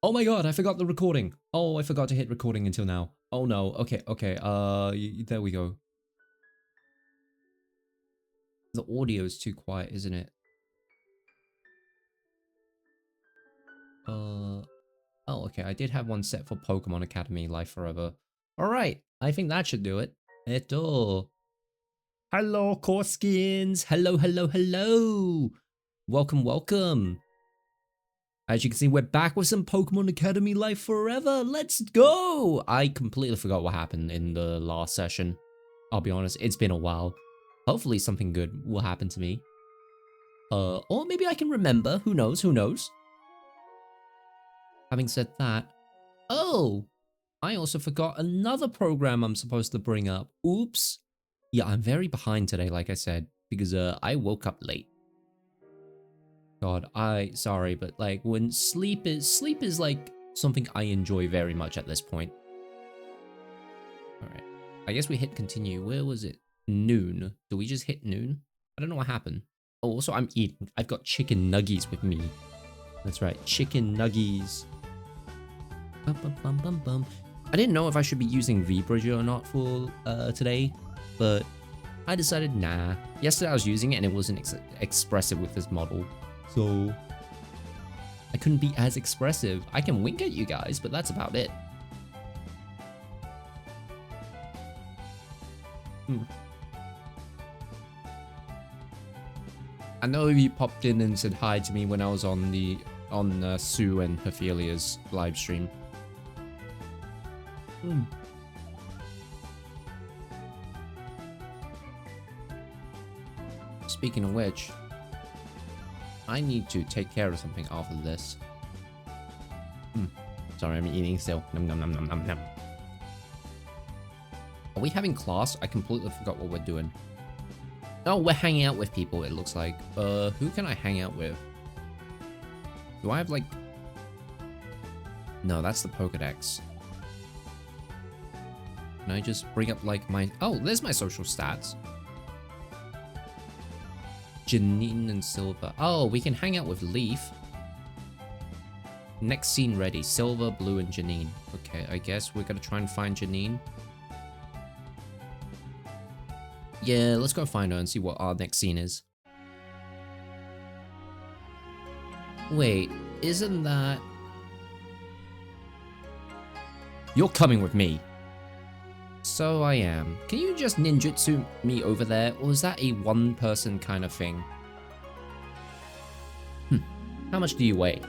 Oh my god, I forgot the recording. Oh, I forgot to hit recording until now. Oh no. Okay, okay. There we go. The audio is too quiet, isn't it? Oh, okay. I did have one set for Pokemon Academy Life Forever. Alright, I think that should do it. Hello, Corskins. Hello, hello, hello. Welcome, welcome. As you can see, we're back with some Pokemon Academy Life Forever. Let's go! I completely forgot what happened in the last session. I'll be honest, it's been a while. Hopefully something good will happen to me. Or maybe I can remember. Who knows? Who knows? Having said that, oh, I also forgot another program I'm supposed to bring up. Oops. Yeah, I'm very behind today, like I said, because I woke up late. God, sorry, but like when sleep is like something I enjoy very much at this point. All right, I guess we hit continue. Where was it? Noon. Do we just hit noon? I don't know what happened. Oh, also I'm eating. I've got chicken nuggies with me. That's right, chicken nuggies. Bum, bum, bum, bum, bum. I didn't know if I should be using VBridger or not for today, but I decided nah. Yesterday I was using it and it wasn't expressive with this model. So I couldn't be as expressive. I can wink at you guys, but that's about it. I know you popped in and said hi to me when I was on Sue and Hephelia's live stream. Speaking of which, I need to take care of something after this. Sorry, I'm eating still. Nom nom nom nom nom nom. Are we having class? I completely forgot what we're doing. Oh, we're hanging out with people, it looks like. Who can I hang out with? Do I have like... No, that's the Pokedex. Can I just bring up like my... Oh, there's my social stats. Janine and Silver. Oh, we can hang out with Leaf. Next scene ready. Silver, Blue, and Janine. Okay, I guess we're gonna try and find Janine. Yeah, let's go find her and see what our next scene is. Wait, isn't that... You're coming with me. So I am. Can you just ninjutsu me over there, or is that a one-person kind of thing? How much do you weigh?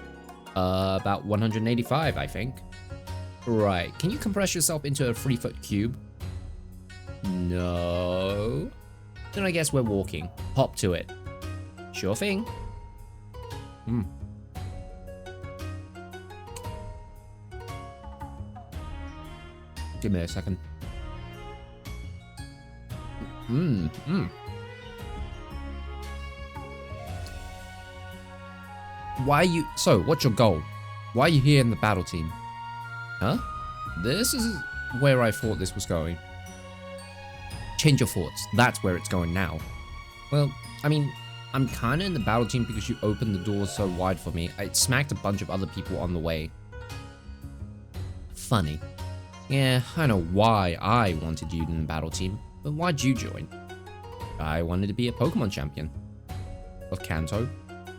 About 185, I think. Right, can you compress yourself into a 3-foot cube? No. Then I guess we're walking. Hop to it. Sure thing. Give me a second. Why are you... So, what's your goal? Why are you here in the battle team? Huh? This is where I thought this was going. Change your thoughts. That's where it's going now. Well, I mean, I'm kinda in the battle team because you opened the doors so wide for me. I smacked a bunch of other people on the way. Funny. Yeah, I know why I wanted you in the battle team, but why'd you join? I wanted to be a Pokemon champion. Of Kanto.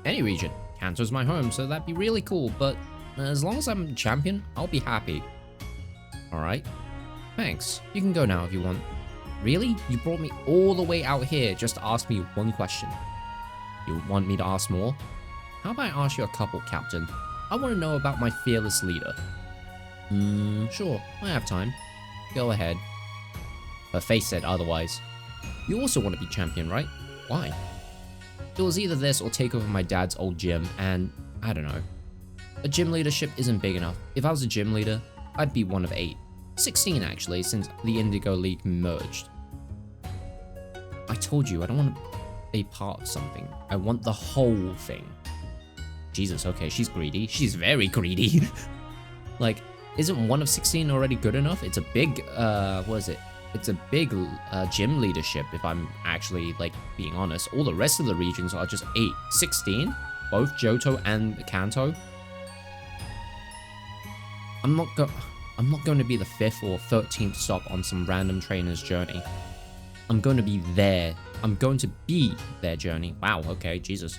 Any region. Kanto's my home, so that'd be really cool, but as long as I'm a champion, I'll be happy. Alright. Thanks. You can go now if you want. Really? You brought me all the way out here just to ask me one question. You want me to ask more? How about I ask you a couple, Captain? I want to know about my fearless leader. Sure. I have time. Go ahead. Her face said otherwise. You also want to be champion, right? Why? It was either this or take over my dad's old gym, and I don't know. A gym leadership isn't big enough. If I was a gym leader, I'd be one of 8. 16 actually, since the Indigo League merged. I told you, I don't want to be a part of something. I want the whole thing. Jesus, okay, she's greedy. She's very greedy. Like, isn't 1 of 16 already good enough? It's a big, what is it? It's a big gym leadership, if I'm actually, like, being honest. All the rest of the regions are just 8. 16? Both Johto and Kanto? I'm not going to be the 5th or 13th stop on some random trainer's journey. I'm going to be there. I'm going to be their journey. Wow, okay, Jesus.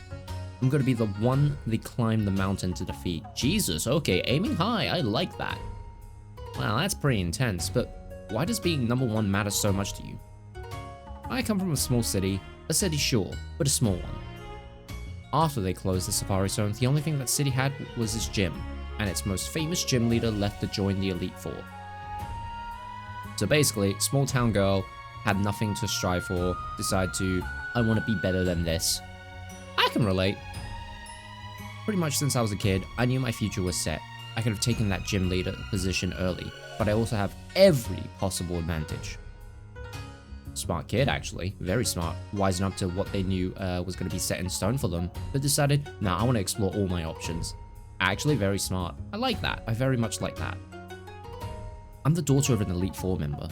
I'm going to be the one they climb the mountain to defeat. Jesus, okay, aiming high. I like that. Wow, that's pretty intense, but why does being number 1 matter so much to you? I come from a small city sure, but a small one. After they closed the Safari Zone, the only thing that city had was this gym, and its most famous gym leader left to join the Elite Four. So basically, small town girl had nothing to strive for, decided to, I want to be better than this. I can relate. Pretty much since I was a kid, I knew my future was set. I could have taken that gym leader position early, but I also have every possible advantage. Smart kid, actually. Very smart. Wising up to what they knew was going to be set in stone for them, but decided, nah, I want to explore all my options. Actually, very smart. I like that. I very much like that. I'm the daughter of an Elite Four member.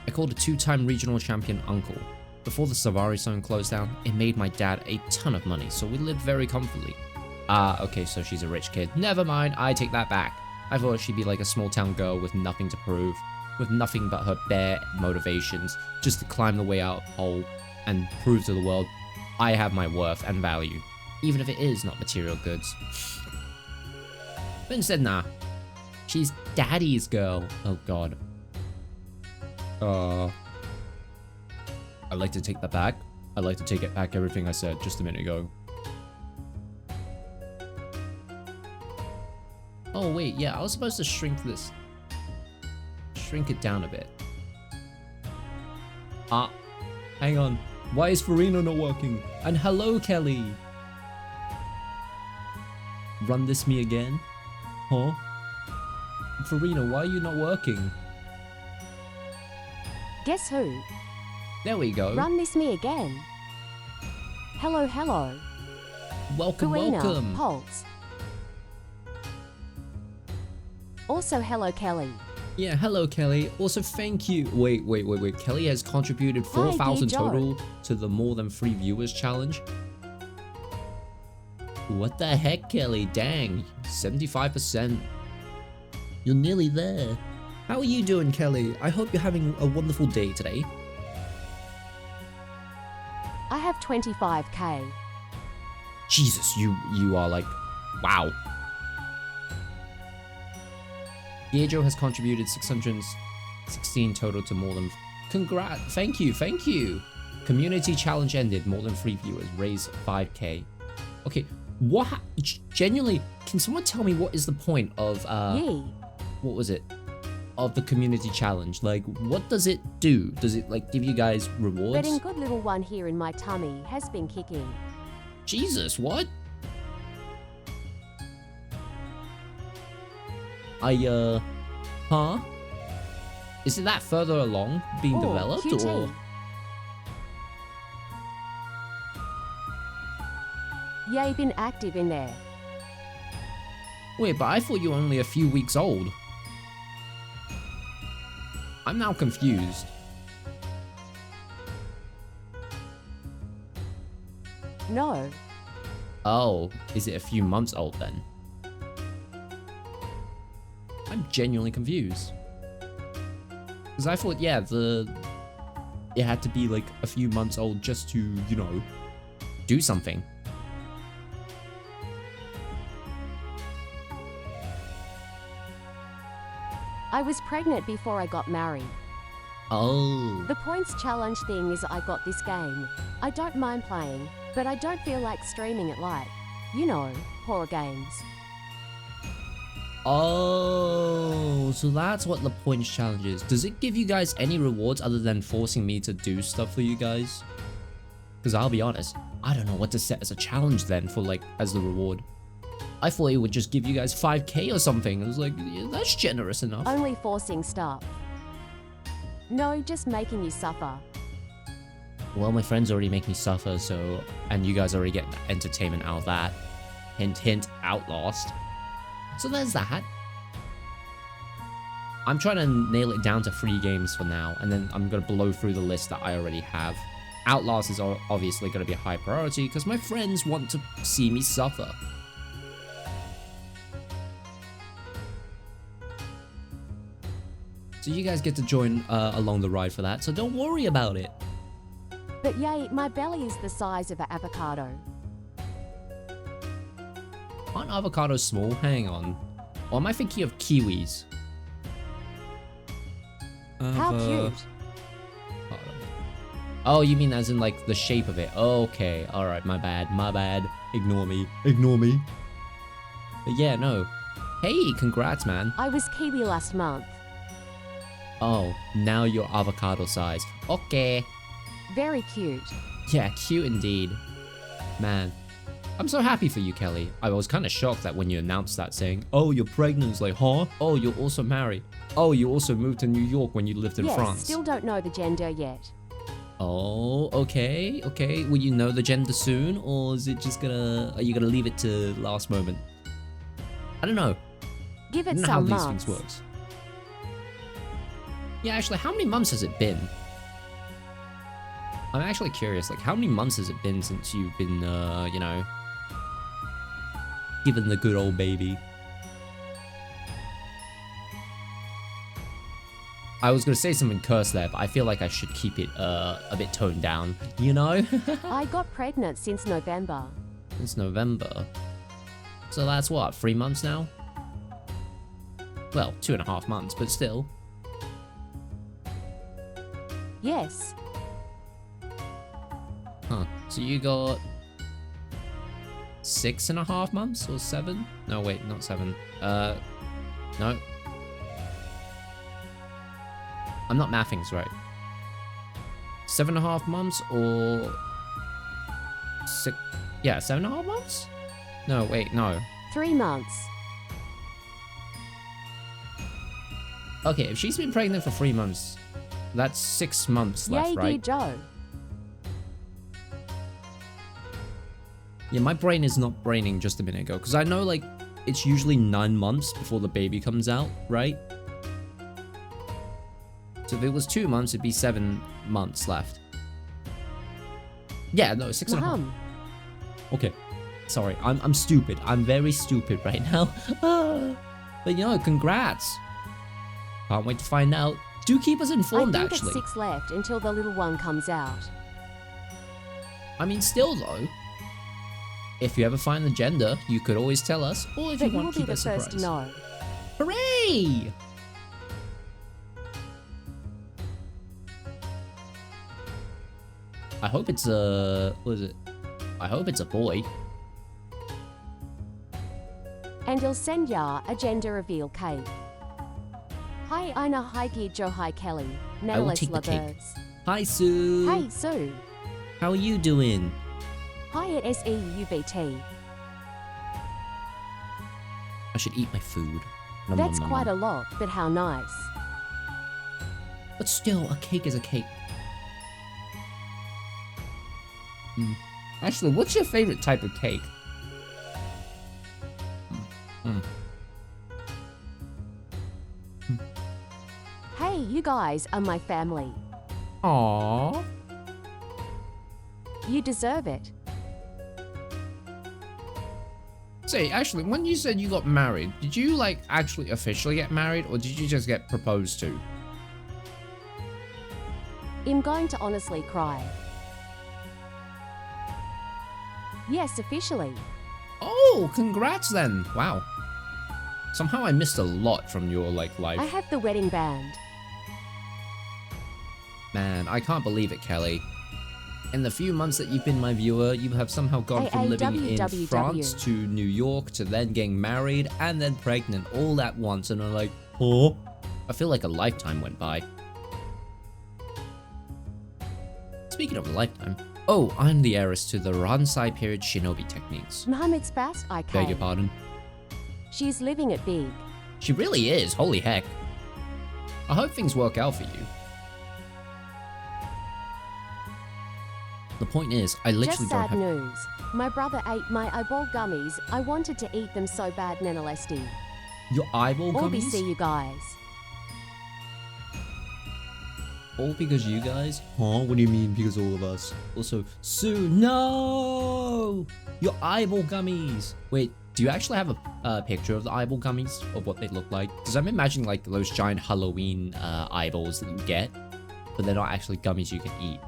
I called a 2-time regional champion uncle. Before the Safari Zone closed down, it made my dad a ton of money, so we lived very comfortably. Okay, so she's a rich kid. Never mind, I take that back. I thought she'd be like a small town girl with nothing to prove, with nothing but her bare motivations, just to climb the way out of the hole and prove to the world I have my worth and value, even if it is not material goods. But instead, nah. She's daddy's girl. Oh god. I'd like to take that back. I'd like to take it back everything I said just a minute ago. Oh wait, yeah, I was supposed to shrink this. Shrink it down a bit. Hang on. Why is Farina not working? And hello, Kelly. Run this me again? Huh? Farina, why are you not working? Guess who? There we go. Run this me again. Hello, hello. Welcome, Farina, welcome. Pulse. Also, hello, Kelly. Yeah, hello, Kelly. Also, thank you. Wait. Kelly has contributed 4,000 total to the more than 3 viewers challenge. What the heck, Kelly? Dang, 75%. You're nearly there. How are you doing, Kelly? I hope you're having a wonderful day today. I have 25k. Jesus, you are like, wow. Diego has contributed 616 total to more than... Congrats. Thank you. Community challenge ended. More than 3 viewers. Raise 5k. Okay, what... Genuinely, can someone tell me what is the point of... What was it? Of the community challenge? Like, what does it do? Does it, like, give you guys rewards? Betting good little one here in my tummy has been kicking. Jesus, what? Huh? Is it that further along being developed, QT. or? Yay, been active in there. Wait, but I thought you were only a few weeks old. I'm now confused. No. Oh, is it a few months old then? I'm genuinely confused. Because I thought, yeah, it had to be like a few months old just to, you know, do something. I was pregnant before I got married. Oh. The points challenge thing is I got this game. I don't mind playing, but I don't feel like streaming it live. You know, horror games. Oh, so that's what the points challenge is. Does it give you guys any rewards other than forcing me to do stuff for you guys? Because I'll be honest, I don't know what to set as a challenge then for like, as the reward. I thought it would just give you guys 5k or something. I was like, yeah, that's generous enough. Only forcing stuff. No, just making you suffer. Well, my friends already make me suffer, so... And you guys already get entertainment out of that. Hint, hint, Outlast. So there's that. I'm trying to nail it down to 3 games for now, and then I'm going to blow through the list that I already have. Outlast is obviously going to be a high priority, because my friends want to see me suffer. So you guys get to join along the ride for that, so don't worry about it. But yay, my belly is the size of an avocado. Aren't avocados small? Hang on. Or am I thinking of kiwis? How cute. Oh, you mean as in like the shape of it? Okay, alright, my bad. Ignore me. But yeah, no. Hey, congrats, man. I was kiwi last month. Oh, now you're avocado size. Okay. Very cute. Yeah, cute indeed. Man, I'm so happy for you, Kelly. I was kind of shocked that when you announced that, saying, oh, you're pregnant. It's like, huh? Oh, you're also married. Oh, you also moved to New York when you lived in France. Still don't know the gender yet. Oh, okay. Will you know the gender soon, or is it just are you gonna leave it to last moment? I don't know. Give I it don't know how some these months. things works. Yeah, actually, how many months has it been? I'm actually curious, like, how many months has it been since you've been, you know, given the good old baby? I was gonna say something cursed there, but I feel like I should keep it, a bit toned down, you know? I got pregnant since November. It's November. So that's what, 3 months now? Well, 2.5 months, but still. Yes. Huh. So you got 6.5 months or 7? No, wait, not 7. No. I'm not mathing this right. 7.5 months or 6? Yeah, 7.5 months? No, wait, no. 3 months. Okay, if she's been pregnant for 3 months, that's 6 months left, Yay, right? dear Joe. Yeah, my brain is not braining just a minute ago, because I know, like, it's usually 9 months before the baby comes out, right? So if it was 2 months, it'd be 7 months left. Yeah, no, 6.5. Mom. Okay. Sorry, I'm stupid. I'm very stupid right now. But you know, congrats. Can't wait to find out. Do keep us informed, I think actually. it's 6 left until the little one comes out. I mean, still though, if you ever find the gender, you could always tell us, or if But you you will want to be keep the it a first to surprise. know. Hooray! I hope it's a... what is it? I hope it's a boy. And I'll send ya a gender reveal cake. Hi Ina, hi Gear Joe, hi Kelly. I will Nameless take the cake. lovers. Hi, Sue. Hey Sue. How are you doing? Hi at SEUBT. I should eat my food. Nom, That's nom, nom, quite nom. a lot, but how nice. But still, a cake is a cake. Actually, what's your favorite type of cake? Hey, you guys are my family. Aww. You deserve it. Say, actually, when you said you got married, did you, like, actually officially get married, or did you just get proposed to? I'm going to honestly cry. Yes, officially. Oh, congrats then. Wow. Somehow I missed a lot from your, like, life. I have the wedding band. Man, I can't believe it, Kelly. In the few months that you've been my viewer, you have somehow gone from living in France to New York to then getting married and then pregnant all at once, and I'm like, oh, I feel like a lifetime went by. Speaking of a lifetime, oh, I'm the heiress to the Ransai period shinobi techniques. Muhammad's fast, I Beg can. your pardon. She's living it big. She really is, holy heck. I hope things work out for you. The point is, I literally Just don't sad have... news. My brother ate my eyeball gummies. I wanted to eat them so bad, Nanalesti. Your eyeball All be gummies? see you guys. All because you guys? Huh? What do you mean because all of us? Also, Sue, no! Your eyeball gummies! Wait, Do you actually have a picture of the eyeball gummies of what they look like? Because I'm imagining like those giant Halloween eyeballs that you get, but they're not actually gummies you can eat.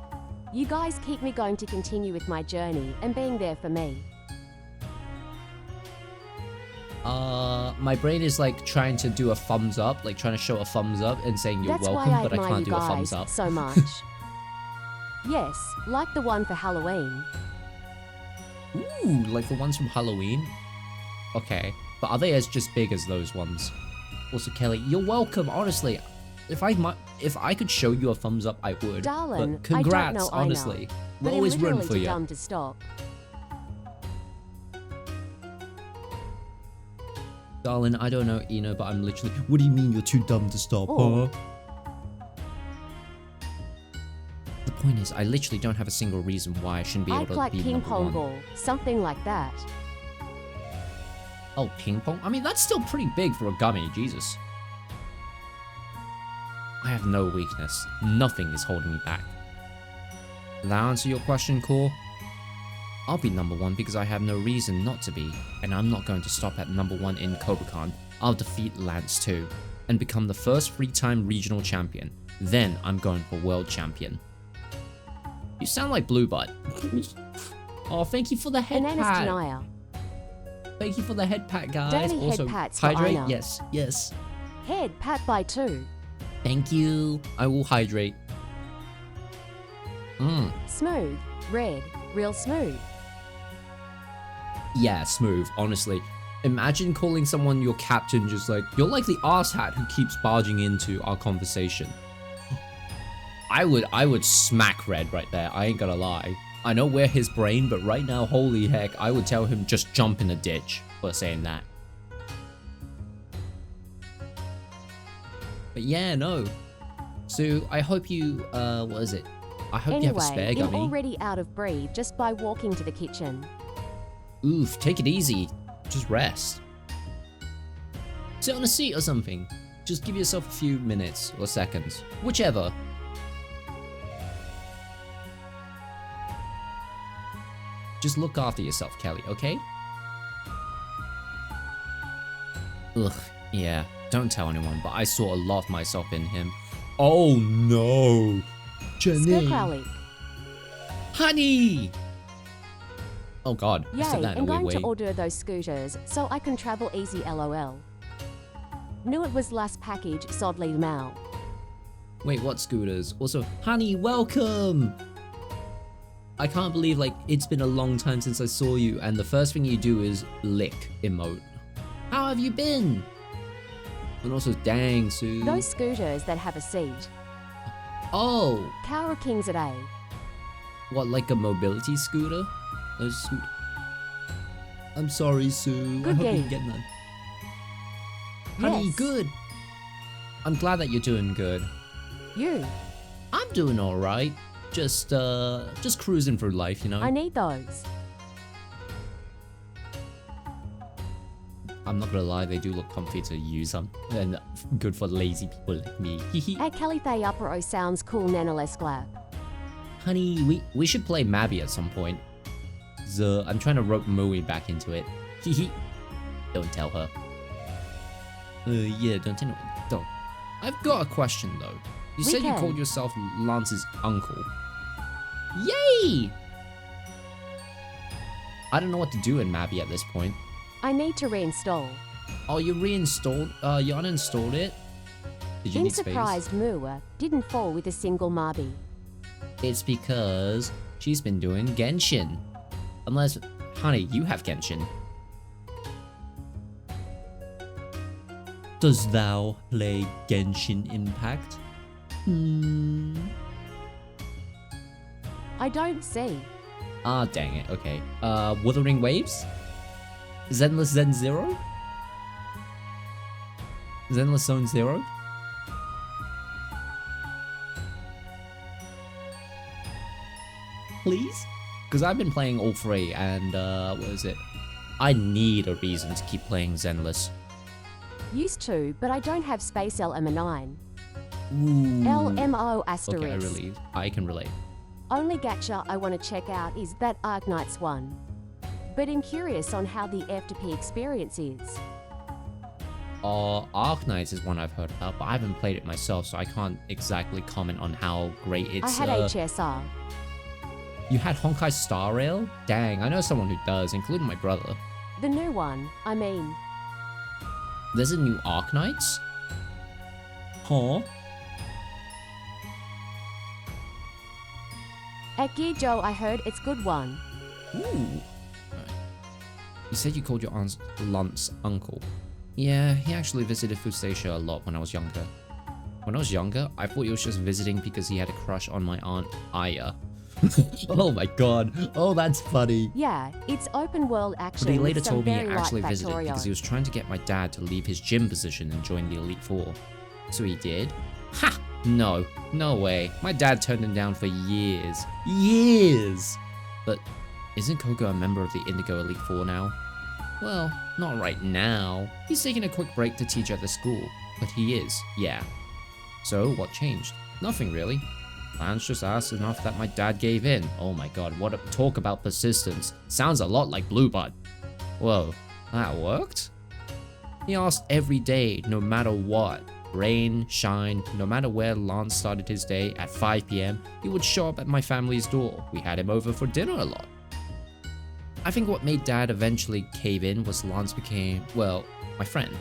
You guys keep me going to continue with my journey and being there for me. My brain is like trying to do a thumbs up, like trying to show a thumbs up and saying you're That's welcome, why I but I admire can't you do a thumbs guys up. so much. Yes, like the one for Halloween. Ooh, like the ones from Halloween? Okay, but are they as just big as those ones? Also, Kelly, you're welcome, honestly. If I could show you a thumbs up, I would. Darling, but congrats, I don't know, honestly. I know, We're but always I'm rooting literally for too you. dumb to stop. Darling, I don't know, Eno, but I'm literally... What do you mean you're too dumb to stop, Oh. huh? The point is, I literally don't have a single reason why I shouldn't be able I'd to like be ping number pong one. ball, something like that. Oh, ping pong? I mean, that's still pretty big for a gummy, Jesus. I have no weakness. Nothing is holding me back. Did that answer your question, Core? I'll be number one because I have no reason not to be, and I'm not going to stop at number one in Kobukan. I'll defeat Lance too, and become the first 3-time regional champion. Then I'm going for world champion. You sound like Blue Butt. Oh, thank you for the head Bananas pat. denier. Thank you for the head pat, guys. Daily head Also, pats for hydrate. Ina. Yes, yes. Head pat by 2. Thank you. I will hydrate. Smooth. Red. Real smooth. Yeah, smooth, honestly. Imagine calling someone your captain just like, you're like the arsehat who keeps barging into our conversation. I would smack Red right there, I ain't gonna lie. I know we're his brain, but right now, holy heck, I would tell him just jump in a ditch for saying that. But yeah, no. So, I hope you, what is it? I hope you have a spare Anyway, I'm gummy. already out of breath just by walking to the kitchen. Oof, take it easy. Just rest. Sit on a seat or something. Just give yourself a few minutes or seconds. Whichever. Just look after yourself, Kelly, okay? Ugh, yeah. Don't tell anyone, but I saw a lot of myself in him. Oh no! Jenny! Skurkralik. Honey! Oh god, I Yay, said that in I'm a weird going way. to order those scooters so I can travel easy lol. Knew it was last package, sodly mal. Wait, what scooters? Also, honey, welcome! I can't believe, like, it's been a long time since I saw you, and the first thing you do is lick emote. How have you been? And also, dang, Sue. Those scooters that have a seat. Oh, Cower Kings at A. what, like a mobility scooter? I'm sorry, Sue. Good I hope you game. get none. Honey, Yes. good. I'm glad that you're doing good. You. I'm doing alright. Just cruising through life, you know? I need those. I'm not gonna lie, they do look comfy to use on, and good for lazy people like me. At Calithay Upper O sounds cool nanoless glab. Honey, we should play Mabby at some point. I'm trying to rope Moe back into it. Don't tell her. Yeah, don't tell anyone. Don't. I've got a question though. You We said you can. called yourself Lance's uncle. Yay! I don't know what to do in Mabby at this point. I need to reinstall. Oh, you reinstalled? You uninstalled it? Did you In need space? surprised Mua didn't fall with a single Marby. It's because she's been doing Genshin. Unless, honey, you have Genshin. Does thou play Genshin Impact? I don't see. Ah, dang it, okay. Wuthering Waves? Zenless Zen Zero? Zenless Zone Zero? Please? Because I've been playing all three, and, what is it? I need a reason to keep playing Zenless. Used to, but I don't have space LM9. Ooh. LMO asterisk. Okay, I can relate. Only gacha I want to check out is that Arknights one. but I'm curious on how the FTP experience is. Arknights is one I've heard about, but I haven't played it myself, so I can't exactly comment on how great it's. I had HSR. You had Honkai Star Rail? Dang, I know someone who does, including my brother. The new one, I mean. There's a new Arknights? Huh? At Gear Joe, I heard it's good one. Ooh. Right. You said you called your aunt's Lunt's uncle. Yeah, he actually visited Fustacia a lot when I was younger. When I was younger, I thought he was just visiting because he had a crush on my aunt Aya. Oh my god. Oh, that's funny. Yeah, it's open world action. But he later with some told me he very actually light visited Factorio. because he was trying to get my dad to leave his gym position and join the Elite Four. So he did? Ha! No. No way. My dad turned him down for years. Years! But isn't Koga a member of the Indigo Elite Four now? Well, not right now. He's taking a quick break to teach at the school. But he is, yeah. So, what changed? Nothing really. Lance just asked enough that my dad gave in. Oh my god, what a talk about persistence. Sounds a lot like Bluebud. Whoa, that worked? He asked every day, no matter what. Rain, shine, no matter where Lance started his day, at 5 PM, he would show up at my family's door. We had him over for dinner a lot. I think what made Dad eventually cave in was Lance became, well, my friend.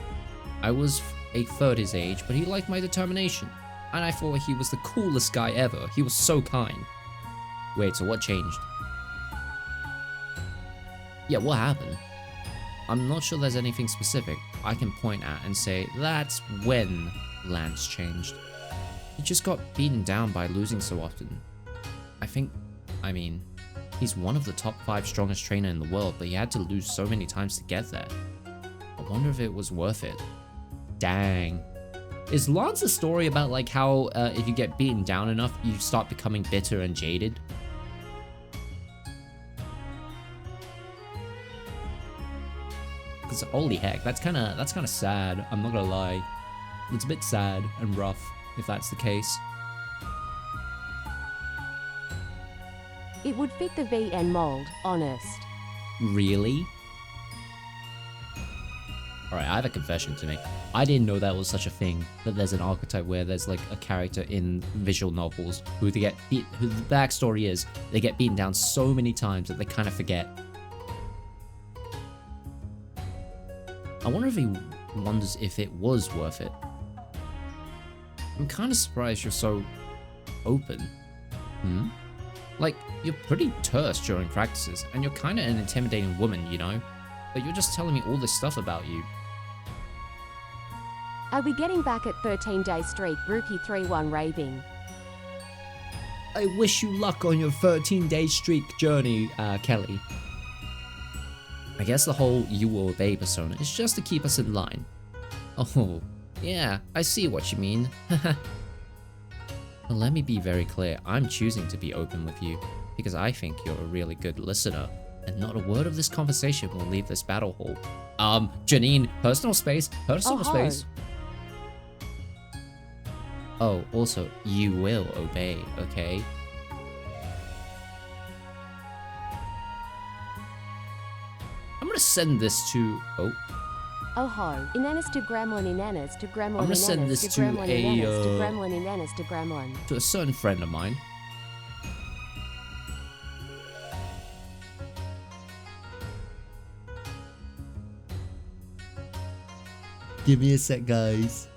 I was a third his age, but he liked my determination. And I thought he was the coolest guy ever. He was so kind. Wait, so what changed? Yeah, what happened? I'm not sure there's anything specific I can point at and say that's when Lance changed. He just got beaten down by losing so often. I mean, he's one of the top 5 strongest trainer in the world, but he had to lose so many times to get there. I wonder if it was worth it. Dang. Is Lance a story about like how if you get beaten down enough, you start becoming bitter and jaded? Because holy heck, that's kind of sad. I'm not gonna lie, it's a bit sad and rough if that's the case. It would fit the VN mold, honest. Really? Alright, I have a confession to make. I didn't know that was such a thing, that there's an archetype where there's like a character in visual novels who the backstory is, they get beaten down so many times that they kind of forget. I wonder if he wonders if it was worth it. I'm kind of surprised you're so open. Like, you're pretty terse during practices, and you're kind of an intimidating woman, you know? But you're just telling me all this stuff about you. Are we getting back at 13-day streak, Rookie 3-1 raving? I wish you luck on your 13-day streak journey, Kelly. I guess the whole you will obey persona is just to keep us in line. Oh, yeah, I see what you mean. Well, let me be very clear, I'm choosing to be open with you, because I think you're a really good listener, and not a word of this conversation will leave this battle hall. Janine, personal space, personal space. Oh, also, you will obey, okay? I'm gonna send this to... Oh ho, inanas to gremlin, inanas to gremlin, I'm gonna send this to gremlin, a, inanas to gremlin, inanas to gremlin. to a certain friend of mine. Give me a sec, guys.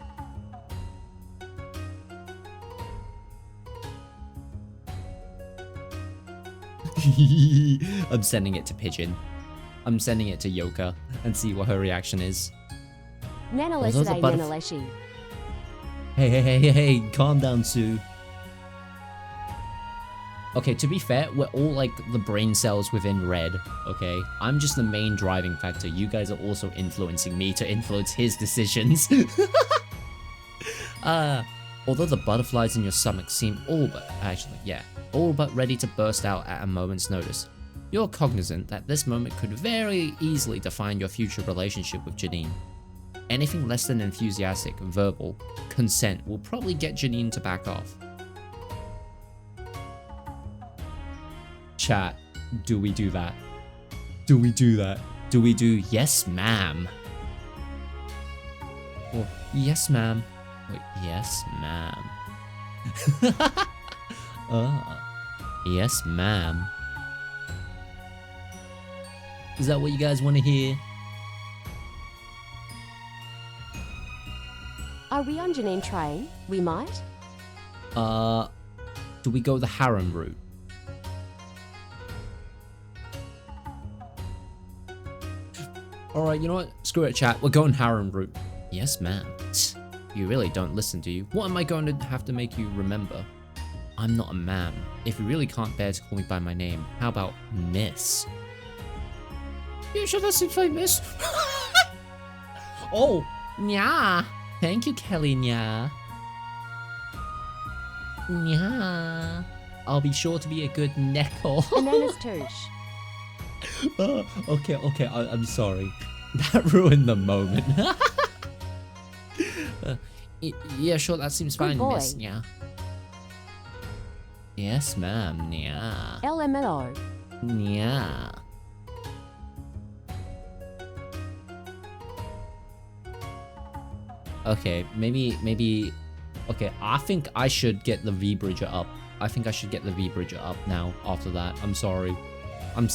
I'm sending it to Pigeon. I'm sending it to Yoka and see what her reaction is. Nanaleside nanaleshi. Hey, calm down, Sue. Okay, to be fair, we're all like the brain cells within Red, okay? I'm just the main driving factor. You guys are also influencing me to influence his decisions. Although the butterflies in your stomach seem all but ready to burst out at a moment's notice, you're cognizant that this moment could very easily define your future relationship with Janine. Anything less than enthusiastic, verbal, consent will probably get Janine to back off. Chat, do we do that? Do we do that? Do we do yes, ma'am? Or yes, ma'am? Wait, yes, ma'am. Yes, ma'am. Is that what you guys want to hear? Are we on Janine train? We might. Do we go the harem route? Alright, you know what? Screw it, chat. We're going harem route. Yes, ma'am. You really don't listen, do you? What am I going to have to make you remember? I'm not a ma'am. If you really can't bear to call me by my name, how about Miss? You should listen to Miss. Oh, nya. Thank you, Kelly, nya. Nya. I'll be sure to be a good neckle. Bananas touche. Okay, I'm sorry. That ruined the moment. Yeah, sure, that seems fine, boy. miss. Yeah. Yes, ma'am. Yeah. LMNO. Yeah. Okay, maybe. Okay, I think I should get the V Bridger up. I think I should get the V Bridger up now. After that, I'm sorry. I'm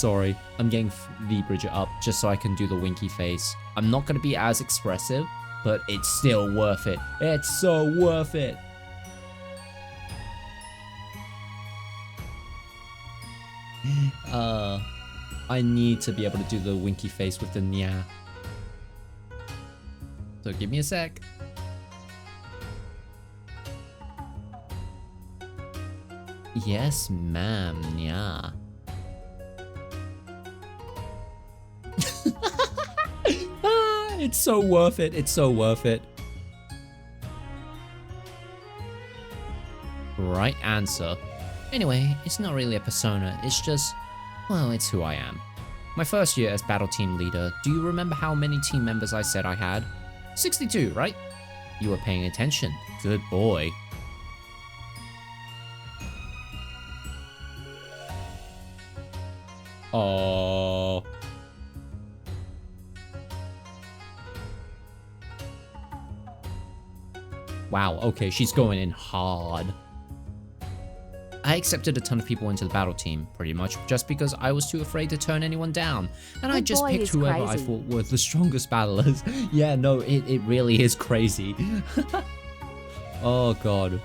getting V Bridger up just so I can do the winky face. I'm not gonna be as expressive, but it's still worth it. It's so worth it. I need to be able to do the winky face with the nya. So give me a sec. Yes, ma'am, nya. It's so worth it. It's so worth it. Right answer. Anyway, it's not really a persona. It's just, well, it's who I am. My first year as battle team leader, do you remember how many team members I said I had? 62, right? You were paying attention. Good boy. Oh. Wow, okay, she's going in hard. I accepted a ton of people into the battle team, pretty much just because I was too afraid to turn anyone down. And I just picked whoever I thought were the strongest battlers. Yeah, no, it really is crazy. Oh god.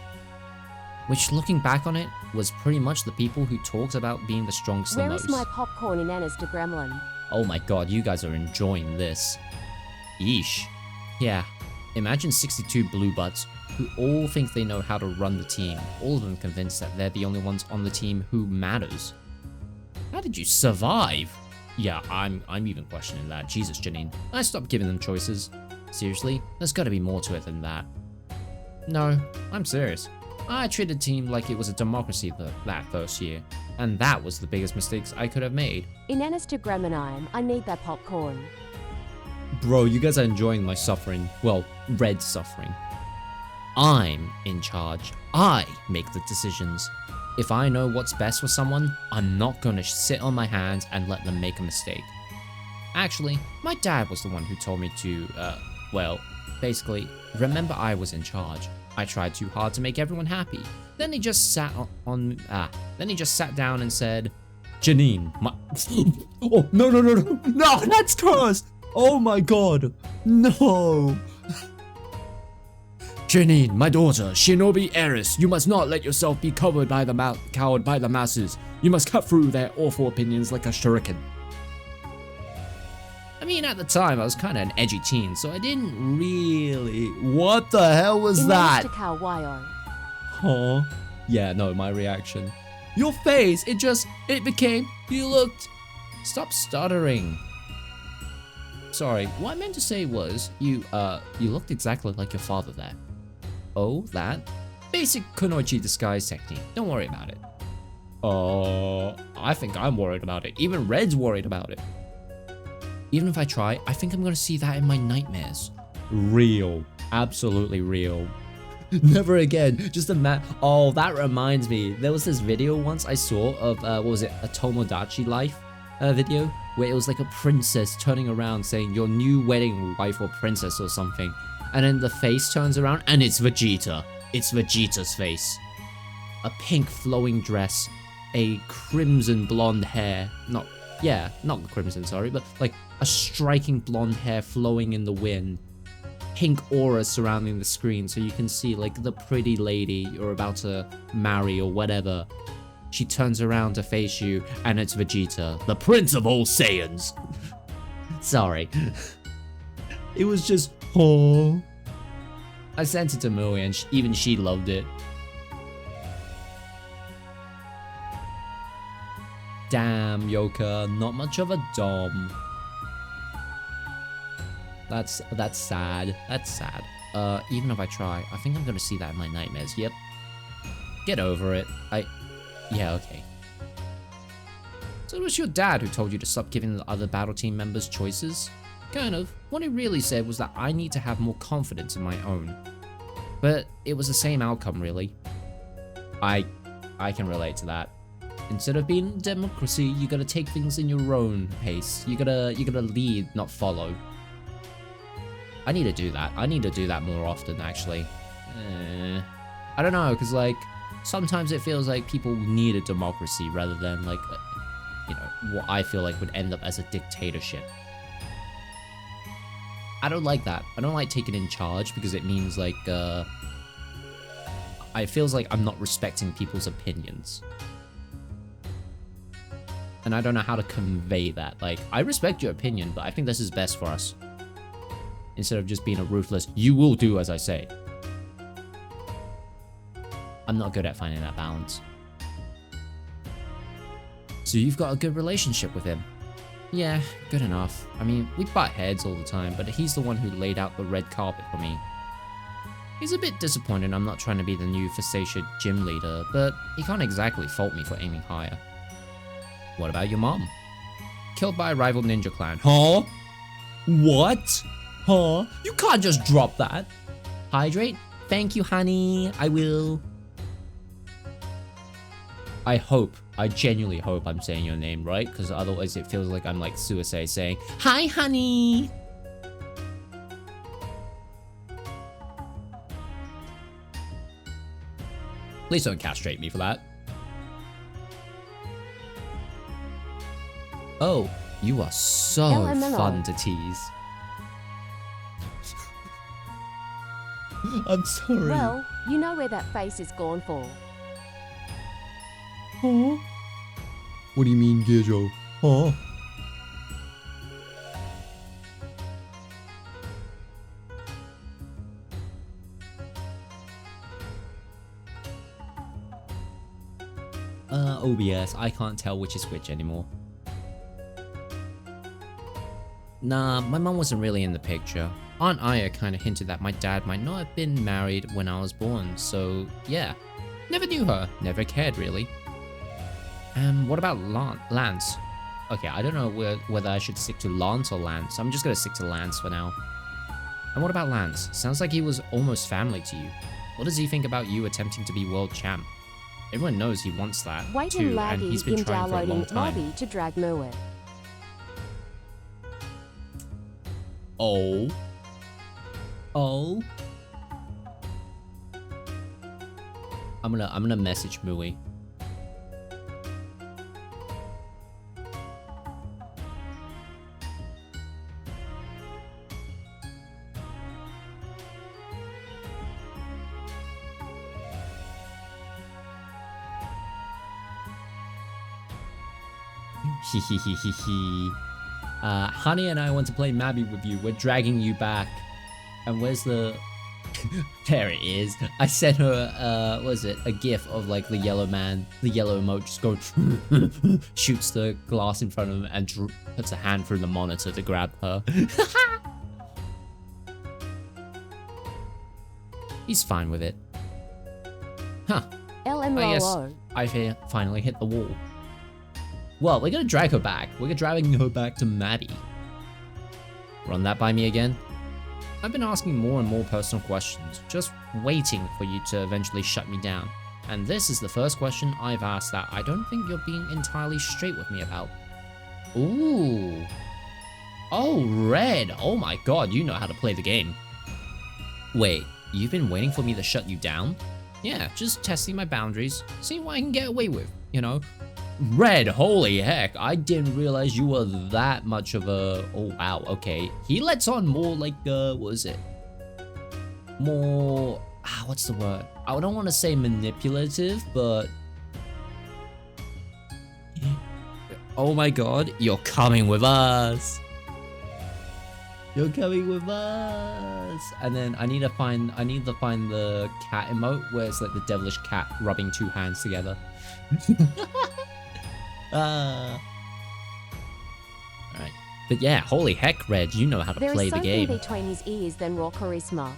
Which, looking back on it, was pretty much the people who talked about being the strongest the most. Where is my popcorn in Anna's to Gremlin? Oh my god, you guys are enjoying this. Yeesh. Yeah, imagine 62 blue butts who all think they know how to run the team, all of them convinced that they're the only ones on the team who matters. How did you survive? Yeah, I'm even questioning that. Jesus, Janine. I stopped giving them choices. Seriously, there's gotta be more to it than that. No, I'm serious. I treated the team like it was a democracy that first year, and that was the biggest mistakes I could have made. In Anna's to Gremlin, I need that popcorn. Bro, you guys are enjoying my suffering. Well, Red's suffering. I'm in charge. I make the decisions. If I know what's best for someone, I'm not gonna sit on my hands and let them make a mistake. Actually, my dad was the one who told me to, well, basically, remember I was in charge. I tried too hard to make everyone happy. Then he just sat then he just sat down and said, Janine, my oh, no, that's cursed! Oh my god, no! Janine, my daughter, Shinobi heiress, you must not let yourself be cowed by the masses. You must cut through their awful opinions like a shuriken. I mean, at the time, I was kind of an edgy teen, so I didn't really... What the hell was that? Huh? Yeah, no, my reaction. Your face, it became, you looked... Stop stuttering. Sorry, what I meant to say was, you looked exactly like your father there. Oh, that? Basic kunoichi disguise technique, don't worry about it. I think I'm worried about it. Even Red's worried about it. Even if I try, I think I'm gonna see that in my nightmares. Real. Absolutely real. Never again. Just a Oh, that reminds me. There was this video once I saw of, what was it? A Tomodachi Life video where it was like a princess turning around saying your new wedding wife or princess or something. And then the face turns around and it's Vegeta. It's Vegeta's face. A pink flowing dress, a crimson blonde hair. Not crimson, sorry, but like a striking blonde hair flowing in the wind. Pink aura surrounding the screen so you can see like the pretty lady you're about to marry or whatever. She turns around to face you and it's Vegeta, the Prince of all Saiyans. Sorry. It was just, oh. I sent it to Mui and even she loved it. Damn, Yoka, not much of a dom. That's sad. That's sad. Even if I try, I think I'm gonna see that in my nightmares. Yep. Get over it. Yeah, okay. So it was your dad who told you to stop giving the other battle team members choices? Kind of. What he really said was that I need to have more confidence in my own. But it was the same outcome, really. I can relate to that. Instead of being democracy, you gotta take things in your own pace. You gotta lead, not follow. I need to do that. I need to do that more often, actually. I don't know, because, like, sometimes it feels like people need a democracy rather than, like, you know, what I feel like would end up as a dictatorship. I don't like that. I don't like taking in charge because it means, like, it feels like I'm not respecting people's opinions. And I don't know how to convey that. Like, I respect your opinion, but I think this is best for us. Instead of just being a ruthless, you will do as I say. I'm not good at finding that balance. So you've got a good relationship with him? Yeah, good enough. I mean, we butt heads all the time, but he's the one who laid out the red carpet for me. He's a bit disappointed I'm not trying to be the new facetious gym leader, but he can't exactly fault me for aiming higher. What about your mom? Killed by a rival ninja clan. Huh? What? Huh? You can't just drop that. Hydrate? Thank you, honey. I will. I genuinely hope I'm saying your name right, because otherwise it feels like I'm like Suicide saying, hi, honey. Please don't castrate me for that. Oh, you are so fun to tease. I'm sorry. Well, you know where that face is gone for. Huh? What do you mean, Gijo? Huh? OBS, I can't tell which is which anymore. Nah, my mom wasn't really in the picture. Aunt Aya kinda hinted that my dad might not have been married when I was born, so yeah. Never knew her, never cared really. What about Lance? Okay, I don't know whether I should stick to Lance or Lance. I'm just gonna stick to Lance for now. And what about Lance? Sounds like he was almost family to you. What does he think about you attempting to be world champ? Everyone knows he wants that too, and he's been trying for a long time. To drag Moe. Oh. I'm gonna message Mui. Honey and I want to play Mabby with you. We're dragging you back. And where's the... There it is. I sent her, what is it? A gif of like the yellow man, the yellow emote just goes, shoots the glass in front of him and puts a hand through the monitor to grab her. He's fine with it. Huh. I guess I finally hit the wall. Well, we're gonna drag her back. We're dragging her back to Maddie. Run that by me again? I've been asking more and more personal questions, just waiting for you to eventually shut me down. And this is the first question I've asked that I don't think you're being entirely straight with me about. Ooh. Oh, red. Oh my god, you know how to play the game. Wait, you've been waiting for me to shut you down? Yeah, just testing my boundaries, seeing what I can get away with, you know? Red, holy heck, I didn't realize you were that much of a... Oh, wow, okay. He lets on more like, what is it? More... what's the word? I don't want to say manipulative, but... Oh my god, you're coming with us! You're coming with us! And then I need to find the cat emote where it's like the devilish cat rubbing two hands together. Alright. But yeah, holy heck, Red, you know how to play the game. There is something between his ears than raw charisma.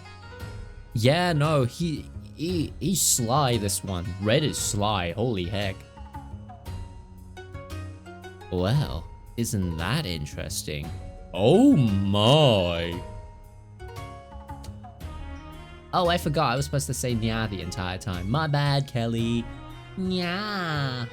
Yeah, no, he's sly, this one. Red is sly, holy heck. Well, isn't that interesting? Oh my. Oh, I forgot. I was supposed to say nya the entire time. My bad, Kelly. Nya.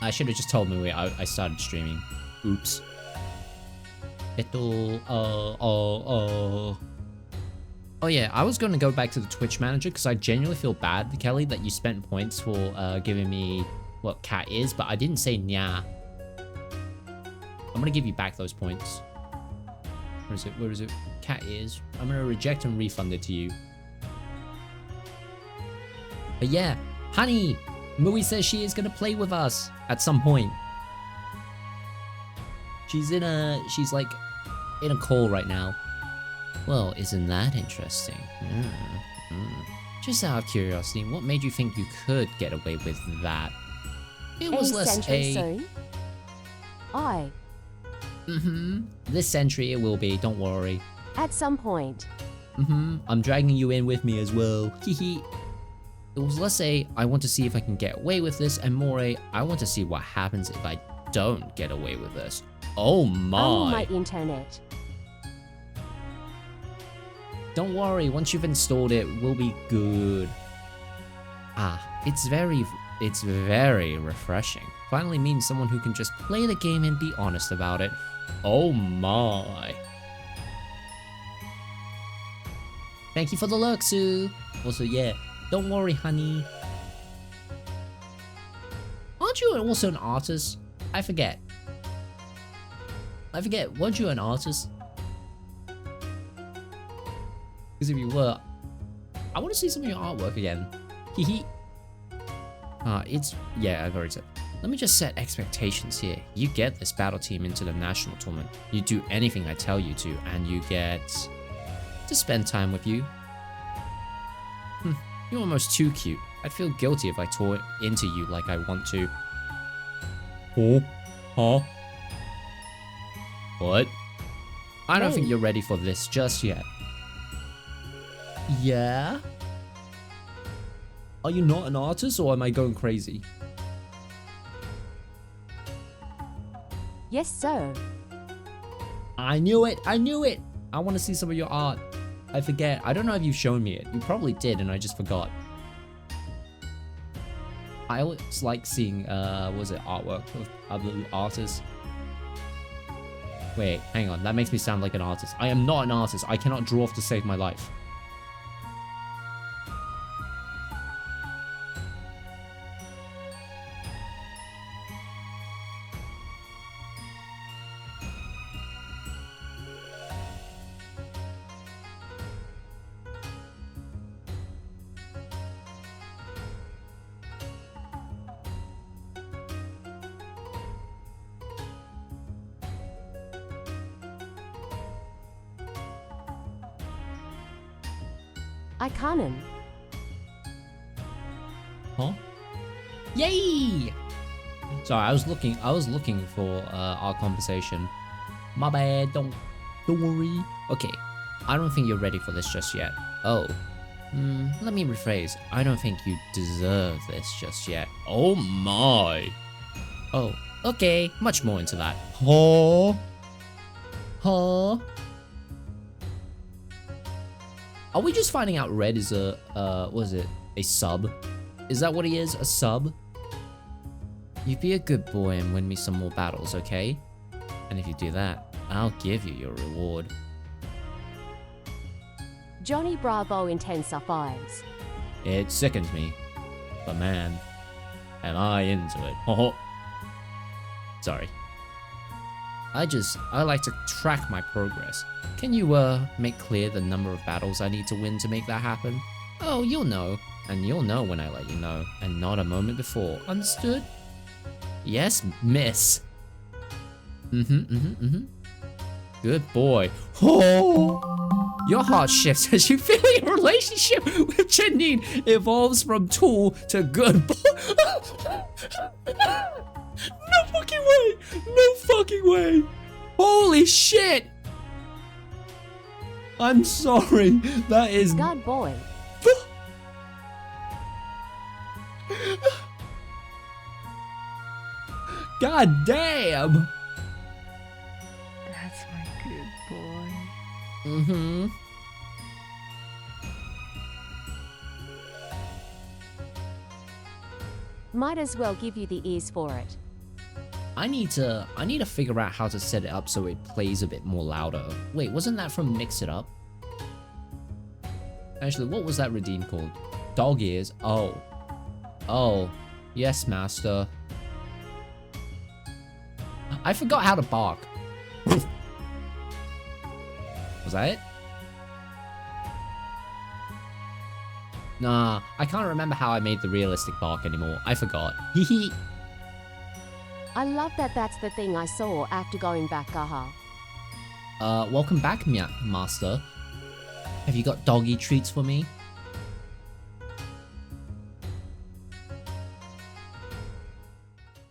I should have just told me I started streaming. Oops. Oh yeah, I was going to go back to the Twitch manager because I genuinely feel bad, Kelly, that you spent points for giving me what cat is, but I didn't say nya. I'm going to give you back those points. Where is it? Where is it? Cat is. I'm going to reject and refund it to you. But yeah, honey, Mui says she is going to play with us at some point. She's like in a call right now. Well, isn't that interesting? Just out of curiosity, what made you think you could get away with that? It was less a... soon? This century it will be, don't worry. At some point. I'm dragging you in with me as well. Hehe. It was less a, I want to see if I can get away with this, and more a, I want to see what happens if I don't get away with this. Oh my. Oh, my internet. Don't worry, once you've installed it, we'll be good. It's very refreshing. Finally meeting someone who can just play the game and be honest about it. Oh my. Thank you for the lurk, Sue. Also, yeah, don't worry, honey. Aren't you also an artist? I forget. Weren't you an artist? Because if you were, I want to see some of your artwork again. Hehe. Yeah, I've already said. Let me just set expectations here. You get this battle team into the national tournament. You do anything I tell you to, and you get to spend time with you. You're almost too cute. I'd feel guilty if I tore into you like I want to. Huh? What? I don't think you're ready for this just yet. Yeah? Are you not an artist, or am I going crazy? Yes, sir. I knew it! I knew it! I want to see some of your art. I forget. I don't know if you've shown me it. You probably did, and I just forgot. I always like seeing, artwork of other artists. Wait, hang on. That makes me sound like an artist. I am not an artist. I cannot draw to save my life. I can't. Huh? Yay! Sorry, I was looking for our conversation. My bad, don't worry. Okay, I don't think you're ready for this just yet. Oh. Let me rephrase. I don't think you deserve this just yet. Oh my. Oh, Okay, much more into that. Huh? Huh? Are we just finding out Red is a, what is it? A sub? Is that what he is? A sub? You be a good boy and win me some more battles, okay? And if you do that, I'll give you your reward. Johnny Bravo intensifies. It sickens me. But man, am I into it. Oh, sorry. I like to track my progress. Can you, make clear the number of battles I need to win to make that happen? Oh, you'll know. And you'll know when I let you know, and not a moment before. Understood? Yes, miss. Good boy. Oh! Your heart shifts as you feel your relationship with Janine evolves from tool to good boy. No fucking way! No fucking way! Holy shit! I'm sorry. That is... God boy. God damn! That's my good boy. Mm-hmm. Might as well give you the ears for it. I need to figure out how to set it up so it plays a bit more louder. Wait, wasn't that from Mix It Up? Actually, what was that redeem called? Dog ears? Oh. Oh. Yes, master. I forgot how to bark. Was that it? Nah, I can't remember how I made the realistic bark anymore. I forgot. Hee I love that that's the thing I saw after going back, haha. Welcome back, master. Have you got doggy treats for me?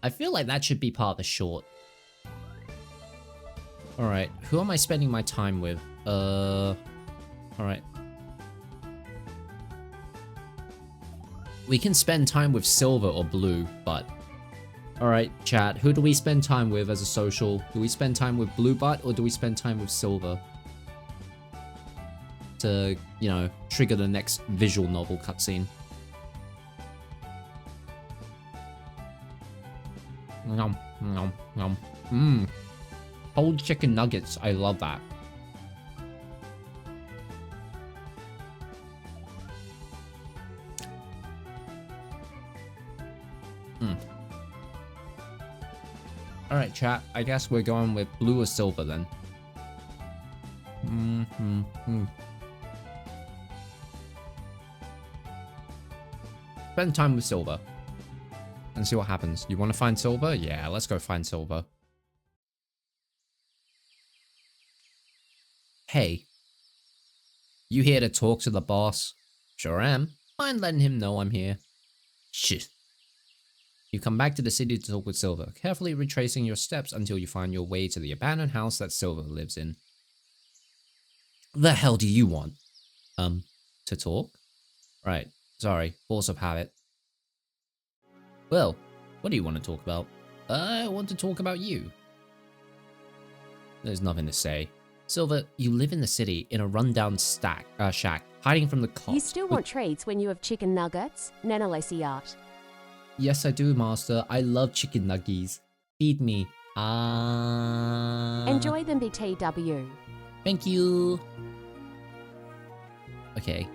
I feel like that should be part of the short. Alright, who am I spending my time with? Alright. We can spend time with Silver or Blue, but... Alright, chat, who do we spend time with as a social? Do we spend time with Blue Butt or do we spend time with Silver? To, you know, trigger the next visual novel cutscene. Nom, nom, nom. Mmm. Cold chicken nuggets, I love that. Alright, chat, I guess we're going with Blue or Silver then. Spend time with Silver. And see what happens. You want to find Silver? Yeah, let's go find Silver. Hey. You here to talk to the boss? Sure am. Mind letting him know I'm here? Shit. You come back to the city to talk with Silver, carefully retracing your steps until you find your way to the abandoned house that Silver lives in. The hell do you want? To talk? Right, sorry, force of habit. Well, what do you want to talk about? I want to talk about you. There's nothing to say. Silver, you live in the city in a rundown shack, hiding from the cops. You still want treats when you have chicken nuggets? Nanolesiart. Yes, I do, master. I love chicken nuggies. Feed me. Enjoy them, BTW. Thank you. Okay.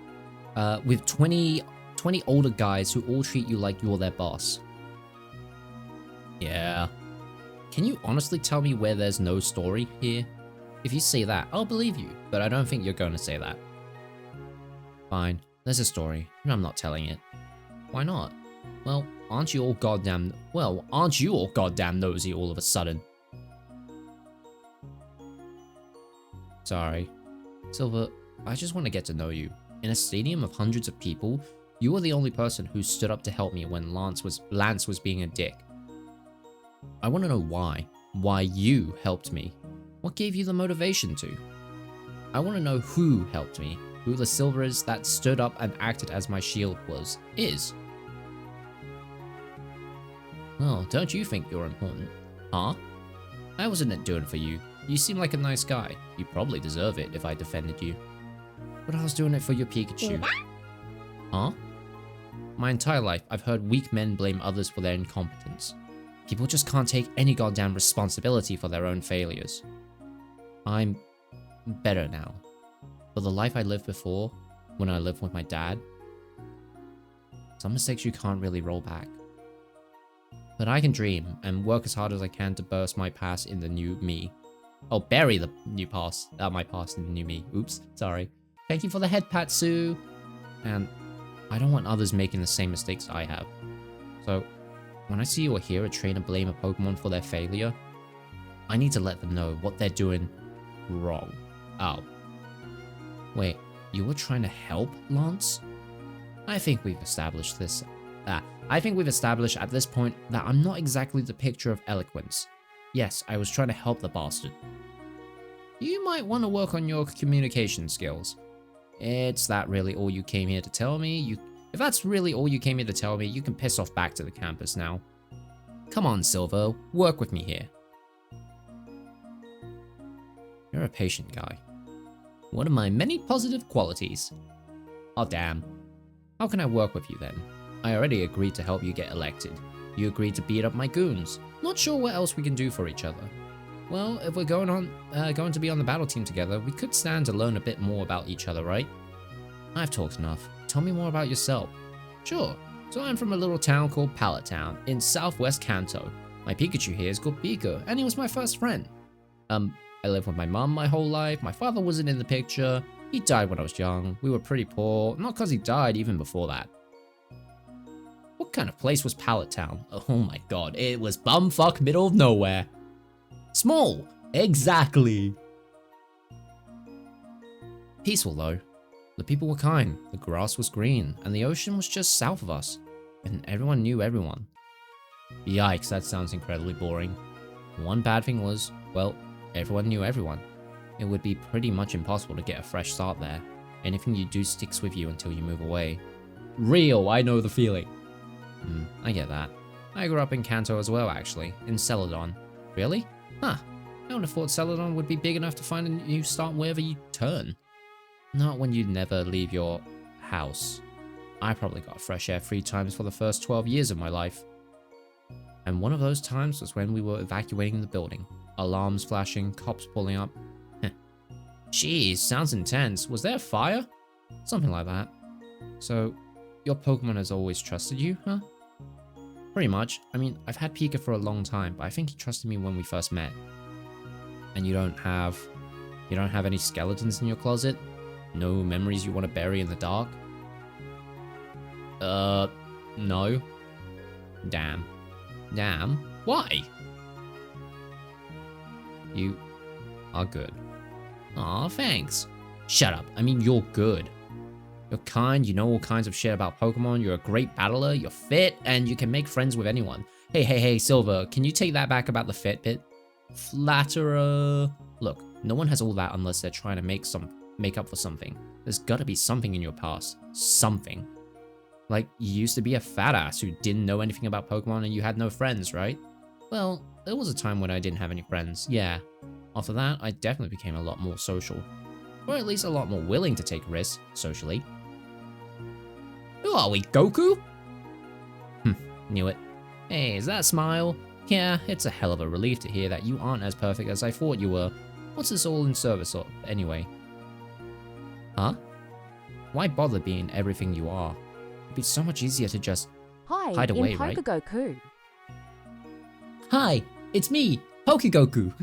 With 20 older guys who all treat you like you're their boss. Yeah. Can you honestly tell me where there's no story here? If you say that, I'll believe you, but I don't think you're going to say that. Fine. There's a story, and I'm not telling it. Why not? Well, aren't you all goddamn nosy all of a sudden? Sorry. Silver, I just want to get to know you. In a stadium of hundreds of people, you were the only person who stood up to help me when Lance was being a dick. I want to know why. Why you helped me. What gave you the motivation to? I want to know who helped me. Who the Silver is that stood up and acted as my shield is. Well, don't you think you're important? Huh? I wasn't doing it for you. You seem like a nice guy. You probably deserve it if I defended you. But I was doing it for your Pikachu. Huh? My entire life, I've heard weak men blame others for their incompetence. People just can't take any goddamn responsibility for their own failures. I'm better now. But the life I lived before, when I lived with my dad, some mistakes you can't really roll back. But I can dream and work as hard as I can to burst my past in the new me. Oh, bury the new past, my past in the new me. Oops, sorry. Thank you for the head pat, Sue. And I don't want others making the same mistakes I have. So, when I see or hear a trainer blame a Pokemon for their failure, I need to let them know what they're doing wrong. Oh. Wait, you were trying to help, Lance? I think we've established this. I think we've established at this point that I'm not exactly the picture of eloquence. Yes, I was trying to help the bastard. You might want to work on your communication skills. It's that really all you came here to tell me? If that's really all you came here to tell me, you can piss off back to the campus now. Come on, Silver, work with me here. You're a patient guy. One of my many positive qualities. Oh damn. How can I work with you then? I already agreed to help you get elected. You agreed to beat up my goons. Not sure what else we can do for each other. Well, if we're going to be on the battle team together, we could stand to learn a bit more about each other, right? I've talked enough. Tell me more about yourself. Sure. So I'm from a little town called Pallet Town in southwest Kanto. My Pikachu here is called Pika, and he was my first friend. I lived with my mum my whole life. My father wasn't in the picture. He died when I was young. We were pretty poor. Not because he died, even before that. What kind of place was Pallet Town? Oh my god, it was bumfuck middle of nowhere. Small! Exactly! Peaceful though. The people were kind, the grass was green, and the ocean was just south of us. And everyone knew everyone. Yikes, that sounds incredibly boring. One bad thing was, well, everyone knew everyone. It would be pretty much impossible to get a fresh start there. Anything you do sticks with you until you move away. Real, I know the feeling. I get that. I grew up in Kanto as well, actually, in Celadon. Really? Huh. I would have thought Celadon would be big enough to find a new start wherever you turn. Not when you never leave your house. I probably got fresh air 3 times for the first 12 years of my life. And one of those times was when we were evacuating the building. Alarms flashing, cops pulling up. Jeez, sounds intense. Was there a fire? Something like that. So, your Pokemon has always trusted you, huh? Pretty much. I mean, I've had Pika for a long time, but I think he trusted me when we first met. And you don't have any skeletons in your closet? No memories you want to bury in the dark? No. Damn. Damn? Why? You are good. Aw, thanks. Shut up. I mean, you're good. You're kind, you know all kinds of shit about Pokemon, you're a great battler, you're fit, and you can make friends with anyone. Hey, Silver, can you take that back about the fit bit? Flatterer. Look, no one has all that unless they're trying to make up for something. There's gotta be something in your past. Something. Like, you used to be a fat ass who didn't know anything about Pokemon and you had no friends, right? Well, there was a time when I didn't have any friends, yeah. After that, I definitely became a lot more social. Or at least a lot more willing to take risks, socially. Who are we, Goku? Knew it. Hey, is that a smile? Yeah, it's a hell of a relief to hear that you aren't as perfect as I thought you were. What's this all in service of, anyway? Huh? Why bother being everything you are? It'd be so much easier to just hide away, right? Pokegoku. Hi, it's me, Pokegoku.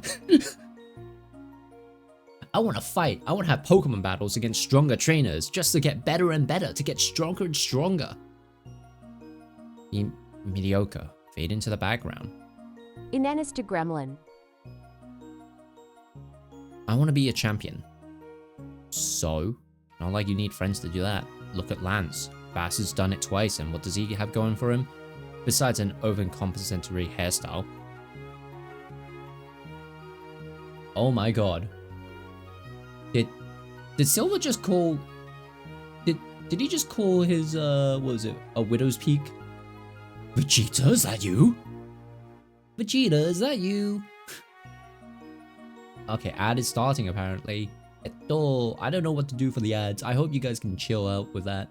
I want to fight. I want to have Pokemon battles against stronger trainers just to get better and better, to get stronger and stronger. Mediocre. Fade into the background. Inanis to Gremlin. I want to be a champion. So? Not like you need friends to do that. Look at Lance. Bastard's done it twice, and what does he have going for him? Besides an overcompensatory hairstyle. Oh my god. Did Silver just call... Did he just call his, what was it? A Widow's Peak? Vegeta, is that you? Vegeta, is that you? Okay, ad is starting apparently. I don't know what to do for the ads. I hope you guys can chill out with that.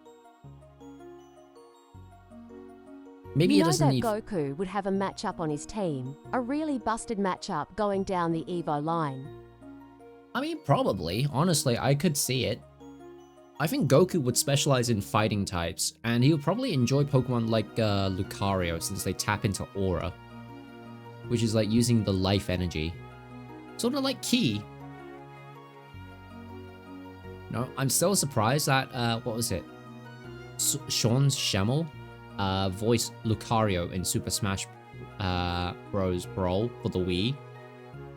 Maybe You it know doesn't that need... Goku would have a matchup on his team. A really busted matchup going down the Evo line. I mean, probably. Honestly, I could see it. I think Goku would specialize in fighting types, and he would probably enjoy Pokemon like Lucario since they tap into Aura, which is like using the life energy. Sort of like Ki. No, I'm still surprised that, what was it? Sean Schemmel voiced Lucario in Super Smash Bros. Brawl for the Wii.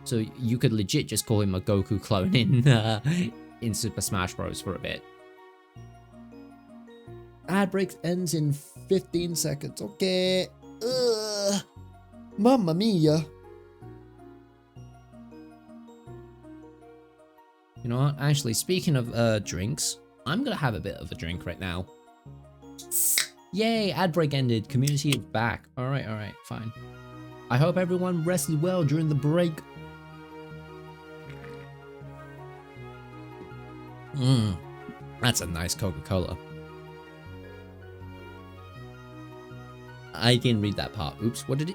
So you could legit just call him a Goku clone in Super Smash Bros. For a bit. Ad break ends in 15 seconds. Okay. Ugh. Mamma mia. You know what? Actually, speaking of drinks, I'm gonna have a bit of a drink right now. Yay! Ad break ended. Community is back. Alright, fine. I hope everyone rested well during the break. That's a nice Coca-Cola. I didn't read that part. Oops. What did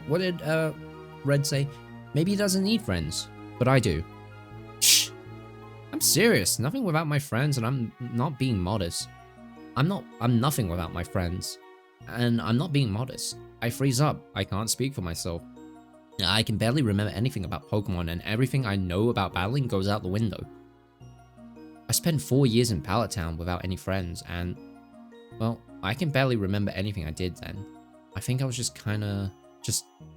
Red say? Maybe he doesn't need friends, but I do. Shh. I'm serious. Nothing without my friends, and I'm not being modest. I'm nothing without my friends, and I'm not being modest. I freeze up. I can't speak for myself. I can barely remember anything about Pokemon, and everything I know about battling goes out the window. I spent 4 years in Pallet Town without any friends, and, well, I can barely remember anything I did then. I think I was just kinda,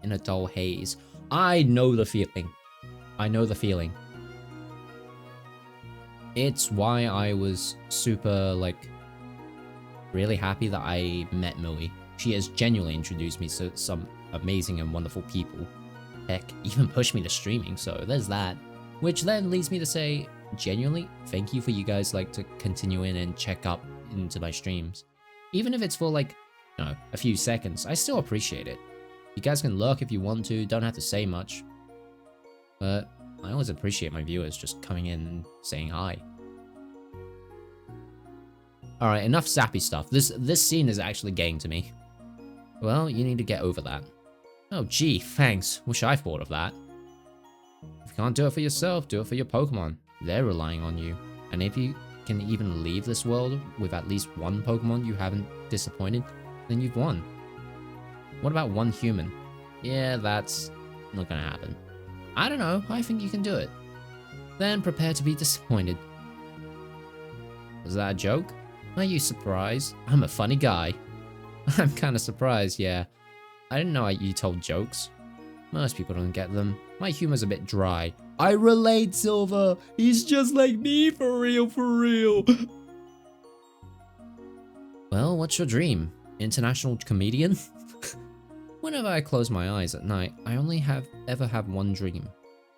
in a dull haze. I know the feeling. I know the feeling. It's why I was super, like, really happy that I met Millie. She has genuinely introduced me to some amazing and wonderful people. Heck, even pushed me to streaming, so there's that. Which then leads me to say, genuinely, thank you for you guys like to continue in and check up into my streams. Even if it's for like, you know, a few seconds, I still appreciate it. You guys can lurk if you want to, don't have to say much. But I always appreciate my viewers just coming in and saying hi. Alright, enough sappy stuff. This scene is actually getting to me. Well, you need to get over that. Oh gee, thanks. Wish I thought of that. If you can't do it for yourself, do it for your Pokemon. They're relying on you. And if you can even leave this world with at least one Pokemon you haven't disappointed, then you've won. What about one human? Yeah, that's not gonna happen. I don't know, I think you can do it. Then prepare to be disappointed. Was that a joke? Are you surprised? I'm a funny guy. I'm kinda surprised, yeah. I didn't know you told jokes. Most people don't get them. My humor's a bit dry. I relate, Silver! He's just like me, for real, for real! Well, what's your dream? International comedian? Whenever I close my eyes at night, I only ever have one dream.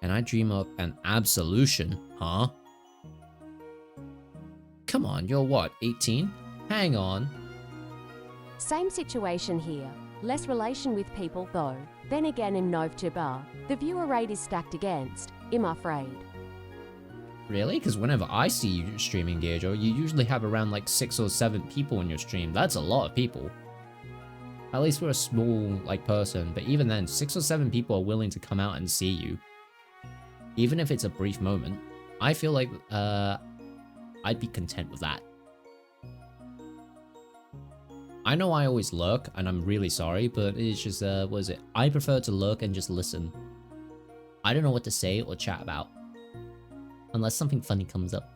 And I dream of an absolution, huh? Come on, you're what, 18? Hang on. Same situation here. Less relation with people though. Then again in Vtuber, the viewer rate is stacked against, I'm afraid. Really? Because whenever I see you streaming, Geijo, you usually have around like 6 or 7 people in your stream. That's a lot of people. At least for a small, like, person. But even then, 6 or 7 people are willing to come out and see you. Even if it's a brief moment. I feel like, I'd be content with that. I know I always lurk, and I'm really sorry, but it's just, what is it? I prefer to lurk and just listen. I don't know what to say or chat about. Unless something funny comes up.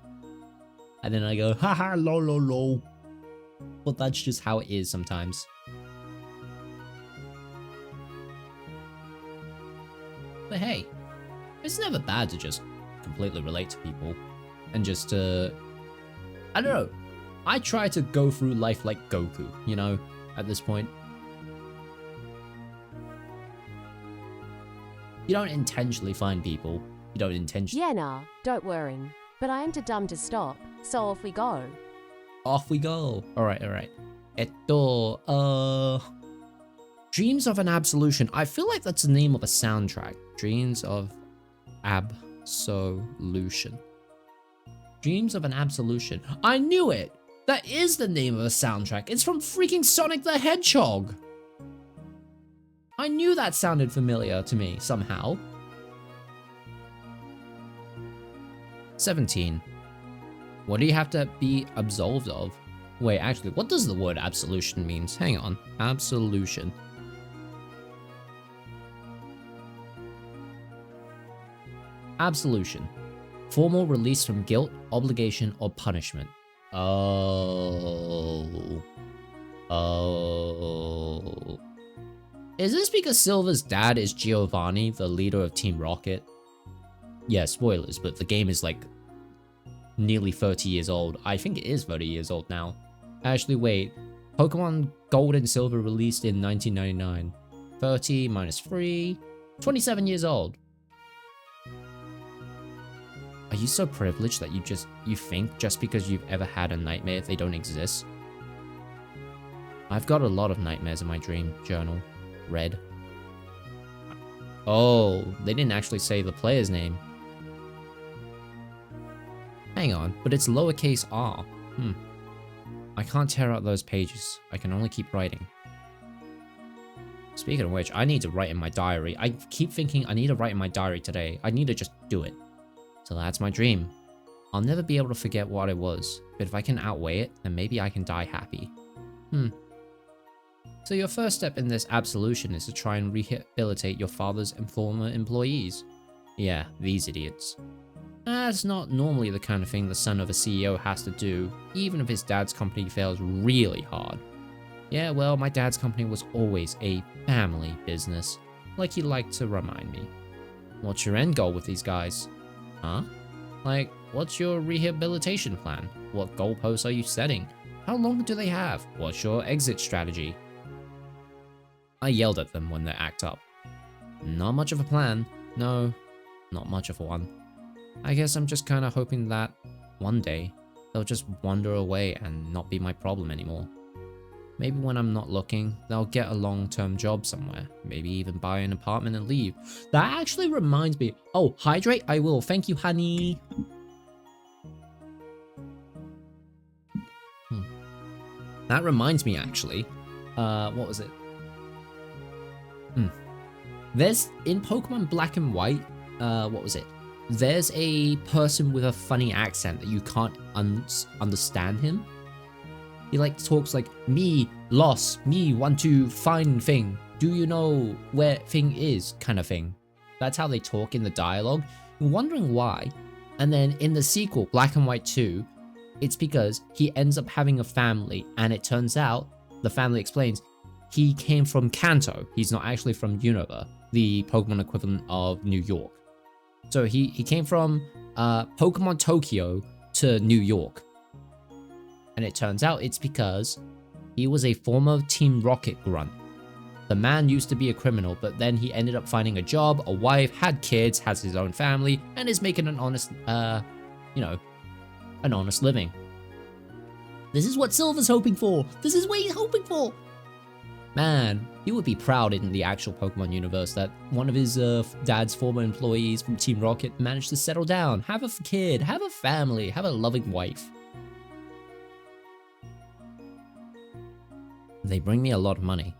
And then I go, haha, lol, lol, lol. But that's just how it is sometimes. But hey, it's never bad to just completely relate to people. And just, I don't know. I try to go through life like Goku, you know, at this point. You don't intentionally find people. You don't intentionally... Yeah, nah, don't worry. But I am too dumb to stop, so off we go. Off we go. Alright, alright. Dreams of an Absolution. I feel like that's the name of a soundtrack. Dreams of Absolution. Dreams of an Absolution. I knew it! That is the name of a soundtrack. It's from freaking Sonic the Hedgehog. I knew that sounded familiar to me somehow. 17. What do you have to be absolved of? Wait, actually, what does the word absolution means? Hang on. Absolution. Absolution. Formal release from guilt, obligation, or punishment. Oh. Oh. Is this because Silver's dad is Giovanni, the leader of Team Rocket? Yeah, spoilers, but the game is like nearly 30 years old. I think it is 30 years old now. Actually, wait. Pokemon Gold and Silver released in 1999. 30 minus 3. 27 years old. Are you so privileged that you think just because you've ever had a nightmare they don't exist? I've got a lot of nightmares in my dream journal. Red. Oh, they didn't actually say the player's name. Hang on, but it's lowercase r. I can't tear out those pages. I can only keep writing. Speaking of which, I need to write in my diary. I keep thinking I need to write in my diary today. I need to just do it. So that's my dream. I'll never be able to forget what it was, but if I can outweigh it, then maybe I can die happy. So your first step in this absolution is to try and rehabilitate your father's and former employees. Yeah, these idiots. That's not normally the kind of thing the son of a CEO has to do, even if his dad's company fails really hard. Yeah, well, my dad's company was always a family business, like he liked to remind me. What's your end goal with these guys? Huh? Like, what's your rehabilitation plan? What goalposts are you setting? How long do they have? What's your exit strategy? I yelled at them when they act up. Not much of a plan. No, not much of one. I guess I'm just kinda hoping that one day they'll just wander away and not be my problem anymore. Maybe when I'm not looking, they'll get a long-term job somewhere. Maybe even buy an apartment and leave. That actually reminds me. Oh, hydrate? I will. Thank you, honey. That reminds me, actually. What was it? There's, in Pokemon Black and White, what was it? There's a person with a funny accent that you can't understand him. He like talks like, me lost, me want to find thing. Do you know where thing is? Kind of thing. That's how they talk in the dialogue. You're wondering why. And then in the sequel, Black and White 2, it's because he ends up having a family, and it turns out, the family explains, he came from Kanto. He's not actually from Unova, the Pokemon equivalent of New York. So he came from Pokemon Tokyo to New York. And it turns out it's because he was a former Team Rocket grunt. The man used to be a criminal, but then he ended up finding a job, a wife, had kids, has his own family, and is making an honest, an honest living. This is what Silver's hoping for! This is what he's hoping for! Man, he would be proud in the actual Pokemon universe that one of his dad's former employees from Team Rocket managed to settle down, have a kid, have a family, have a loving wife. They bring me a lot of money.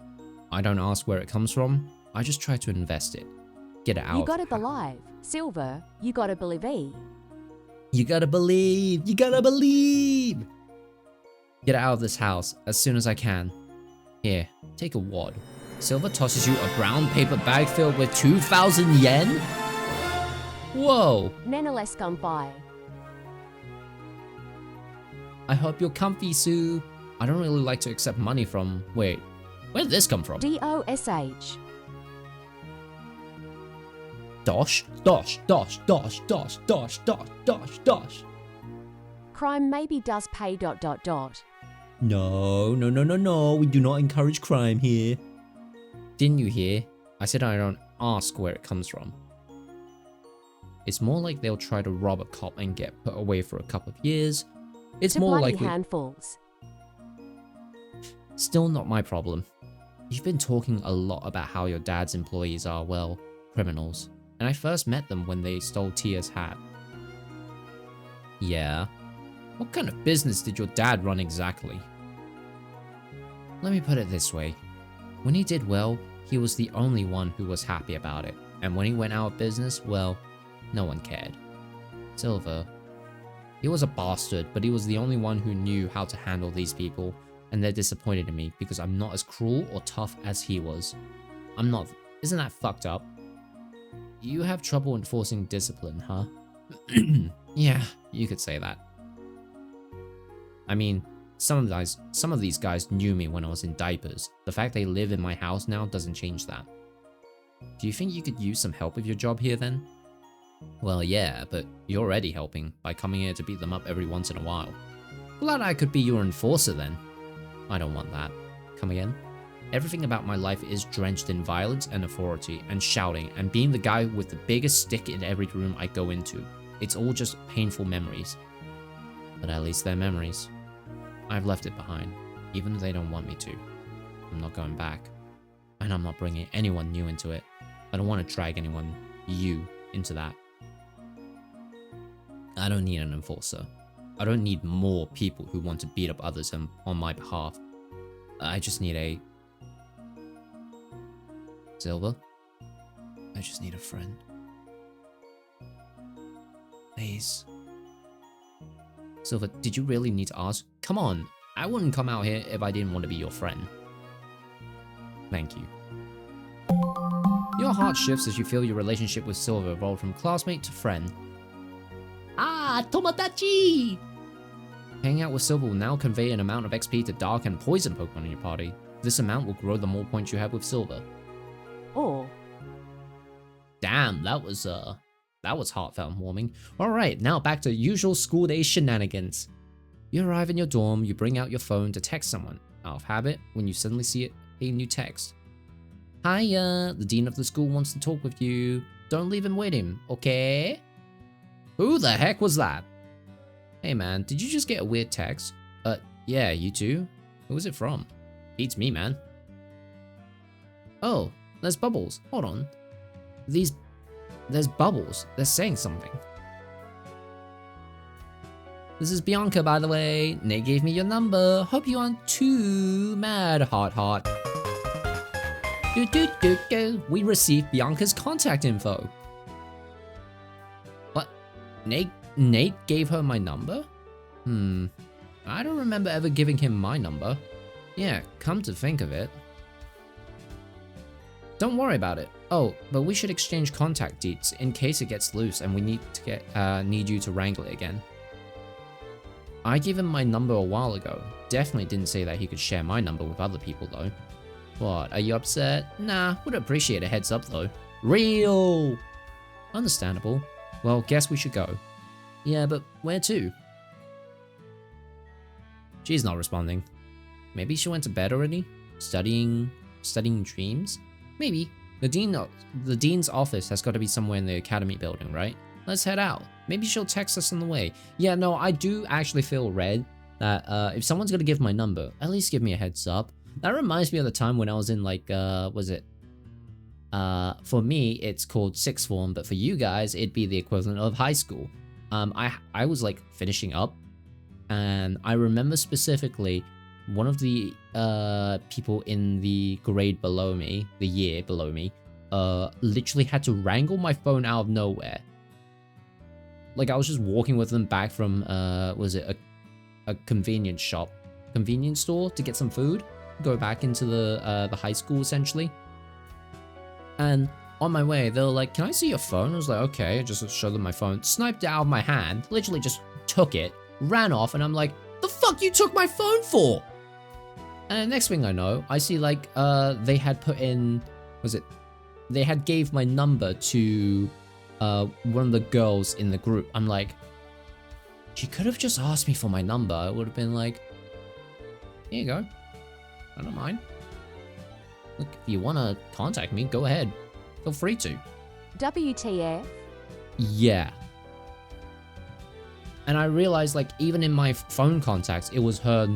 I don't ask where it comes from, I just try to invest it. Get it out. You gotta believe. Silver, you gotta believe. You gotta believe, you gotta believe! Get out of this house as soon as I can. Here, take a wad. Silver tosses you a brown paper bag filled with 2,000 yen? Whoa! Neneless gone by. I hope you're comfy, Sue. I don't really like to accept money from... Wait, where did this come from? DOSH. Dosh, dosh, dosh, dosh, dosh, dosh, dosh, dosh, dosh. Crime maybe does pay ... No, no, no, no, no. We do not encourage crime here. Didn't you hear? I said I don't ask where it comes from. It's more like they'll try to rob a cop and get put away for a couple of years. It's to more bloody likely... handfuls. Still not my problem. You've been talking a lot about how your dad's employees are, well, criminals. And I first met them when they stole Tia's hat. Yeah. What kind of business did your dad run exactly? Let me put it this way. When he did well, he was the only one who was happy about it. And when he went out of business, well, no one cared. Silver. He was a bastard, but he was the only one who knew how to handle these people. And they're disappointed in me because I'm not as cruel or tough as he was. I'm not. Isn't that fucked up? You have trouble enforcing discipline, huh? Yeah, you could say that. I mean, some of these guys knew me when I was in diapers. The fact they live in my house now doesn't change that. Do you think you could use some help with your job here then? Well, yeah, but you're already helping by coming here to beat them up every once in a while. Glad I could be your enforcer then. I don't want that. Come again? Everything about my life is drenched in violence and authority and shouting and being the guy with the biggest stick in every room I go into. It's all just painful memories. But at least they're memories. I've left it behind, even if they don't want me to. I'm not going back. And I'm not bringing anyone new into it. I don't want to drag you into that. I don't need an enforcer. I don't need more people who want to beat up others on my behalf. I just need a... Silver? I just need a friend. Please. Silver, did you really need to ask? Come on, I wouldn't come out here if I didn't want to be your friend. Thank you. Your heart shifts as you feel your relationship with Silver evolve from classmate to friend. Ah, Tomodachi! Hanging out with Silver will now convey an amount of XP to Dark and Poison Pokemon in your party. This amount will grow the more points you have with Silver. Or... Damn, that was heartfelt and warming. Alright, now back to usual school day shenanigans. You arrive in your dorm, you bring out your phone to text someone. Out of habit, when you suddenly see a new text. Hiya, the dean of the school wants to talk with you. Don't leave him waiting, okay? Who the heck was that? Hey man, did you just get a weird text? Yeah, you too? Who was it from? Beats me, man. Oh, there's bubbles. Hold on. There's bubbles. They're saying something. This is Bianca, by the way. Nate gave me your number. Hope you aren't too mad, heart. We received Bianca's contact info. What? Nate gave her my number? I don't remember ever giving him my number. Yeah, come to think of it. Don't worry about it. Oh, but we should exchange contact deets in case it gets loose and we need you to wrangle it again. I gave him my number a while ago. Definitely didn't say that he could share my number with other people though. What, are you upset? Nah, would appreciate a heads up though. Real! Understandable. Well, guess we should go. Yeah, but where to? She's not responding. Maybe she went to bed already? Studying dreams? Maybe. The dean's office has got to be somewhere in the academy building, right? Let's head out. Maybe she'll text us on the way. Yeah, no, I do actually feel red that if someone's gonna give my number, at least give me a heads up. That reminds me of the time when I was in like, was it? For me, it's called sixth form, but for you guys, it'd be the equivalent of high school. I was like finishing up, and I remember specifically one of the people in the grade below me, the year below me, literally had to wrangle my phone out of nowhere. Like I was just walking with them back from was it a convenience store to get some food, go back into the high school essentially. And on my way, they were like, "Can I see your phone?" I was like, "Okay." I just showed them my phone, sniped it out of my hand, literally just took it, ran off, and I'm like, "The fuck you took my phone for?" And the next thing I know, I see like they had put in, they had gave my number to one of the girls in the group. I'm like, she could have just asked me for my number. I would have been like, here you go. I don't mind. Look, if you want to contact me, go ahead. Feel free to. WTF? Yeah. And I realized like even in my phone contacts, it was her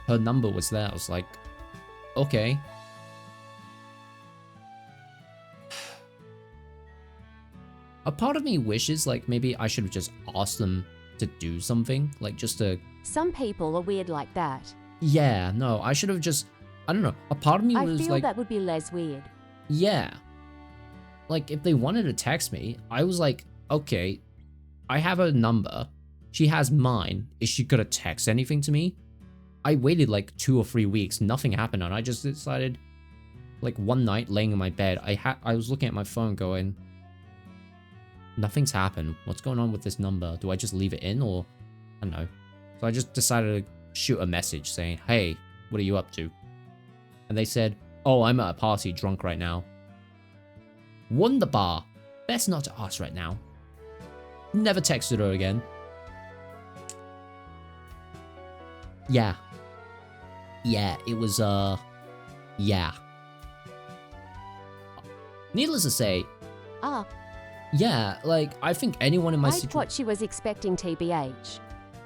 number was there. I was like, okay. A part of me wishes like maybe I should have just asked them to do something, like just to... Some people are weird like that. Yeah, no, I should have just... I don't know. A part of me I was feel like... that would be less weird. Yeah. Like, if they wanted to text me, I was like, okay, I have her number. She has mine. Is she gonna text anything to me? I waited like 2 or 3 weeks. Nothing happened, and I just decided, like one night, laying in my bed, I was looking at my phone going, nothing's happened. What's going on with this number? Do I just leave it in, or... I don't know. So I just decided to shoot a message saying, hey, what are you up to? And they said, oh, I'm at a party drunk right now. Wunderbar. Best not to ask right now. Never texted her again. Yeah. Yeah, it was, yeah. Needless to say, Ah, yeah, like, I think anyone in my I situation... thought she was expecting TBH.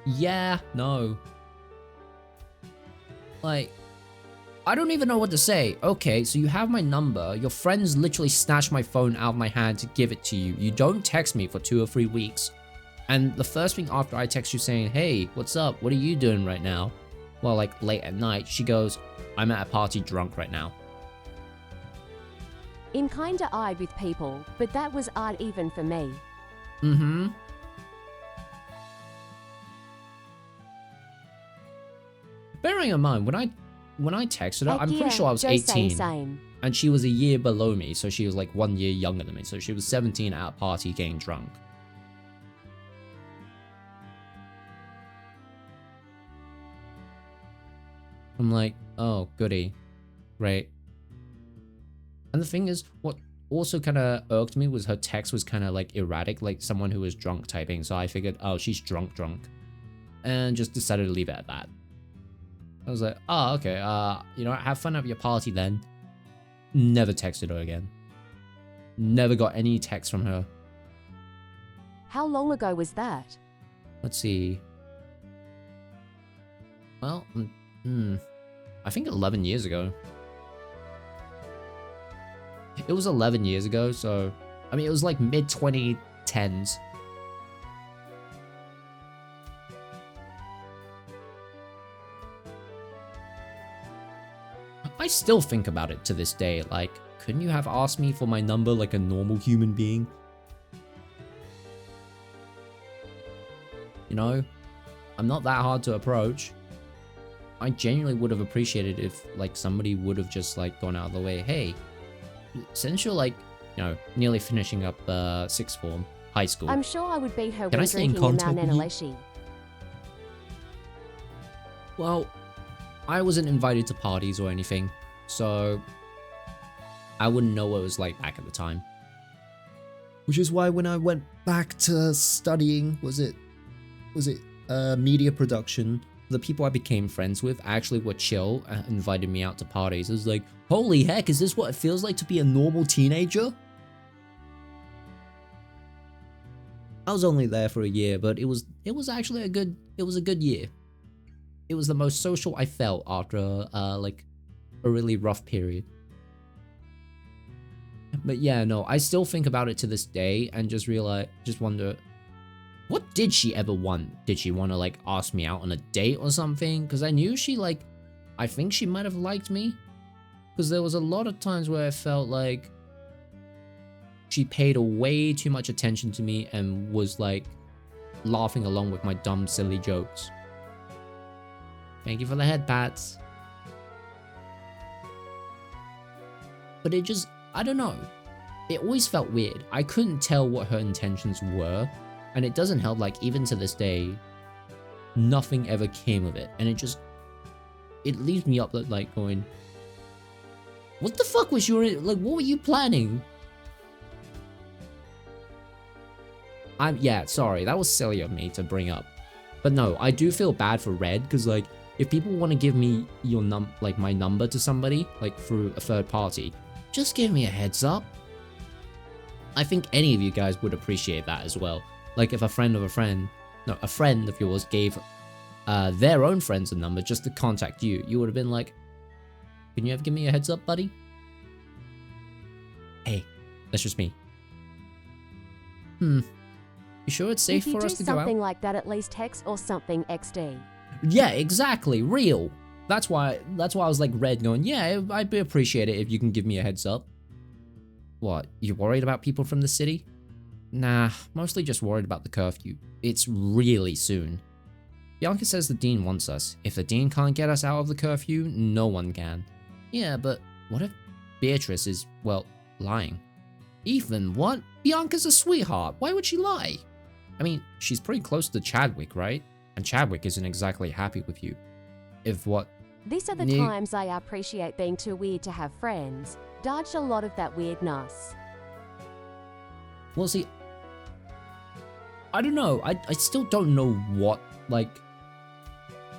Yeah, no. Like, I don't even know what to say. Okay, so you have my number. Your friends literally snatched my phone out of my hand to give it to you. You don't text me for 2 or 3 weeks. And the first thing after I text you saying, hey, what's up? What are you doing right now? Well, like, late at night, she goes, I'm at a party drunk right now. I'm kinda odd with people, but that was odd even for me. Mm-hmm. Bearing in mind, when I texted her, I'm pretty sure I was 18. Same. And she was a year below me, so she was like 1 year younger than me. So she was 17 at a party getting drunk. I'm like, oh, goody. Great. And the thing is, what also kind of irked me was her text was kind of like erratic, like someone who was drunk typing. So I figured, oh, she's drunk. And just decided to leave it at that. I was like, oh, okay, you know what, have fun at your party then. Never texted her again. Never got any text from her. How long ago was that? Let's see. Well, I think 11 years ago. It was 11 years ago, so... I mean, it was like mid-2010s. I still think about it to this day, like, couldn't you have asked me for my number like a normal human being? You know, I'm not that hard to approach. I genuinely would have appreciated if, like, somebody would have just, like, gone out of the way, hey, since you're, like, you know, nearly finishing up, sixth form, high school. I'm sure I would beat her Can when I stay in drinking in contact Mount with you? Analeshi. Well, I wasn't invited to parties or anything, so I wouldn't know what it was like back at the time. Which is why when I went back to studying, was it media production, the people I became friends with actually were chill and invited me out to parties. It was like, holy heck, is this what it feels like to be a normal teenager? I was only there for a year, but it was actually a good year. It was the most social I felt after like a really rough period. But yeah, no, I still think about it to this day and just wonder, what did she ever want? Did she want to like ask me out on a date or something? Because I knew I think she might have liked me. Because there was a lot of times where I felt like she paid way too much attention to me and was like laughing along with my dumb, silly jokes. Thank you for the head pats. But it just, I don't know. It always felt weird. I couldn't tell what her intentions were. And it doesn't help, like, even to this day, nothing ever came of it. And it leaves me up, like, going, what the fuck was what were you planning? Yeah, sorry, that was silly of me to bring up. But no, I do feel bad for Red, because, like, if people want to give me my number to somebody, like, through a third party, just give me a heads up. I think any of you guys would appreciate that as well. Like, if a friend of yours gave their own friends a number just to contact you, you would have been like, can you ever give me a heads up, buddy? Hey, that's just me. You sure it's safe If you for do us to go out? something like that, at least hex or something XD. Yeah, exactly. Real. That's why I was like red going, yeah, I'd appreciate it if you can give me a heads up. What, you worried about people from the city? Nah, mostly just worried about the curfew. It's really soon. Bianca says the dean wants us. If the dean can't get us out of the curfew, no one can. Yeah, but what if Beatrice is, well, lying? Ethan, what? Bianca's a sweetheart. Why would she lie? I mean, she's pretty close to Chadwick, right? And Chadwick isn't exactly happy with you. If what? These are the times I appreciate being too weird to have friends. Dodged a lot of that weirdness. Well, see, I don't know. I still don't know what, like,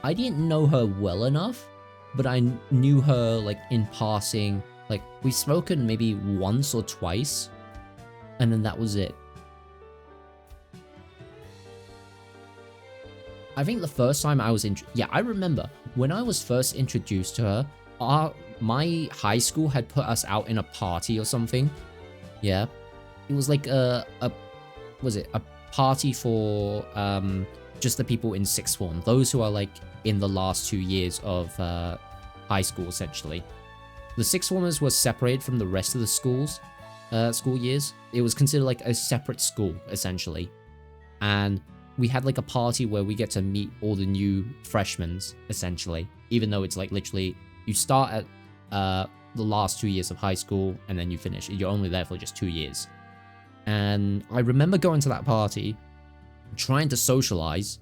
I didn't know her well enough, but I knew her, like, in passing. Like, we've spoken maybe once or twice, and then that was it. I think the first time I was I remember when I was first introduced to her, my high school had put us out in a party or something. Yeah. It was like a party for just the people in sixth form, those who are like in the last 2 years of high school essentially. The sixth formers were separated from the rest of the school years. It was considered like a separate school essentially. And we had like a party where we get to meet all the new freshmen essentially, even though it's like literally you start at the last 2 years of high school and then you finish. You're only there for just 2 years. And I remember going to that party, trying to socialize.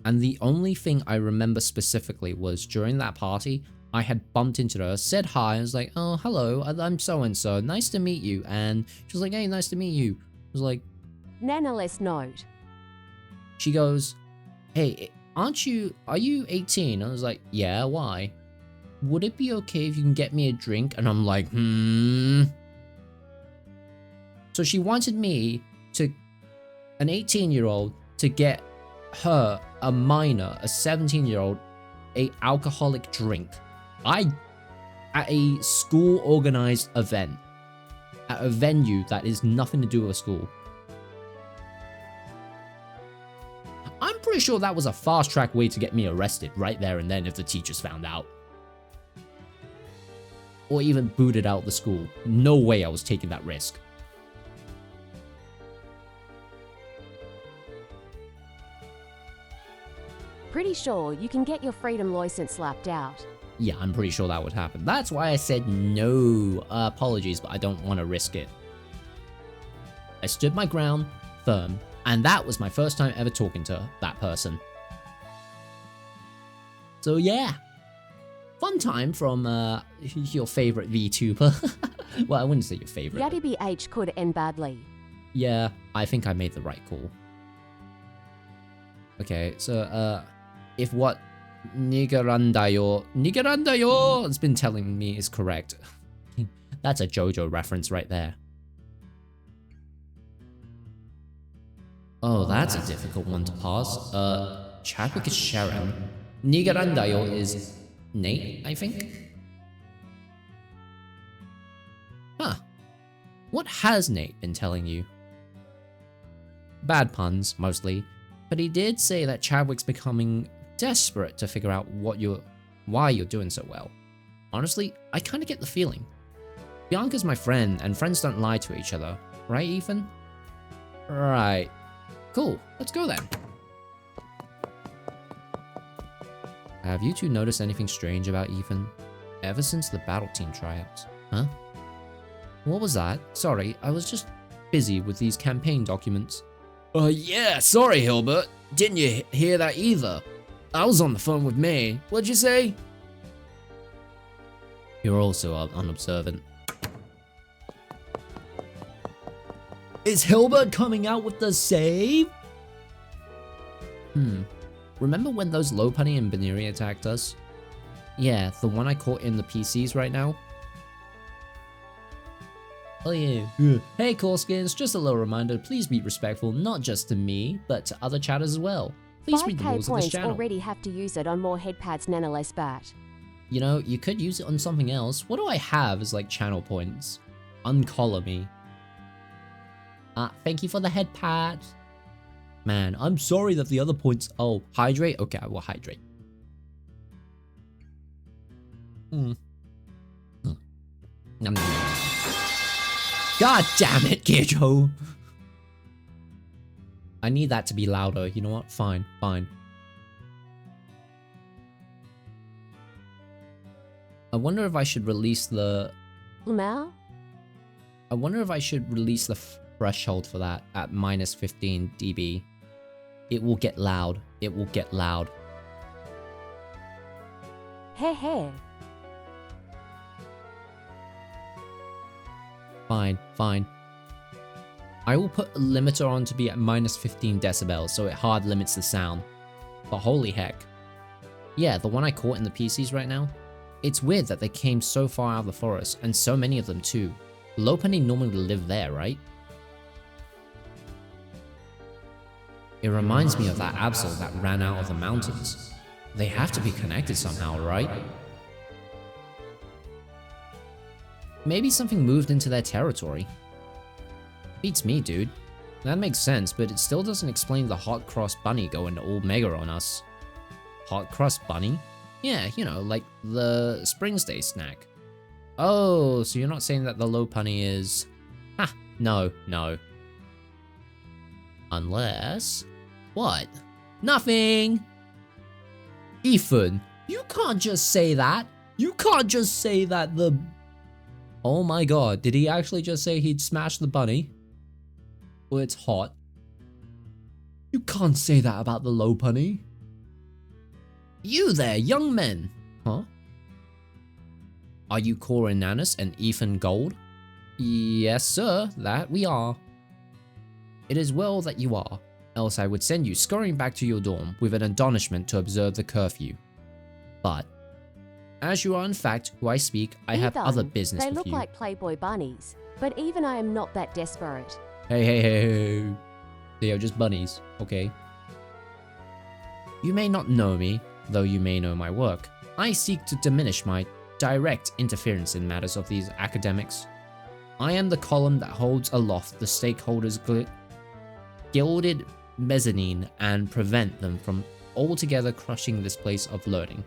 And the only thing I remember specifically was during that party, I had bumped into her, said hi, I was like, oh, hello, I'm so-and-so, nice to meet you. And she was like, hey, nice to meet you. I was like, Nonetheless note. She goes, hey, are you 18? I was like, yeah, why? Would it be okay if you can get me a drink? And I'm like, So she wanted me to, an 18-year-old, to get her, a minor, a 17-year-old, a alcoholic drink. At a school organized event, at a venue that is nothing to do with a school. I'm pretty sure that was a fast track way to get me arrested right there and then if the teachers found out. Or even booted out the school. No way I was taking that risk. Pretty sure you can get your freedom license slapped out. Yeah, I'm pretty sure that would happen. That's why I said no. Apologies, but I don't want to risk it. I stood my ground, firm, and that was my first time ever talking to that person. So yeah, fun time from your favorite VTuber. Well, I wouldn't say your favorite. Yadi BH could end badly. Yeah, I think I made the right call. Okay, so if what Nigarandayo has been telling me is correct, that's a JoJo reference right there. Oh, that's a difficult one to pass. Chadwick is Sharon. Nigarandayo is Nate, I think? Huh. What has Nate been telling you? Bad puns, mostly. But he did say that Chadwick's becoming desperate to figure out why you're doing so well. Honestly, I kinda get the feeling. Bianca's my friend, and friends don't lie to each other. Right, Ethan? Right. Cool, let's go then. Have you two noticed anything strange about Ethan? Ever since the battle team tryouts. Huh? What was that? Sorry, I was just busy with these campaign documents. Yeah, sorry, Hilbert. Didn't you hear that either? I was on the phone with May. What'd you say? You're also unobservant. Is Hilbert coming out with the save? Remember when those Lopunny and Baneri attacked us? Yeah, the one I caught in the PCs right now. Oh yeah. Hey Corskins, just a little reminder, please be respectful not just to me, but to other chatters as well. Please read the 5k rules of this points channel. already have to use it on more headpads nonetheless bat. You know, you could use it on something else. What do I have as like channel points? Uncollar me. Thank you for the head pat. Man, I'm sorry that the other points... Oh, hydrate? Okay, I will hydrate. Nom, nom, nom. God damn it, Kidjo. I need that to be louder. You know what? Fine, fine. I wonder if I should release the... Lamau? I wonder if I should release the threshold for that at minus 15 dB. It will get loud. It will get loud. Heh. Fine, fine. I will put a limiter on to be at minus 15 decibels so it hard limits the sound. But holy heck. Yeah, the one I caught in the PCs right now. It's weird that they came so far out of the forest, and so many of them too. Lopunny normally live there, right? It reminds me of that Absol that ran out of the mountains. They have to be connected somehow, right? Maybe something moved into their territory. Beats me, dude. That makes sense, but it still doesn't explain the hot cross bunny going all mega on us. Hot crust bunny? Yeah, you know, like the Springs Day snack. Oh, so you're not saying that the Lopunny is... Ha, no. Unless... What? Nothing! Ethan, you can't just say that. You can't just say that the... Oh my god, did he actually just say he'd smash the bunny? Well, it's hot. You can't say that about the Lopunny. You there, young men! Huh? Are you Cora Nanus and Ethan Gold? Yes, sir, that we are. It is well that you are, else I would send you scurrying back to your dorm with an admonishment to observe the curfew. But, as you are in fact who I speak, I have other business with you. They look like Playboy bunnies, but even I am not that desperate. Hey. They are just bunnies, okay? You may not know me, though you may know my work. I seek to diminish my direct interference in matters of these academics. I am the column that holds aloft the stakeholders' gilded mezzanine and prevent them from altogether crushing this place of learning.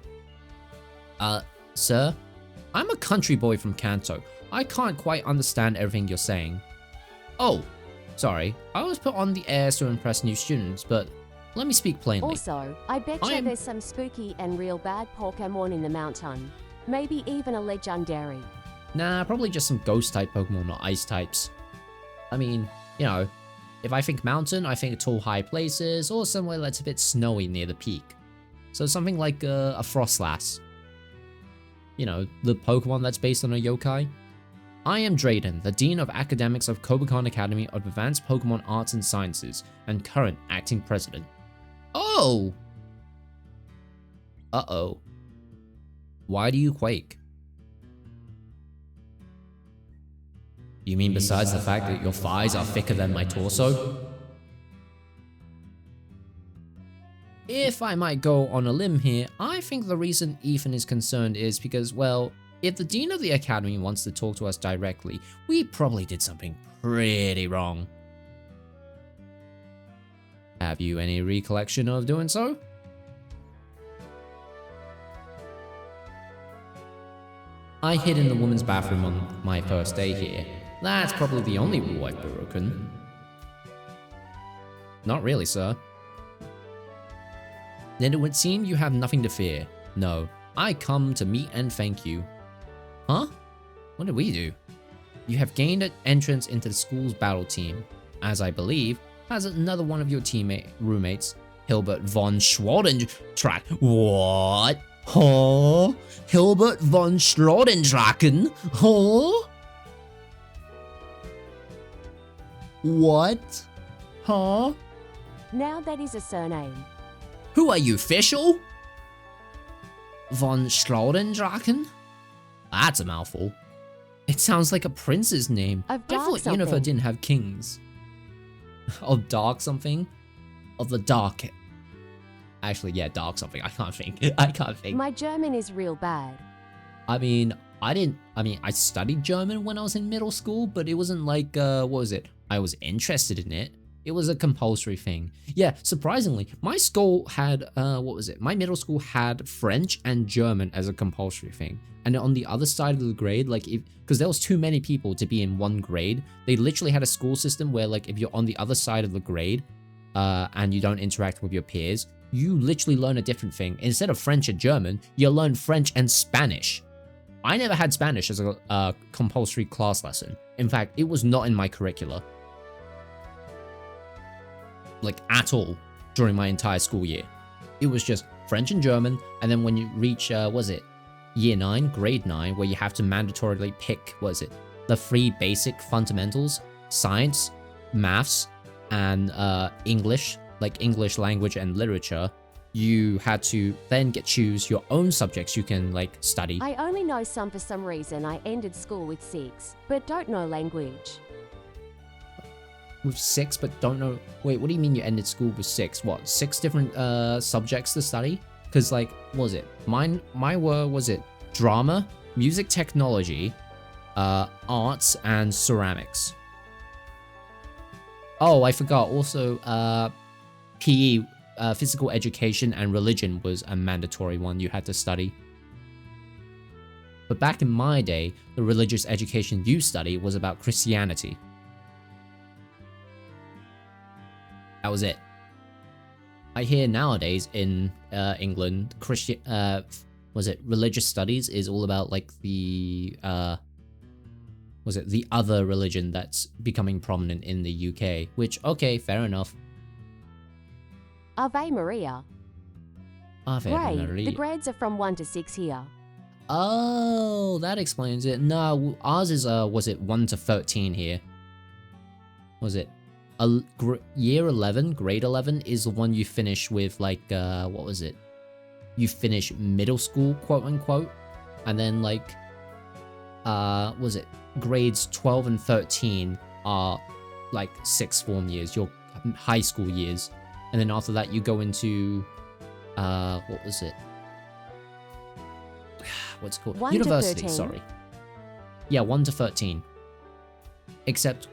Sir? I'm a country boy from Kanto. I can't quite understand everything you're saying. Oh, sorry. I was put on the airs to impress new students, but let me speak plainly. Also, I bet you there's some spooky and real bad Pokémon in the mountain. Maybe even a legendary. Nah, probably just some ghost-type Pokemon or ice-types. I mean, you know, if I think mountain, I think tall, high places, or somewhere that's a bit snowy near the peak. So something like a Frostlass. You know, the Pokemon that's based on a yokai. I am Drayden, the Dean of Academics of Pokémon Academy of Advanced Pokemon Arts and Sciences, and current acting president. Oh! Uh-oh. Why do you quake? You mean besides the fact that your thighs are thicker than my torso? If I might go on a limb here, I think the reason Ethan is concerned is because, well, if the Dean of the Academy wants to talk to us directly, we probably did something pretty wrong. Have you any recollection of doing so? I hid in the women's bathroom on my first day here. That's probably the only rule I've broken. Not really, sir. Then it would seem you have nothing to fear. No, I come to meet and thank you. Huh? What did we do? You have gained an entrance into the school's battle team, as I believe, has another one of your roommates, Hilbert von Schrodentrack. What? Huh? Hilbert von Schrodendrachen? Huh? What? Huh? Now that is a surname. Who are you, Fischl? Von Schrodendrachen? That's a mouthful. It sounds like a prince's name. I thought Unifer didn't have kings. Of dark something? Of the dark. Actually, yeah, dark something. I can't think. My German is real bad. I mean, I studied German when I was in middle school, but it wasn't like, what was it? I was interested in it. It was a compulsory thing. Yeah, surprisingly, my school had, what was it? My middle school had French and German as a compulsory thing. And on the other side of the grade, like, because there was too many people to be in one grade, they literally had a school system where, like, if you're on the other side of the grade, and you don't interact with your peers, you literally learn a different thing. Instead of French and German, you learn French and Spanish. I never had Spanish as a compulsory class lesson. In fact, it was not in my curricula. Like, at all, during my entire school year. It was just French and German, and then when you reach, was it year 9, grade 9, where you have to mandatorily pick, was it, the 3 basic fundamentals, science, maths, and English, like English language and literature, you had to then choose your own subjects you can, like, study. I only know some for some reason. I ended school with 6, but don't know language. With 6, but don't know. Wait, what do you mean you ended school with 6? What, 6 different subjects to study? Because, like, what was it? Mine were, was it drama, music technology, arts, and ceramics. Oh, I forgot. Also, PE, physical education and religion was a mandatory one you had to study. But back in my day, the religious education you study was about Christianity. That was it. I hear nowadays in England, was it religious studies is all about, like, the was it the other religion that's becoming prominent in the UK? Which, okay, fair enough. Ave Maria. Ave Grade. Maria. The grades are from 1 to 6 here. Oh, that explains it. No, ours is was it 1 to 13 here? Was it? Year 11, grade 11 is the one you finish with, like, what was it? You finish middle school, quote unquote. And then, like, was it? Grades 12 and 13 are, like, 6th form years, your high school years. And then after that, you go into, what was it? What's it called? 1 University, to 13. sorry. Yeah, 1 to 13. Except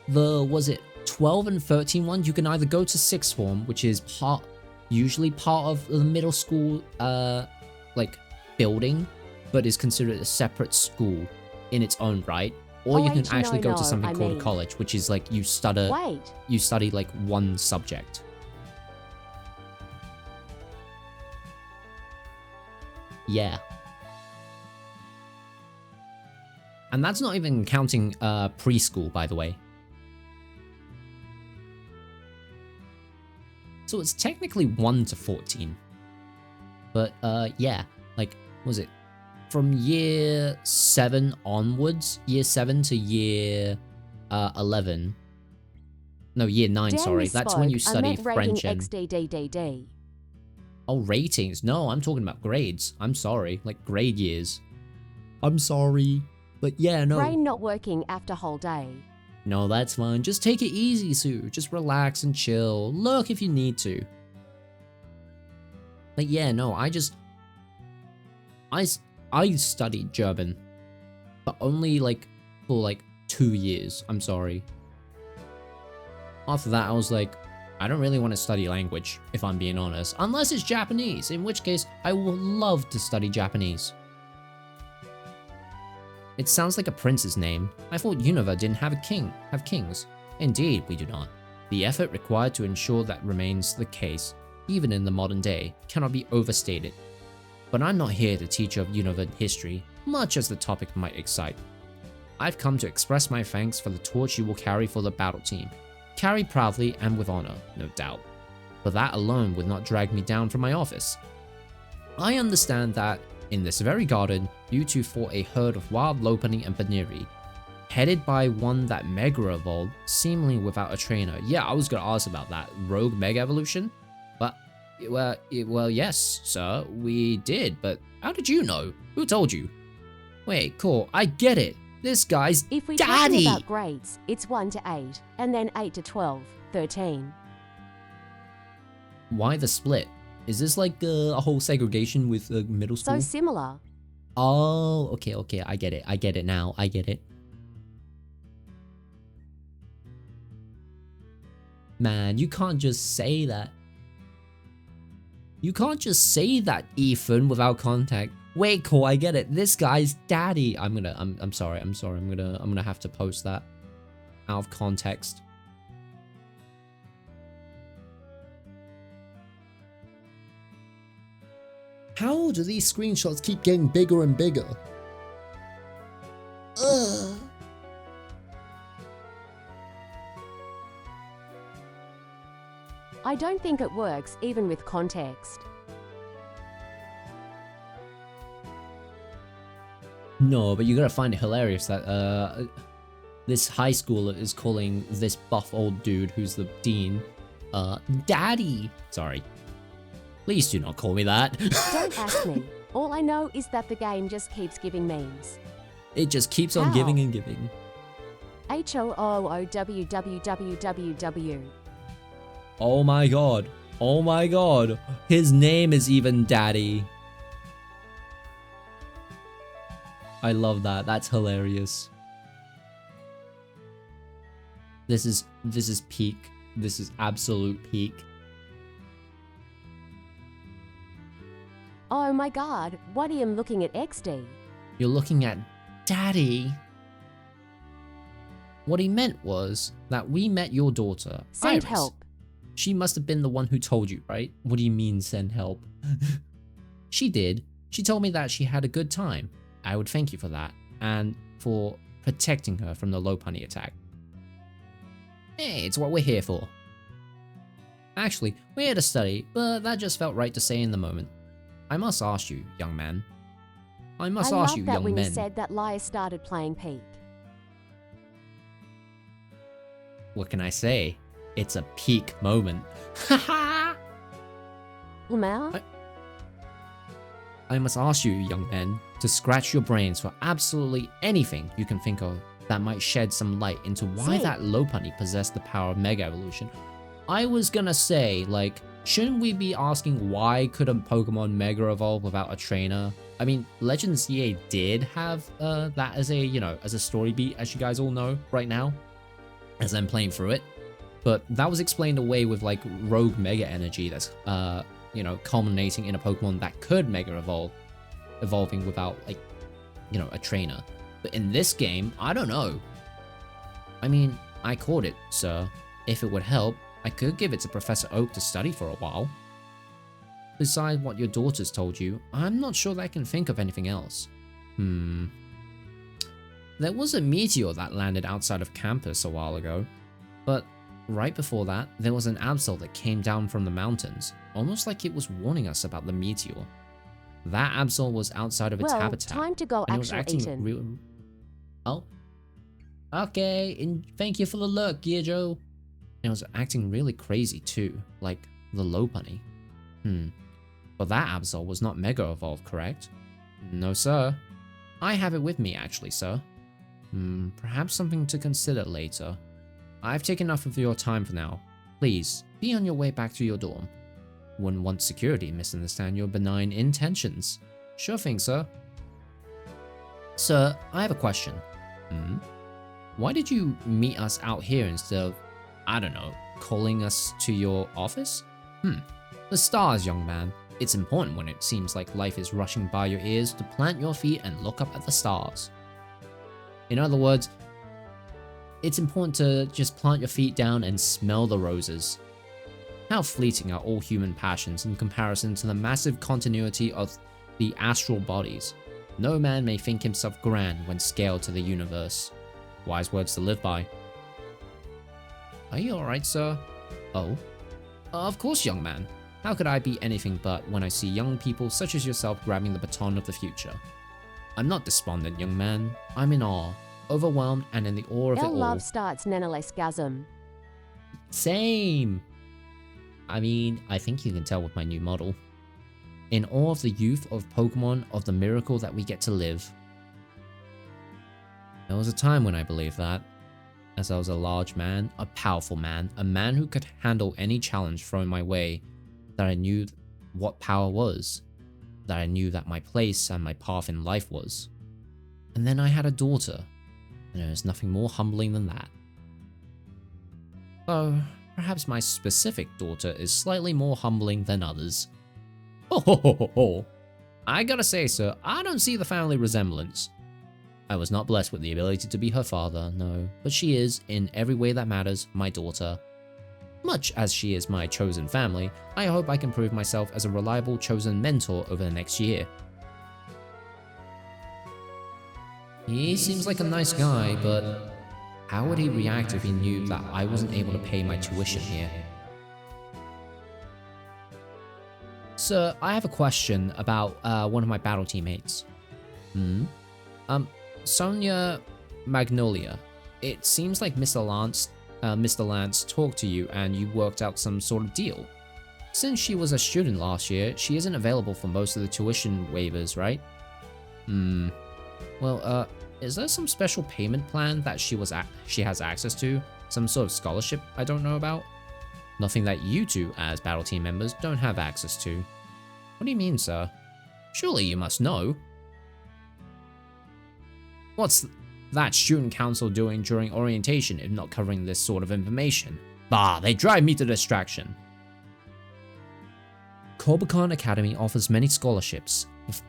was it 12 and 13 ones, you can either go to 6th form, which is usually part of the middle school, like, building, but is considered a separate school in its own right, or you can actually go to something called a college, which is like you study like one subject. Yeah. And that's not even counting preschool, by the way. So it's technically 1 to 14. But yeah, like, was it from year 7 onwards? Year 7 to year 11. No, year 9, sorry. That's when you study French and... XDDDD. Oh, ratings. No, I'm talking about grades. I'm sorry. Like, grade years. I'm sorry. But yeah, no. Brain not working after whole day. No, that's fine. Just take it easy, Sue. Just relax and chill. Look if you need to. But yeah, no, I studied German. But only, like, for, like, 2 years. I'm sorry. After that, I was like, I don't really want to study language, if I'm being honest. Unless it's Japanese, in which case, I would love to study Japanese. It sounds like a prince's name. I thought Unova didn't have kings. Indeed, we do not. The effort required to ensure that remains the case, even in the modern day, cannot be overstated. But I'm not here to teach of Unova history, much as the topic might excite. I've come to express my thanks for the torch you will carry for the battle team. Carry proudly and with honor, no doubt. But that alone would not drag me down from my office. I understand that, in this very garden, you two fought a herd of wild Lopunny and Baniri, headed by one that Mega evolved, seemingly without a trainer. Yeah, I was gonna ask about that. Rogue Mega Evolution? But, well, yes, sir, we did, but how did you know? Who told you? Wait, cool, I get it. This guy's If we're daddy! talking about grades, it's 1 to 8, and then 8 to 12, 13. Why the split? Is this like a whole segregation with middle school? So similar. Oh, okay, I get it now, I get it. Man, you can't just say that. You can't just say that, Ethan, without context. Wait, cool, I get it. This guy's daddy. I'm sorry. I'm gonna have to post that out of context. How do these screenshots keep getting bigger and bigger? Ugh. I don't think it works, even with context. No, but you gotta find it hilarious that this high schooler is calling this buff old dude who's the dean, daddy. Sorry. Please do not call me that. Don't ask me. All I know is that the game just keeps giving memes. It just keeps on How? giving and giving. HOOOWWWW. Oh my god. Oh my god. His name is even Daddy. I love that. That's hilarious. This is peak. This is absolute peak. Oh my god, what am looking at XD? You're looking at Daddy. What he meant was that we met your daughter, Send Iris. help. She must have been the one who told you, right? What do you mean, send help? She did. She told me that she had a good time. I would thank you for that, and for protecting her from the Lopunny attack. Hey, it's what we're here for. Actually, we're here to study, but that just felt right to say in the moment. I must ask you, young man. I must ask you, love that young when men. you said that Liar started playing Peak. What can I say? It's a peak moment. Haha! Lamau? I must ask you, young men, to scratch your brains for absolutely anything you can think of that might shed some light into why See. that Lopunny possessed the power of Mega Evolution. I was gonna say, like, shouldn't we be asking why couldn't Pokemon Mega Evolve without a trainer? I mean, Legends EA did have that as a, you know, as a story beat, as you guys all know right now, as I'm playing through it. But that was explained away with, like, rogue Mega Energy that's, you know, culminating in a Pokemon that could Mega Evolve, evolving without, like, you know, a trainer. But in this game, I don't know. I mean, I caught it, sir. If it would help, I could give it to Professor Oak to study for a while. Besides what your daughter's told you, I'm not sure that I can think of anything else. There was a meteor that landed outside of campus a while ago, but right before that, there was an Absol that came down from the mountains, almost like it was warning us about the meteor. That Absol was outside of its Well, habitat. time to go, and it was actual acting Eaton. real. Oh, okay, and thank you for the look, Gearjo. It was acting really crazy too, like the Lopunny. But that Absol was not Mega Evolved, correct? No, sir. I have it with me, actually, sir. Perhaps something to consider later. I've taken enough of your time for now. Please, be on your way back to your dorm. Wouldn't want security misunderstand your benign intentions. Sure thing, sir. Sir, I have a question. Why did you meet us out here instead of, I don't know, calling us to your office? The stars, young man. It's important when it seems like life is rushing by your ears to plant your feet and look up at the stars. In other words, it's important to just plant your feet down and smell the roses. How fleeting are all human passions in comparison to the massive continuity of the astral bodies. No man may think himself grand when scaled to the universe. Wise words to live by. Are you alright, sir? Oh? Of course, young man. How could I be anything but when I see young people such as yourself grabbing the baton of the future? I'm not despondent, young man. I'm in awe, overwhelmed, and in the awe of it Our all. love starts nanolesgasm. Same! I mean, I think you can tell with my new model. In awe of the youth of Pokemon, of the miracle that we get to live. There was a time when I believed that, as I was a large man, a powerful man, a man who could handle any challenge thrown my way, that I knew what power was, that I knew that my place and my path in life was. And then I had a daughter, and there is nothing more humbling than that. So, perhaps my specific daughter is slightly more humbling than others. Ho ho ho ho ho. I gotta say, sir, I don't see the family resemblance. I was not blessed with the ability to be her father, no, but she is, in every way that matters, my daughter. Much as she is my chosen family, I hope I can prove myself as a reliable chosen mentor over the next year. He seems like a nice guy, but how would he react if he knew that I wasn't able to pay my tuition here? Sir, I have a question about one of my battle teammates. Sonia Magnolia. It seems like Mr. Lance talked to you and you worked out some sort of deal. Since she was a student last year, she isn't available for most of the tuition waivers, right? Well, is there some special payment plan that she has access to? Some sort of scholarship I don't know about? Nothing that you two, as battle team members, don't have access to. What do you mean, sir? Surely you must know. What's that student council doing during orientation if not covering this sort of information? Bah, they drive me to distraction. Pokémon Academy offers many scholarships,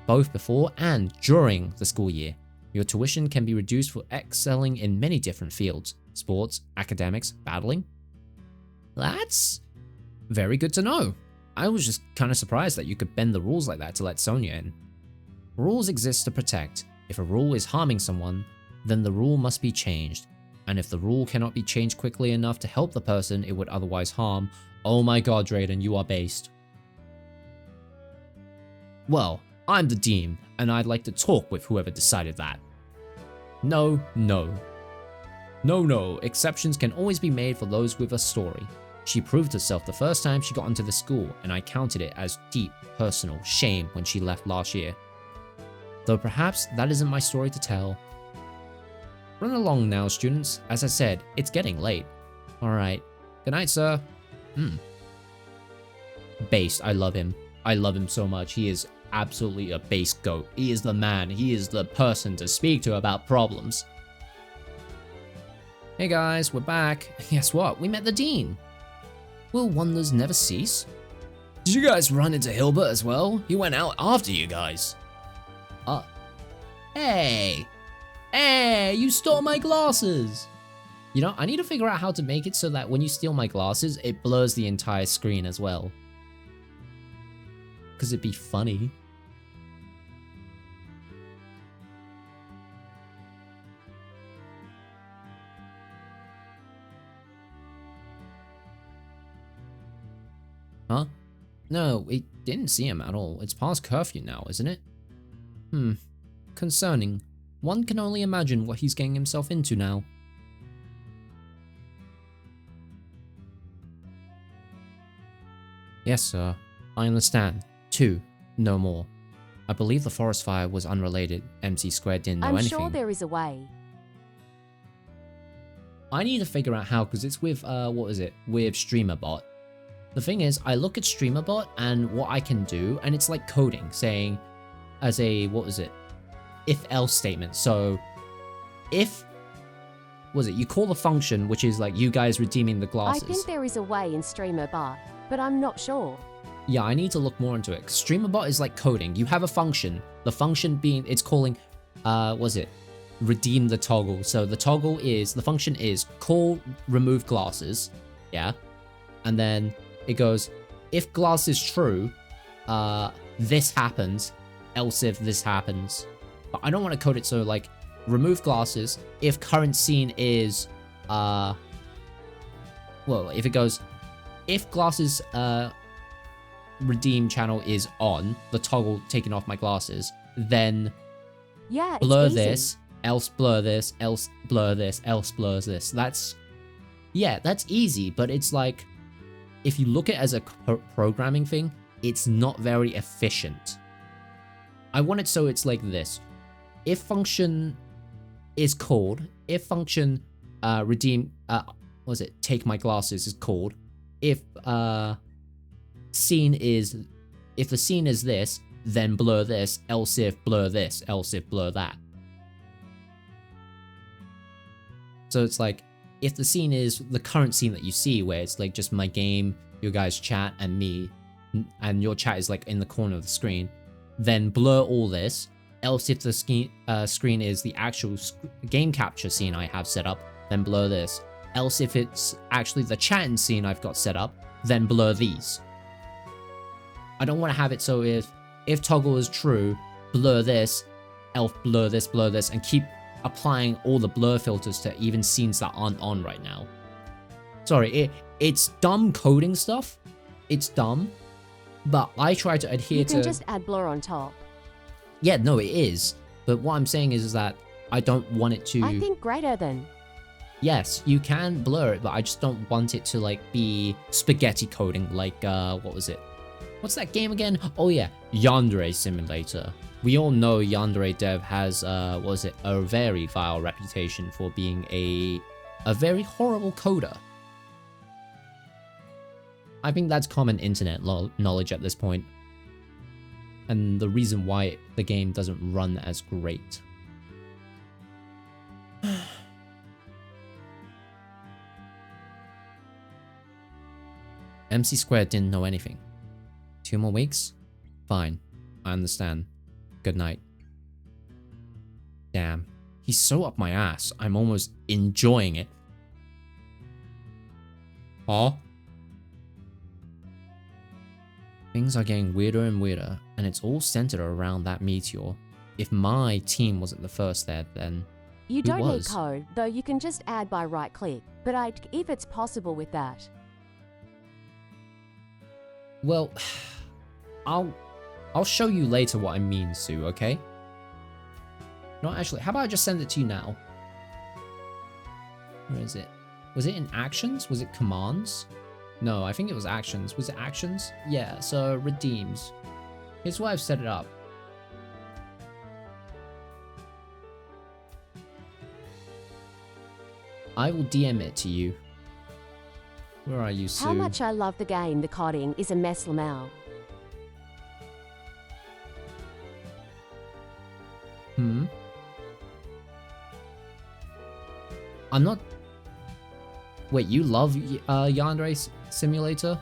both before and during the school year. Your tuition can be reduced for excelling in many different fields: sports, academics, battling. That's very good to know. I was just kind of surprised that you could bend the rules like that to let Sonia in. Rules exist to protect. If a rule is harming someone, then the rule must be changed. And if the rule cannot be changed quickly enough to help the person it would otherwise harm, oh my god, Drayden, you are based. Well, I'm the dean, and I'd like to talk with whoever decided that. No, exceptions can always be made for those with a story. She proved herself the first time she got into the school, and I counted it as deep, personal shame when she left last year. Though perhaps that isn't my story to tell. Run along now, students. As I said, it's getting late. Alright. Good night, sir. Based, I love him. I love him so much. He is absolutely a base goat. He is the man. He is the person to speak to about problems. Hey guys, we're back. Guess what? We met the dean. Will wonders never cease? Did you guys run into Hilbert as well? He went out after you guys. Hey, you stole my glasses. You know, I need to figure out how to make it so that when you steal my glasses, it blurs the entire screen as well. Because it'd be funny. Huh? No, we didn't see him at all. It's past curfew now, isn't it? Concerning. One can only imagine what he's getting himself into now. Yes, sir. I understand. 2. No more. I believe the forest fire was unrelated. MC² didn't know anything. I'm sure there is a way. I need to figure out how, because it's with, with StreamerBot. The thing is, I look at StreamerBot and what I can do, and it's like coding, saying, as a, if-else statement. So, if, you call the function, which is like you guys redeeming the glasses. I think there is a way in StreamerBot, but I'm not sure. Yeah, I need to look more into it. StreamerBot is like coding. You have a function. The function being, it's calling, redeem the toggle. So the toggle is, the function is call remove glasses. Yeah. And then it goes, if glass is true, this happens, else if this happens. But I don't want to code it so like, remove glasses, if current scene is, if it goes, if glasses, redeem channel is on, the toggle taking off my glasses, then blur this, else blur this, else blur this, else blurs this. That's easy, but it's like, if you look at it as a programming thing, it's not very efficient. I want it so it's like this. If function is called, if function redeem, take my glasses is called, if scene is, if the scene is this, then blur this, else if blur this, else if blur that. So it's like, if the scene is the current scene that you see, where it's like just my game, your guys' chat, and me, and your chat is like in the corner of the screen, then blur all this. Else, if the screen is the actual game capture scene I have set up, then blur this. Else, if it's actually the chatting scene I've got set up, then blur these. I don't want to have it so if toggle is true, blur this, elf blur this, and keep applying all the blur filters to even scenes that aren't on right now. Sorry, it's dumb coding stuff. It's dumb, but I try to adhere to... You can just add blur on top. Yeah, no, it is. But what I'm saying is that I don't want it to... I think greater than. Yes, you can blur it, but I just don't want it to like be spaghetti coding like, what was it? What's that game again? Oh yeah, Yandere Simulator. We all know Yandere Dev has, what was it? A very vile reputation for being a very horrible coder. I think that's common internet knowledge at this point. And the reason why the game doesn't run as great. MC Squared didn't know anything. 2 more weeks? Fine. I understand. Good night. Damn. He's so up my ass. I'm almost enjoying it. Huh? Things are getting weirder and weirder, and it's all centered around that meteor. If my team wasn't the first there, then You who don't need was? code, though you can just add by right click, but if it's possible with that. Well, I'll show you later what I mean, Sue, okay? No, actually, how about I just send it to you now? Where is it? Was it in actions? Was it commands? No, I think it was actions. Was it actions? Yeah, so redeems. Here's why I've set it up. I will DM it to you. Where are you, Sue? How much I love the game, the coding is a mess, Lamau. I'm not... Wait, you love Yandere Simulator?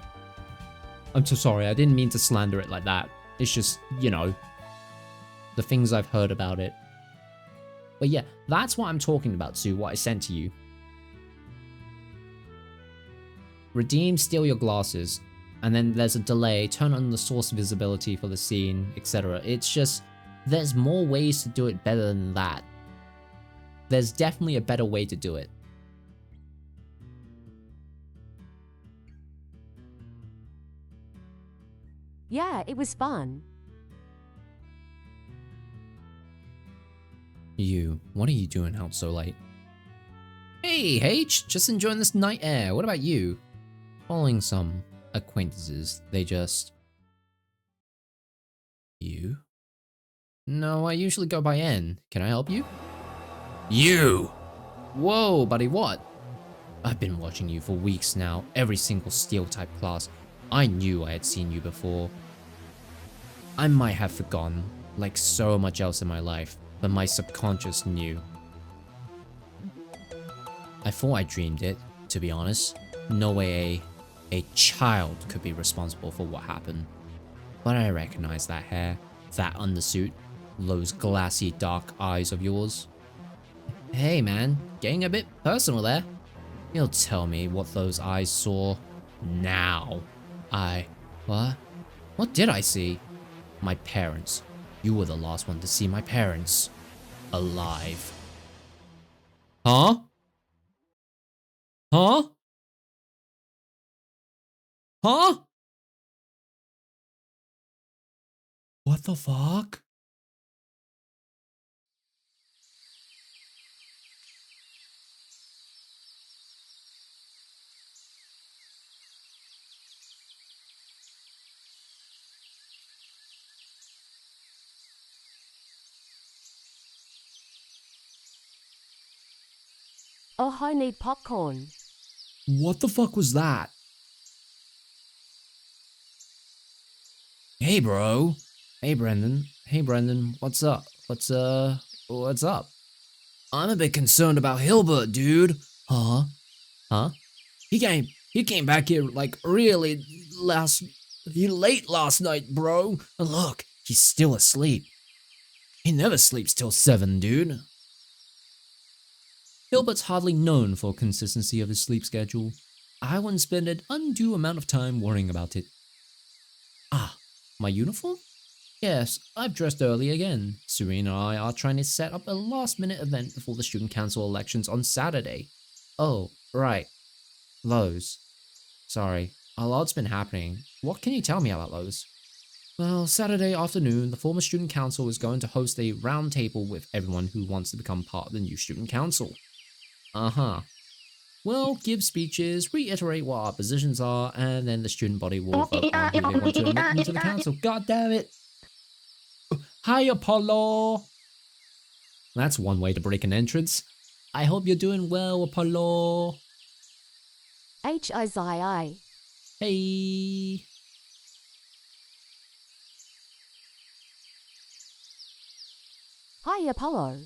I'm so sorry, I didn't mean to slander it like that. It's just, you know, the things I've heard about it. But yeah, that's what I'm talking about, Sue, what I sent to you. Redeem, steal your glasses, and then there's a delay, turn on the source visibility for the scene, etc. It's just, there's more ways to do it better than that. There's definitely a better way to do it. Yeah, it was fun. You, what are you doing out so late? Hey, H, just enjoying this night air. What about you? Following some acquaintances, they just... You? No, I usually go by N. Can I help you? You! Whoa, buddy, what? I've been watching you for weeks now, every single steel type class. I knew I had seen you before. I might have forgotten, like so much else in my life, but my subconscious knew. I thought I dreamed it, to be honest. No way a child could be responsible for what happened. But I recognize that hair, that undersuit, those glassy dark eyes of yours. Hey man, getting a bit personal there. You'll tell me what those eyes saw now. What? What did I see? My parents. You were the last one to see my parents. Alive. Huh? Huh? Huh? What the fuck? Oh, I need popcorn. What the fuck was that? Hey, bro. Hey, Brendan. Hey, Brendan. What's up? What's up? I'm a bit concerned about Hilbert, dude. Huh? Huh? He came back here like really late last night, bro. And look, he's still asleep. He never sleeps till 7, dude. Hilbert's hardly known for consistency of his sleep schedule. I wouldn't spend an undue amount of time worrying about it. Ah, my uniform? Yes, I've dressed early again. Serena and I are trying to set up a last-minute event before the student council elections on Saturday. Oh, right. Those. Sorry, a lot's been happening. What can you tell me about those? Well, Saturday afternoon, the former student council is going to host a round table with everyone who wants to become part of the new student council. Uh-huh. We'll give speeches, reiterate what our positions are, and then the student body will vote on who they want to admit into the council. God damn it! Hi, Apollo! That's one way to break an entrance. I hope you're doing well, Apollo. H-I-Z-I. Hey. Hi, Apollo.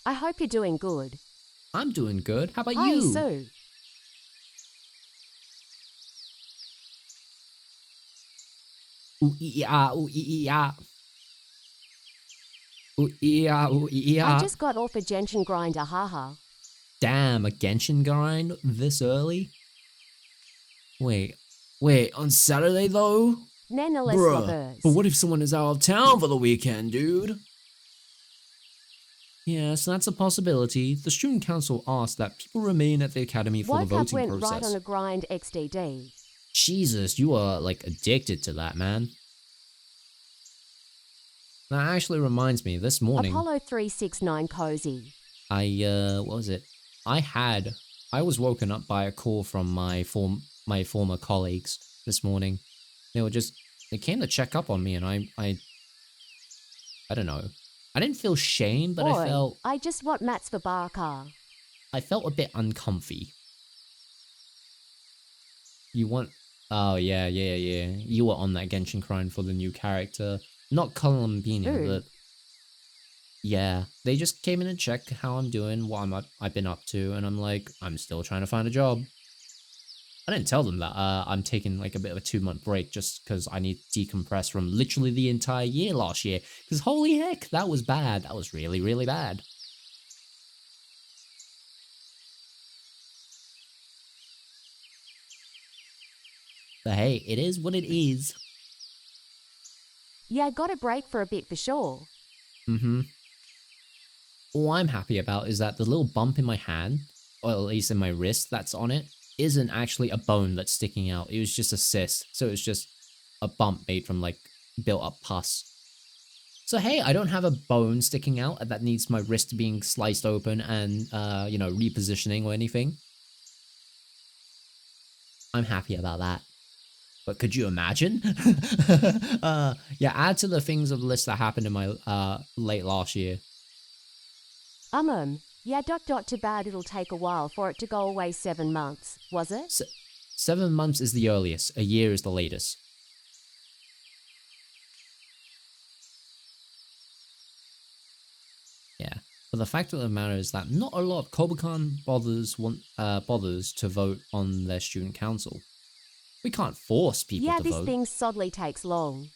I hope you're doing good. I'm doing good. How about Hi, you? Sue. Ooh-ee-ah, ooh-ee-ah. Ooh-ee-ah, ooh-ee-ah. I just got off a Genshin grinder, haha. Damn, a Genshin grind this early? Wait, on Saturday though? Nonetheless, Bruh, lovers. but what if someone is out of town for the weekend, dude? Yes, that's a possibility. The student council asked that people remain at the academy for the Woke up, voting went process. right on a grind XDD. Jesus, you are like addicted to that, man. That actually reminds me, this morning, Apollo 369 cozy. what was it? I was woken up by a call from my former colleagues this morning. They came to check up on me, and I don't know. I didn't feel shame, but Oi, I just want mats for Barker. I felt a bit uncomfy. Oh yeah. You were on that Genshin grind for the new character. Not Columbine, but yeah, they just came in and checked how I'm doing, what I've been up to, and I'm like, I'm still trying to find a job. I didn't tell them that I'm taking like a bit of a 2-month break just because I need to decompress from literally the entire year last year. Because holy heck, that was bad. That was really, really bad. But hey, it is what it is. Yeah, got a break for a bit for sure. Mm-hmm. All I'm happy about is that the little bump in my hand, or at least in my wrist that's on it, isn't actually a bone that's sticking out. It was just a cyst. So it's just a bump made from like built up pus. So hey, I don't have a bone sticking out that needs my wrist being sliced open and, repositioning or anything. I'm happy about that. But could you imagine? Yeah, add to the things of the list that happened in my late last year. Yeah, ... too bad it'll take a while for it to go away 7 months, was it? 7 months is the earliest, a year is the latest. Yeah, but the fact of the matter is that not a lot of Kobukan bothers to vote on their student council. We can't force people to vote. Yeah, this thing sodly takes long.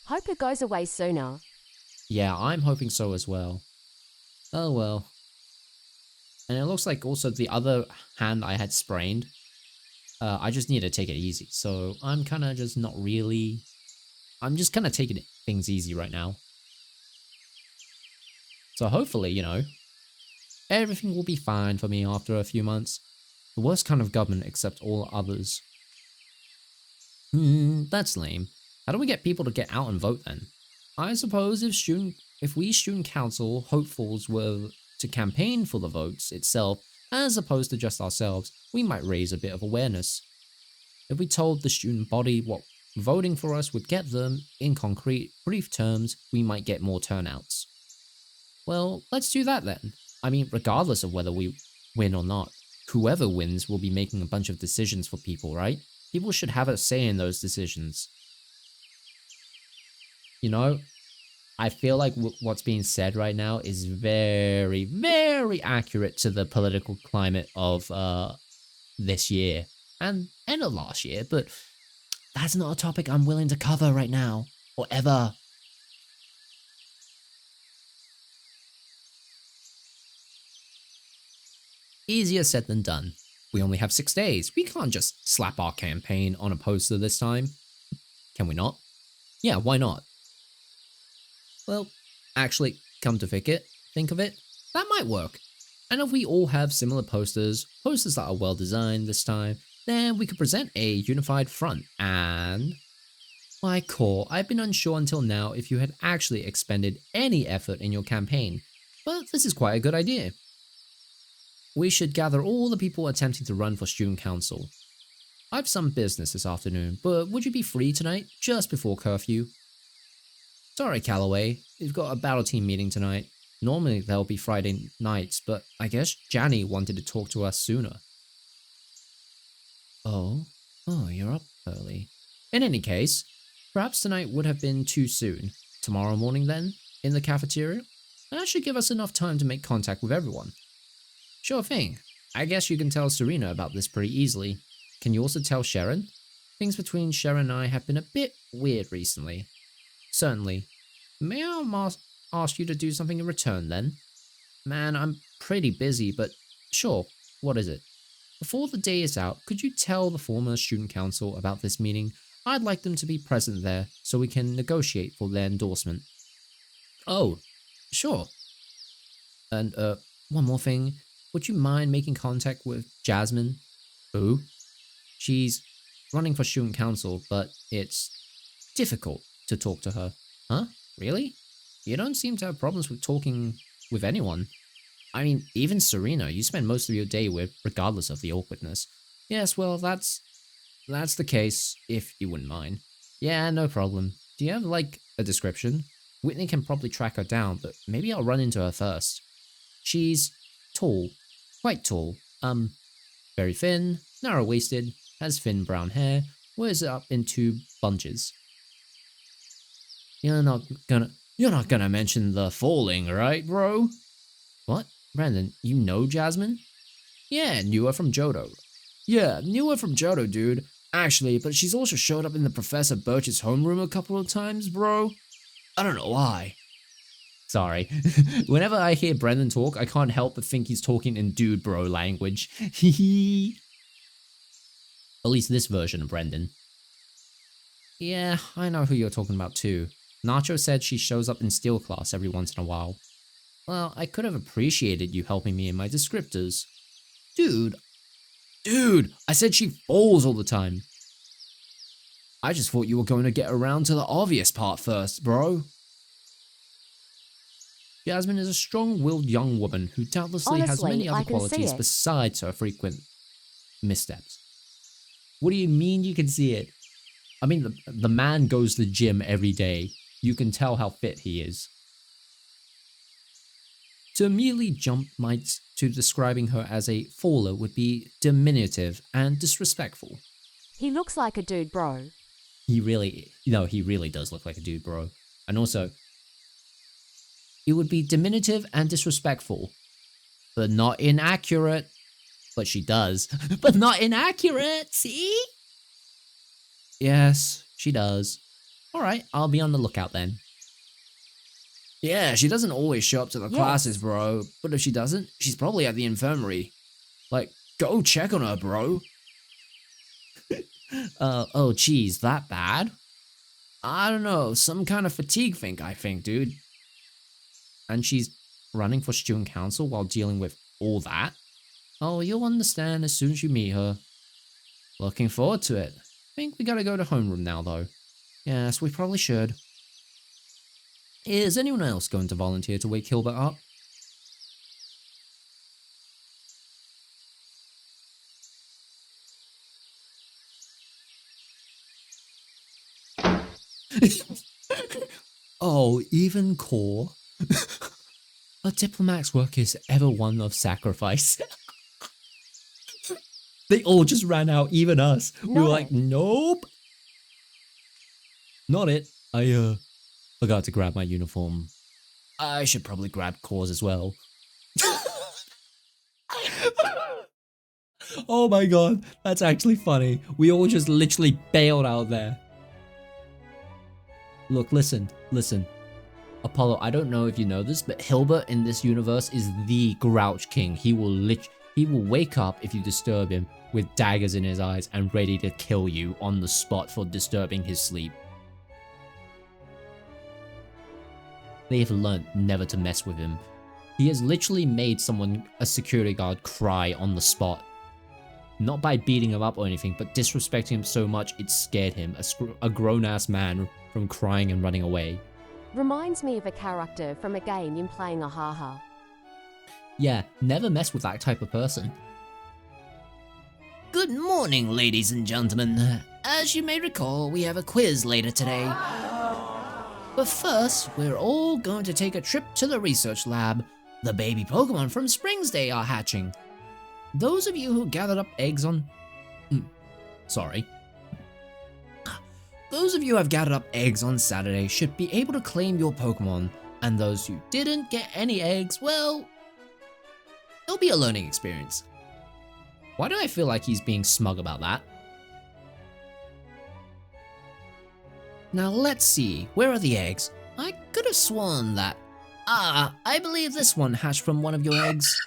Hope it goes away sooner. Yeah, I'm hoping so as well. Oh well. And it looks like also the other hand I had sprained, I just need to take it easy. So I'm kind of just not really... I'm just kind of taking things easy right now. So hopefully, everything will be fine for me after a few months. The worst kind of government except all others. That's lame. How do we get people to get out and vote then? I suppose if we student council hopefuls were to campaign for the votes itself, as opposed to just ourselves, we might raise a bit of awareness. If we told the student body what voting for us would get them, in concrete, brief terms, we might get more turnouts. Well, let's do that then. I mean, regardless of whether we win or not, whoever wins will be making a bunch of decisions for people, right? People should have a say in those decisions. I feel like what's being said right now is very, very accurate to the political climate of this year and end of last year, but that's not a topic I'm willing to cover right now or ever. Easier said than done. We only have 6 days. We can't just slap our campaign on a poster this time. Can we not? Yeah, why not? Well, actually, come to think of it, that might work. And if we all have similar posters that are well designed this time, then we could present a unified front and... My core, I've been unsure until now if you had actually expended any effort in your campaign, but this is quite a good idea. We should gather all the people attempting to run for student council. I've some business this afternoon, but would you be free tonight, just before curfew? Sorry, Callaway, we've got a battle team meeting tonight. Normally they'll be Friday nights, but I guess Janny wanted to talk to us sooner. Oh, you're up early. In any case, perhaps tonight would have been too soon. Tomorrow morning then, in the cafeteria? That should give us enough time to make contact with everyone. Sure thing. I guess you can tell Serena about this pretty easily. Can you also tell Sharon? Things between Sharon and I have been a bit weird recently. Certainly. May I ask you to do something in return then? Man, I'm pretty busy, but sure, what is it? Before the day is out, could you tell the former student council about this meeting? I'd like them to be present there so we can negotiate for their endorsement. Oh, sure. And, one more thing. Would you mind making contact with Jasmine? Who? She's running for student council, but it's difficult to talk to her. Huh? Really? You don't seem to have problems with talking with anyone. I mean, even Serena, you spend most of your day with, regardless of the awkwardness. Yes, well, that's the case, if you wouldn't mind. Yeah, no problem. Do you have, like, a description? Whitney can probably track her down, but maybe I'll run into her first. She's tall. Quite tall. Very thin, narrow-waisted, has thin brown hair, wears it up in 2 bunches. You're not gonna mention the falling, right, bro? What? Brandon, you know Jasmine? Yeah, knew her from Johto. Yeah, knew her from Johto, dude. Actually, but she's also showed up in the Professor Birch's homeroom a couple of times, bro. I don't know why. Sorry. Whenever I hear Brendan talk, I can't help but think he's talking in dude bro language. Hehe. At least this version of Brendan. Yeah, I know who you're talking about too. Nacho said she shows up in Steel class every once in a while. Well, I could have appreciated you helping me in my descriptors. Dude, I said she falls all the time. I just thought you were going to get around to the obvious part first, bro. Jasmine is a strong-willed young woman who doubtlessly has many other qualities besides her frequent missteps. What do you mean you can see it? I mean, the man goes to the gym every day. You can tell how fit he is. To immediately jump might to describing her as a faller would be diminutive and disrespectful. He looks like a dude, bro. He really does look like a dude, bro. And also, it would be diminutive and disrespectful, but not inaccurate. But she does. But not inaccurate, see? Yes, she does. Alright, I'll be on the lookout then. Yeah, she doesn't always show up to the classes, bro. But if she doesn't, she's probably at the infirmary. Like, go check on her, bro. Oh geez, that bad? I don't know, some kind of fatigue thing, I think, dude. And she's running for student council while dealing with all that? Oh, you'll understand as soon as you meet her. Looking forward to it. Think we gotta go to homeroom now, though. Yes, we probably should. Is anyone else going to volunteer to wake Hilbert up? Oh, even Core? A diplomat's work is ever one of sacrifice. They all just ran out, even us. We were like, nope. Not it. Forgot to grab my uniform. I should probably grab cores as well. Oh my god, that's actually funny. We all just literally bailed out there. Look, listen. Apollo, I don't know if you know this, but Hilbert in this universe is the Grouch King. He will wake up if you disturb him with daggers in his eyes and ready to kill you on the spot for disturbing his sleep. They have learned never to mess with him. He has literally made a security guard, cry on the spot. Not by beating him up or anything, but disrespecting him so much it scared him, a grown-ass man, from crying and running away. Reminds me of a character from a game you're playing a haha. Yeah, never mess with that type of person. Good morning, ladies and gentlemen. As you may recall, we have a quiz later today. But first, we're all going to take a trip to the research lab. The baby Pokemon from Springs Day are hatching. Those of you who gathered up eggs on... Those of you who have gathered up eggs on Saturday should be able to claim your Pokemon, and those who didn't get any eggs, well... it'll be a learning experience. Why do I feel like he's being smug about that? Now let's see, where are the eggs? I could have sworn that... I believe this one hatched from one of your eggs.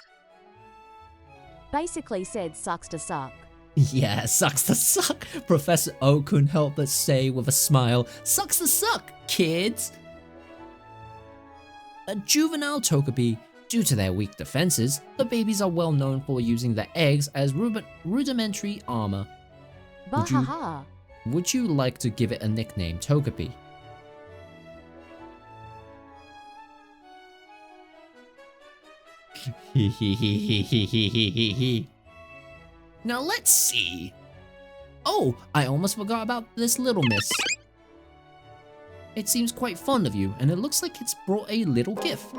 Basically said sucks to suck. Yeah, sucks to suck. Professor O couldn't help but say with a smile, sucks to suck, kids. A juvenile Togepi. Due to their weak defenses, the babies are well known for using their eggs as rudimentary armor. Bahaha. Would you like to give it a nickname, Togepi? Now let's see. Oh, I almost forgot about this little miss. It seems quite fond of you, and it looks like it's brought a little gift.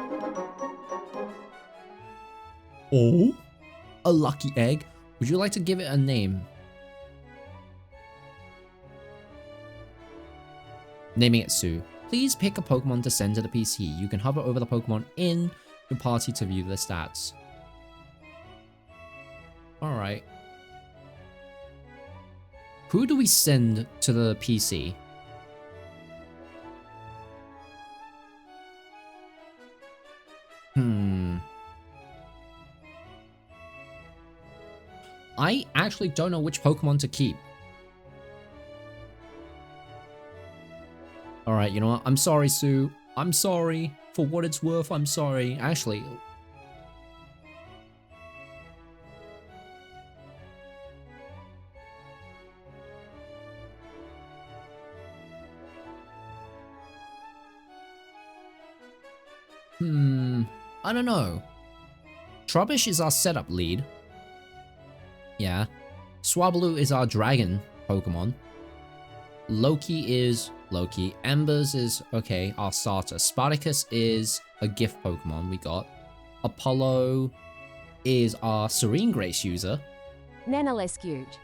Oh? A lucky egg? Would you like to give it a name? Naming it Sue. Please pick a Pokemon to send to the PC. You can hover over the Pokemon in your party to view the stats. Alright. Who do we send to the PC? I actually don't know which Pokemon to keep. Alright, you know what? I'm sorry, Sue. I'm sorry. For what it's worth, I'm sorry. Actually... I don't know. Trubbish is our setup lead. Yeah. Swablu is our dragon Pokemon. Loki is Loki. Embers is, okay, our starter. Spartacus is a gift Pokemon we got. Apollo is our Serene Grace user. Nanalescuge.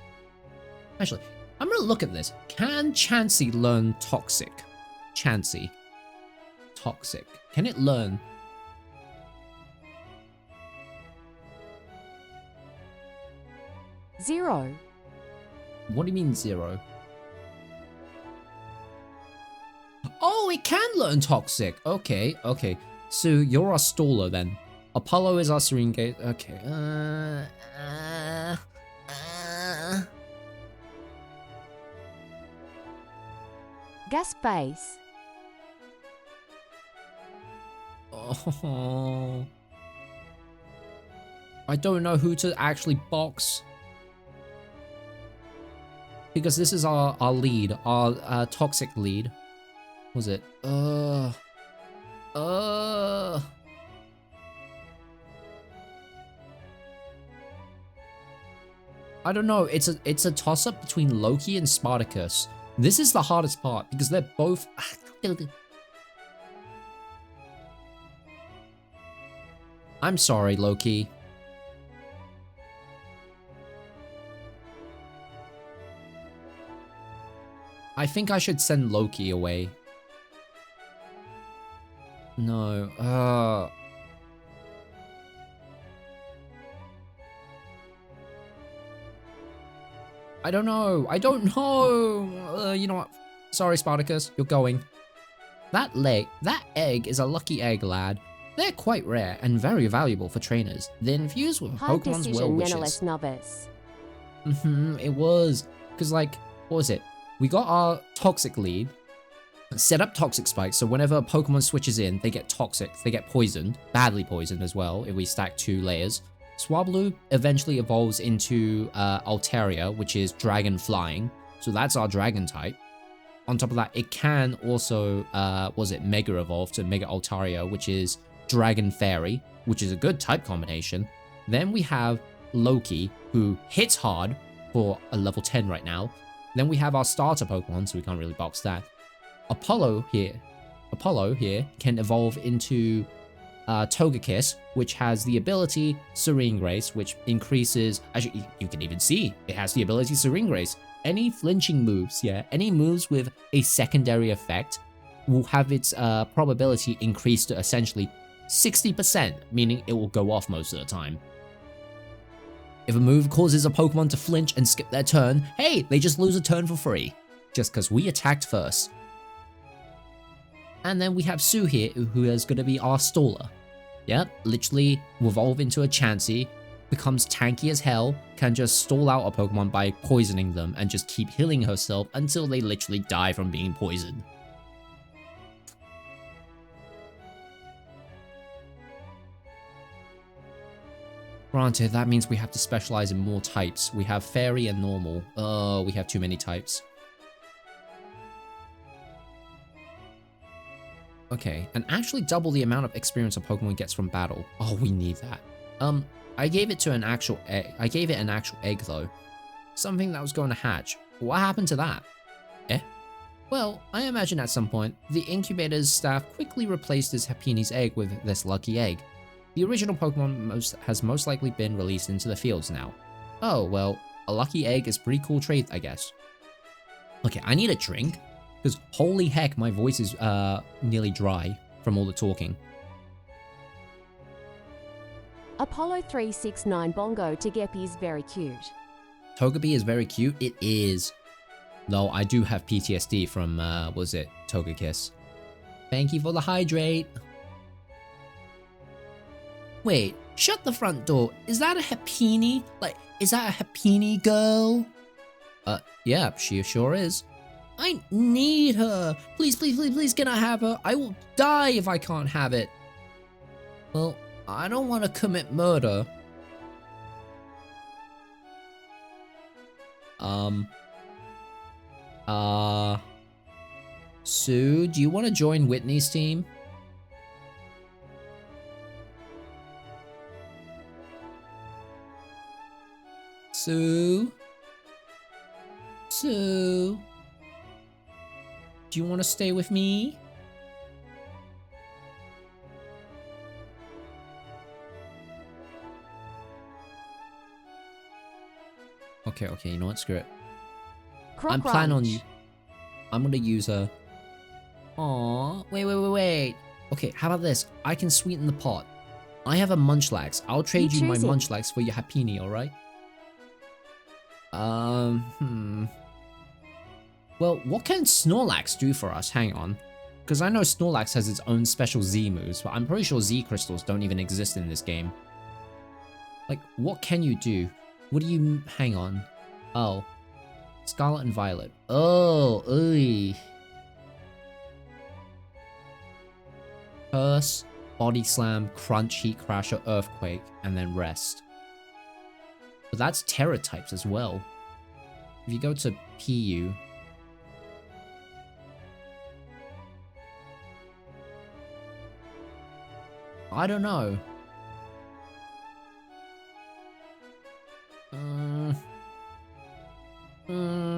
Actually, I'm gonna look at this. Can Chansey learn Toxic? Chansey. Toxic. Can it learn? Zero. What do you mean 0? Oh, it can learn Toxic. Okay, okay. So you're our Staller then. Apollo is our Serene Gate. Okay. Gas face. Oh. I don't know who to actually box. Because this is our lead, our Toxic lead. Was it? I don't know. It's a toss-up between Loki and Spartacus. This is the hardest part because they're both. I'm sorry, Loki. I think I should send Loki away. No. I don't know. I don't know. You know what? Sorry, Spartacus. You're going. That egg is a lucky egg, lad. They're quite rare and very valuable for trainers. They're infused with Hard Pokemon's well decision, wishes. nonetheless novice. It was. Because, like, what was it? We got our toxic lead, set up toxic spikes, so whenever a Pokemon switches in, they get toxic, they get poisoned, badly poisoned as well, if we stack 2 layers. Swablu eventually evolves into Altaria, which is dragon flying, so that's our dragon type. On top of that, it can also, Mega Evolve to Mega Altaria, which is Dragon Fairy, which is a good type combination. Then we have Loki, who hits hard for a level 10 right now. Then we have our starter Pokemon, so we can't really box that. Apollo here can evolve into Togekiss, which has the ability Serene Grace, which increases, actually, you can even see, it has the ability Serene Grace. Any flinching moves, any moves with a secondary effect will have its probability increased to essentially 60%, meaning it will go off most of the time. If a move causes a Pokemon to flinch and skip their turn, hey, they just lose a turn for free, just because we attacked first. And then we have Sue here, who is going to be our staller. Yep, literally will evolve into a Chansey, becomes tanky as hell, can just stall out a Pokemon by poisoning them and just keep healing herself until they literally die from being poisoned. Granted, that means we have to specialize in more types. We have Fairy and Normal. Oh, we have too many types. Okay, and actually double the amount of experience a Pokemon gets from battle. Oh, we need that. I gave it an actual egg though. Something that was going to hatch. What happened to that? Well, I imagine at some point, the incubator's staff quickly replaced his Happini's egg with this lucky egg. The original Pokemon has most likely been released into the fields now. Oh, well, a lucky egg is pretty cool trait, I guess. Okay, I need a drink, because holy heck, my voice is nearly dry from all the talking. Apollo 369 Bongo Togepi is very cute. Togepi is very cute? It is. Though I do have PTSD from, Togekiss. Thank you for the hydrate. Wait, shut the front door. Is that a Happini? Like, is that a Happini girl? Yeah, she sure is. I need her. Please, please, please, please, can I have her? I will die if I can't have it. Well, I don't want to commit murder. Sue, do you want to join Whitney's team? Sue? Sue? Do you want to stay with me? Okay, you know what? Screw it. I'm planning on you. I'm gonna use her. Aww. Wait. Okay, how about this? I can sweeten the pot. I have a Munchlax. I'll trade you my Munchlax for your Happini, alright? Well, what can Snorlax do for us? Hang on. Because I know Snorlax has its own special Z moves, but I'm pretty sure Z crystals don't even exist in this game. Like, what can you do? What do you... Hang on. Oh. Scarlet and Violet. Oh, ooh. Curse, Body Slam, Crunch, Heat Crasher, Earthquake, and then Rest. But that's Terra types as well. If you go to PU... I don't know.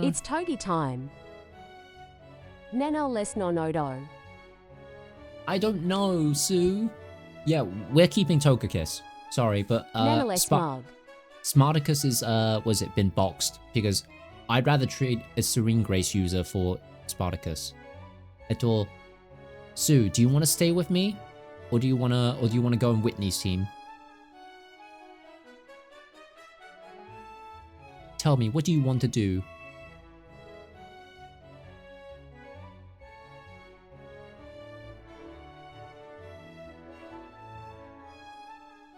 It's Togi time. Nano les nonodo. I don't know, Sue. Yeah, we're keeping Togekiss. Sorry, but Smarticus is been boxed because I'd rather trade a Serene Grace user for Spartacus. Sue, do you want to stay with me? Or do you wanna go on Whitney's team? Tell me, what do you want to do?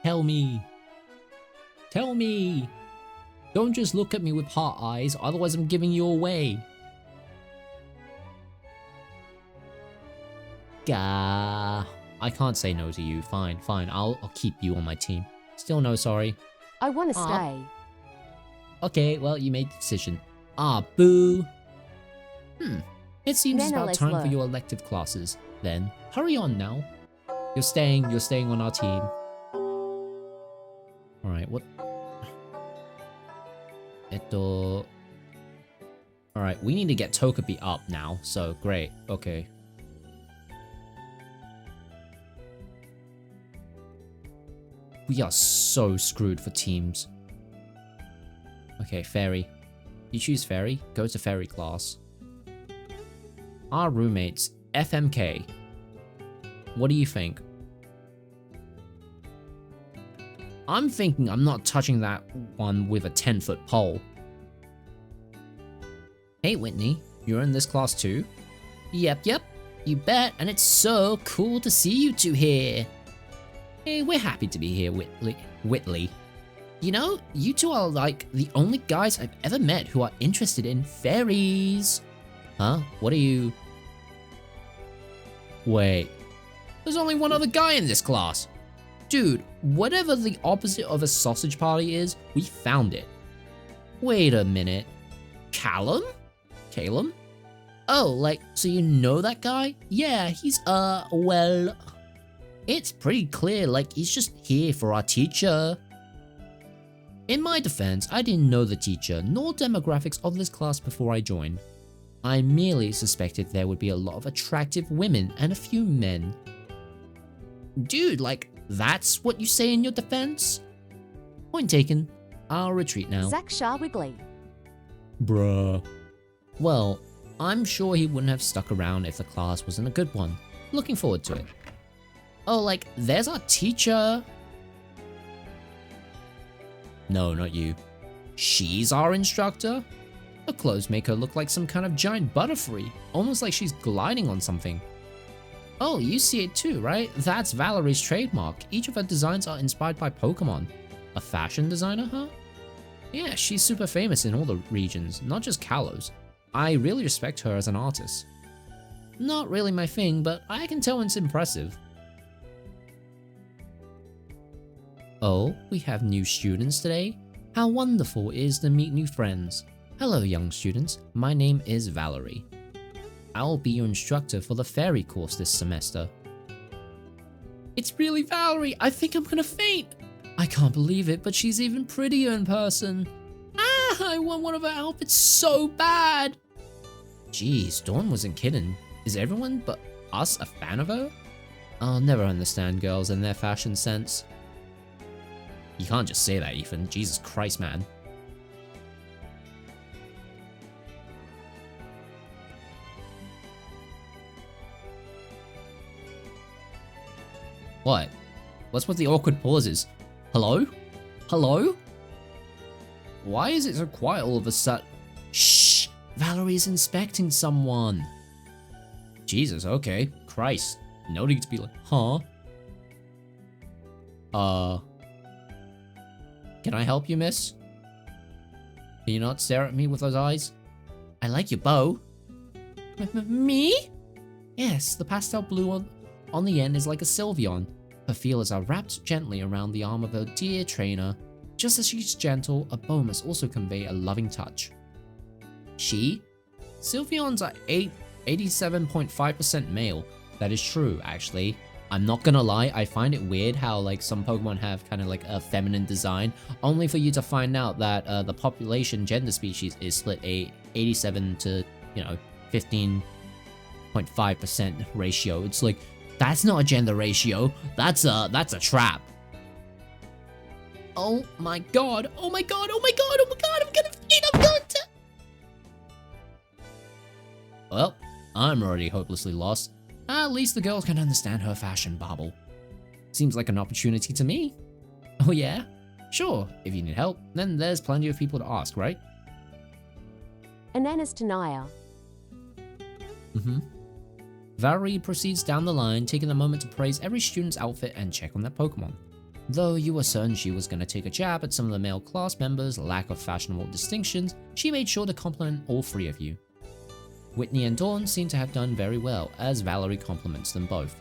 Tell me. Tell me. Don't just look at me with heart eyes, otherwise I'm giving you away. Gah. I can't say no to you. Fine, fine. I'll keep you on my team. Still no sorry. I want to stay. Okay, well, you made the decision. Ah, boo. It seems it's Then about let's time for look. your elective classes. Then, hurry on now. You're staying on our team. Alright, what? Alright, we need to get Togepi up now, so great, okay. We are so screwed for teams. Okay, Fairy. You choose Fairy, go to Fairy class. Our roommates, FMK. What do you think? I'm thinking I'm not touching that one with a 10-foot pole. Hey Whitney, you're in this class too? Yep, you bet, and it's so cool to see you two here. Hey, we're happy to be here, Whitley. You know, you two are like the only guys I've ever met who are interested in fairies. Huh? What are you... Wait. There's only one other guy in this class. Dude, whatever the opposite of a sausage party is, we found it. Wait a minute. Callum? Calum? Oh, like, so you know that guy? Yeah, he's, well... It's pretty clear, like, he's just here for our teacher. In my defense, I didn't know the teacher, nor demographics of this class before I joined. I merely suspected there would be a lot of attractive women and a few men. Dude, like, that's what you say in your defense? Point taken. I'll retreat now. Zach Sharwiggly. Bruh. Well, I'm sure he wouldn't have stuck around if the class wasn't a good one. Looking forward to it. Oh, like, there's our teacher. No, not you. She's our instructor? Her clothes make her look like some kind of giant butterfree, almost like she's gliding on something. Oh, you see it too, right? That's Valerie's trademark. Each of her designs are inspired by Pokemon. A fashion designer, huh? Yeah, she's super famous in all the regions, not just Kalos. I really respect her as an artist. Not really my thing, but I can tell it's impressive. Oh, we have new students today? How wonderful it is to meet new friends. Hello, young students. My name is Valerie. I'll be your instructor for the fairy course this semester. It's really Valerie! I think I'm gonna faint! I can't believe it, but she's even prettier in person. Ah, I want one of her outfits so bad! Jeez, Dawn wasn't kidding. Is everyone but us a fan of her? I'll never understand girls and their fashion sense. You can't just say that, Ethan. Jesus Christ, man. What? What's with the awkward pauses? Hello? Hello? Why is it so quiet all of a sudden? Shh! Valerie's inspecting someone. Jesus, okay. Christ. No need to be like, huh? Can I help you, miss? Can you not stare at me with those eyes? I like your bow. Me? Yes, the pastel blue on the end is like a Sylveon. Her feelers are wrapped gently around the arm of her dear trainer. Just as she's gentle, a bow must also convey a loving touch. Sylveons are 87.5% male. That is true, actually. I'm not gonna lie, I find it weird how like some Pokemon have kind of like a feminine design, only for you to find out that the population gender species is split a 87 to, 15.5% ratio. It's like, that's not a gender ratio, that's a trap. Oh my god, oh my god, oh my god, oh my god, I'm gonna faint, I'm going to... Well, I'm already hopelessly lost. At least the girls can understand her fashion bubble. Seems like an opportunity to me. Oh yeah? Sure, if you need help, then there's plenty of people to ask, right? Ananas to Naya. Valerie proceeds down the line, taking a moment to praise every student's outfit and check on their Pokemon. Though you were certain she was going to take a jab at some of the male class members' lack of fashionable distinctions, she made sure to compliment all three of you. Whitney and Dawn seem to have done very well, as Valerie compliments them both.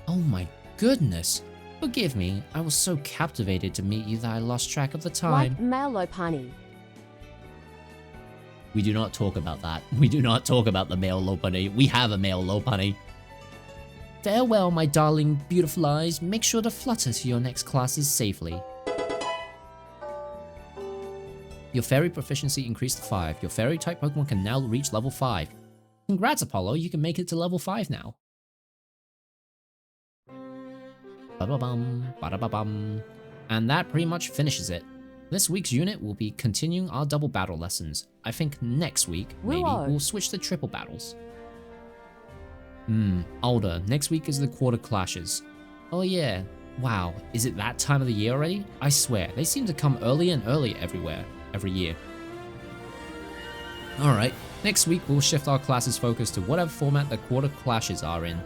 Oh my goodness! Forgive me, I was so captivated to meet you that I lost track of the time. Like male Lopunny. We do not talk about that. We do not talk about the male Lopunny. We have a male Lopunny. Farewell, my darling, beautiful eyes. Make sure to flutter to your next classes safely. Your fairy proficiency increased to 5. Your fairy-type Pokemon can now reach level 5. Congrats, Apollo. You can make it to level 5 now. Ba-da-bum, ba-da-ba-bum. And that pretty much finishes it. This week's unit will be continuing our double battle lessons. I think next week, maybe, we'll switch to triple battles. Older. Next week is the Quarter Qlashes. Oh yeah. Wow, is it that time of the year already? I swear, they seem to come early and early everywhere, every year. Alright, next week we'll shift our classes' focus to whatever format the Quarter Qlashes are in.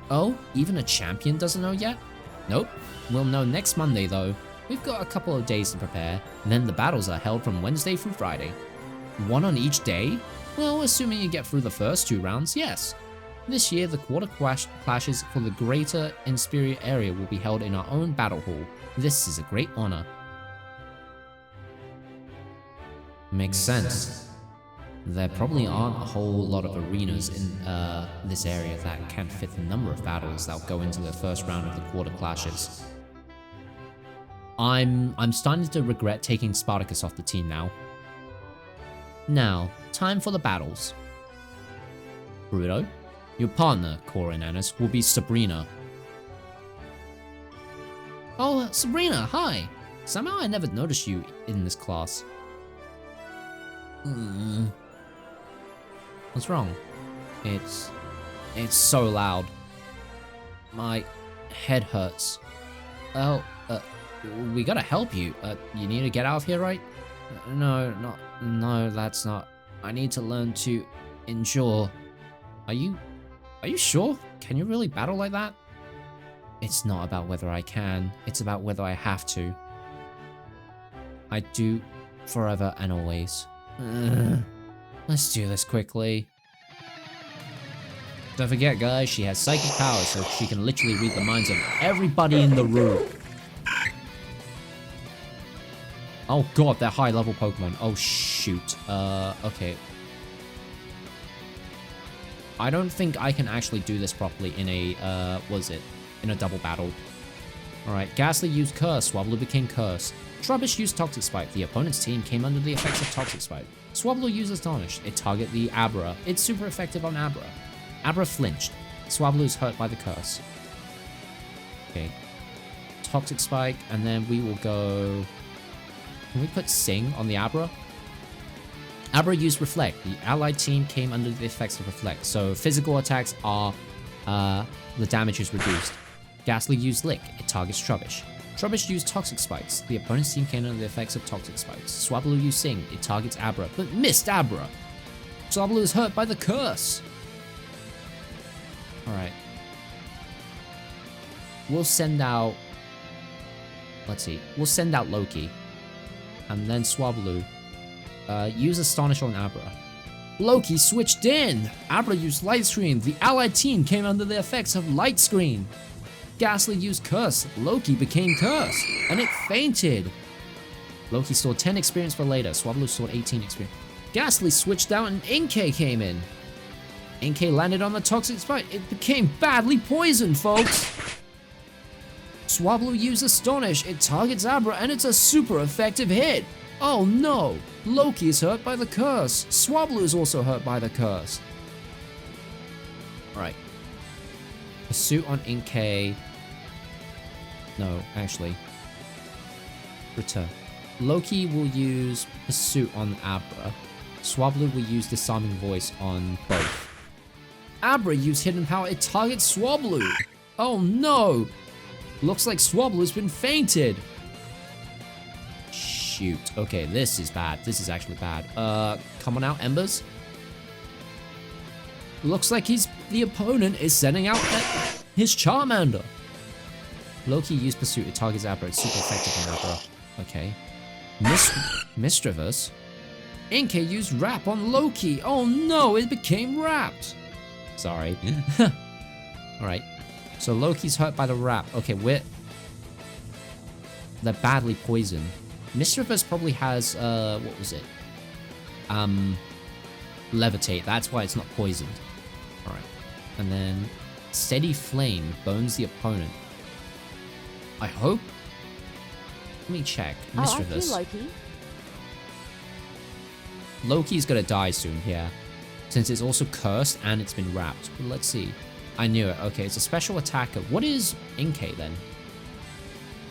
Oh, even a champion doesn't know yet? Nope. We'll know next Monday though. We've got a couple of days to prepare, and then the battles are held from Wednesday through Friday. One on each day? Well, assuming you get through the first 2 rounds, yes. This year, the Quarter Qlashes for the Greater Inspirior area will be held in our own battle hall. This is a great honor. Makes sense. There probably aren't a whole lot of arenas in this area that can fit the number of battles that will go into the first round of the Quarter Qlashes. I'm starting to regret taking Spartacus off the team now. Now, time for the battles. Bruto, your partner, Cora and Annis, will be Sabrina. Oh, Sabrina, hi! Somehow I never noticed you in this class. What's wrong? It's so loud. My head hurts. Oh, we gotta help you. You need to get out of here, right? No, that's not. I need to learn to endure. Are you sure? Can you really battle like that? It's not about whether I can, it's about whether I have to. I do forever and always. Let's do this quickly. Don't forget, guys, she has psychic powers, so she can literally read the minds of everybody in the room. Oh god, they're high-level Pokemon. Oh shoot. Okay. I don't think I can actually do this properly in a, in a double battle. Alright, Ghastly used Curse, Swablu became Cursed. Trubbish used Toxic Spike, the opponent's team came under the effects of Toxic Spike. Swablu used Astonish, it targeted the Abra, it's super effective on Abra. Abra flinched, Swablu is hurt by the Curse. Okay. Toxic Spike, and then we will go... Can we put Sing on the Abra? Abra used Reflect. The allied team came under the effects of Reflect, so physical attacks are, the damage is reduced. Ghastly used Lick. It targets Trubbish. Trubbish used Toxic Spikes. The opponent's team came under the effects of Toxic Spikes. Swablu used Sing. It targets Abra, but missed Abra. Swablu is hurt by the Curse. Alright. We'll send out... Let's see. We'll send out Loki. And then Swablu. Use Astonish on Abra. Loki switched in! Abra used Light Screen. The allied team came under the effects of Light Screen. Ghastly used Curse. Loki became Cursed. And it fainted. Loki stored 10 experience for later. Swablu stored 18 experience. Ghastly switched out and Inkay came in. Inkay landed on the Toxic Spike. It became badly poisoned, folks. Swablu used Astonish. It targets Abra and it's a super effective hit. Oh no! Loki is hurt by the Curse. Swablu is also hurt by the Curse. Alright. Pursuit on Inkay. No, actually. Return. Loki will use Pursuit on Abra. Swablu will use Disarming Voice on both. Abra used hidden power. It targets Swablu. Oh no! Looks like Swablu's been fainted. Shoot. Okay, this is bad. This is actually bad. Come on out, Embers. Looks like the opponent is sending out his Charmander. Loki used Pursuit. It targets Abra. It's super effective on Abra. Okay. Misdreavus. Inkay used Wrap on Loki. Oh no, it became wrapped. Sorry. Alright. So Loki's hurt by the Wrap. Okay, they're badly poisoned. Misdreavus probably has, what was it? Levitate. That's why it's not poisoned. Alright. And then Steady Flame bones the opponent. I hope. Let me check. Misdreavus. Loki. Loki's gonna die soon, yeah. Since it's also cursed and it's been wrapped. But let's see. I knew it. Okay, it's a special attacker. What is Inkay then?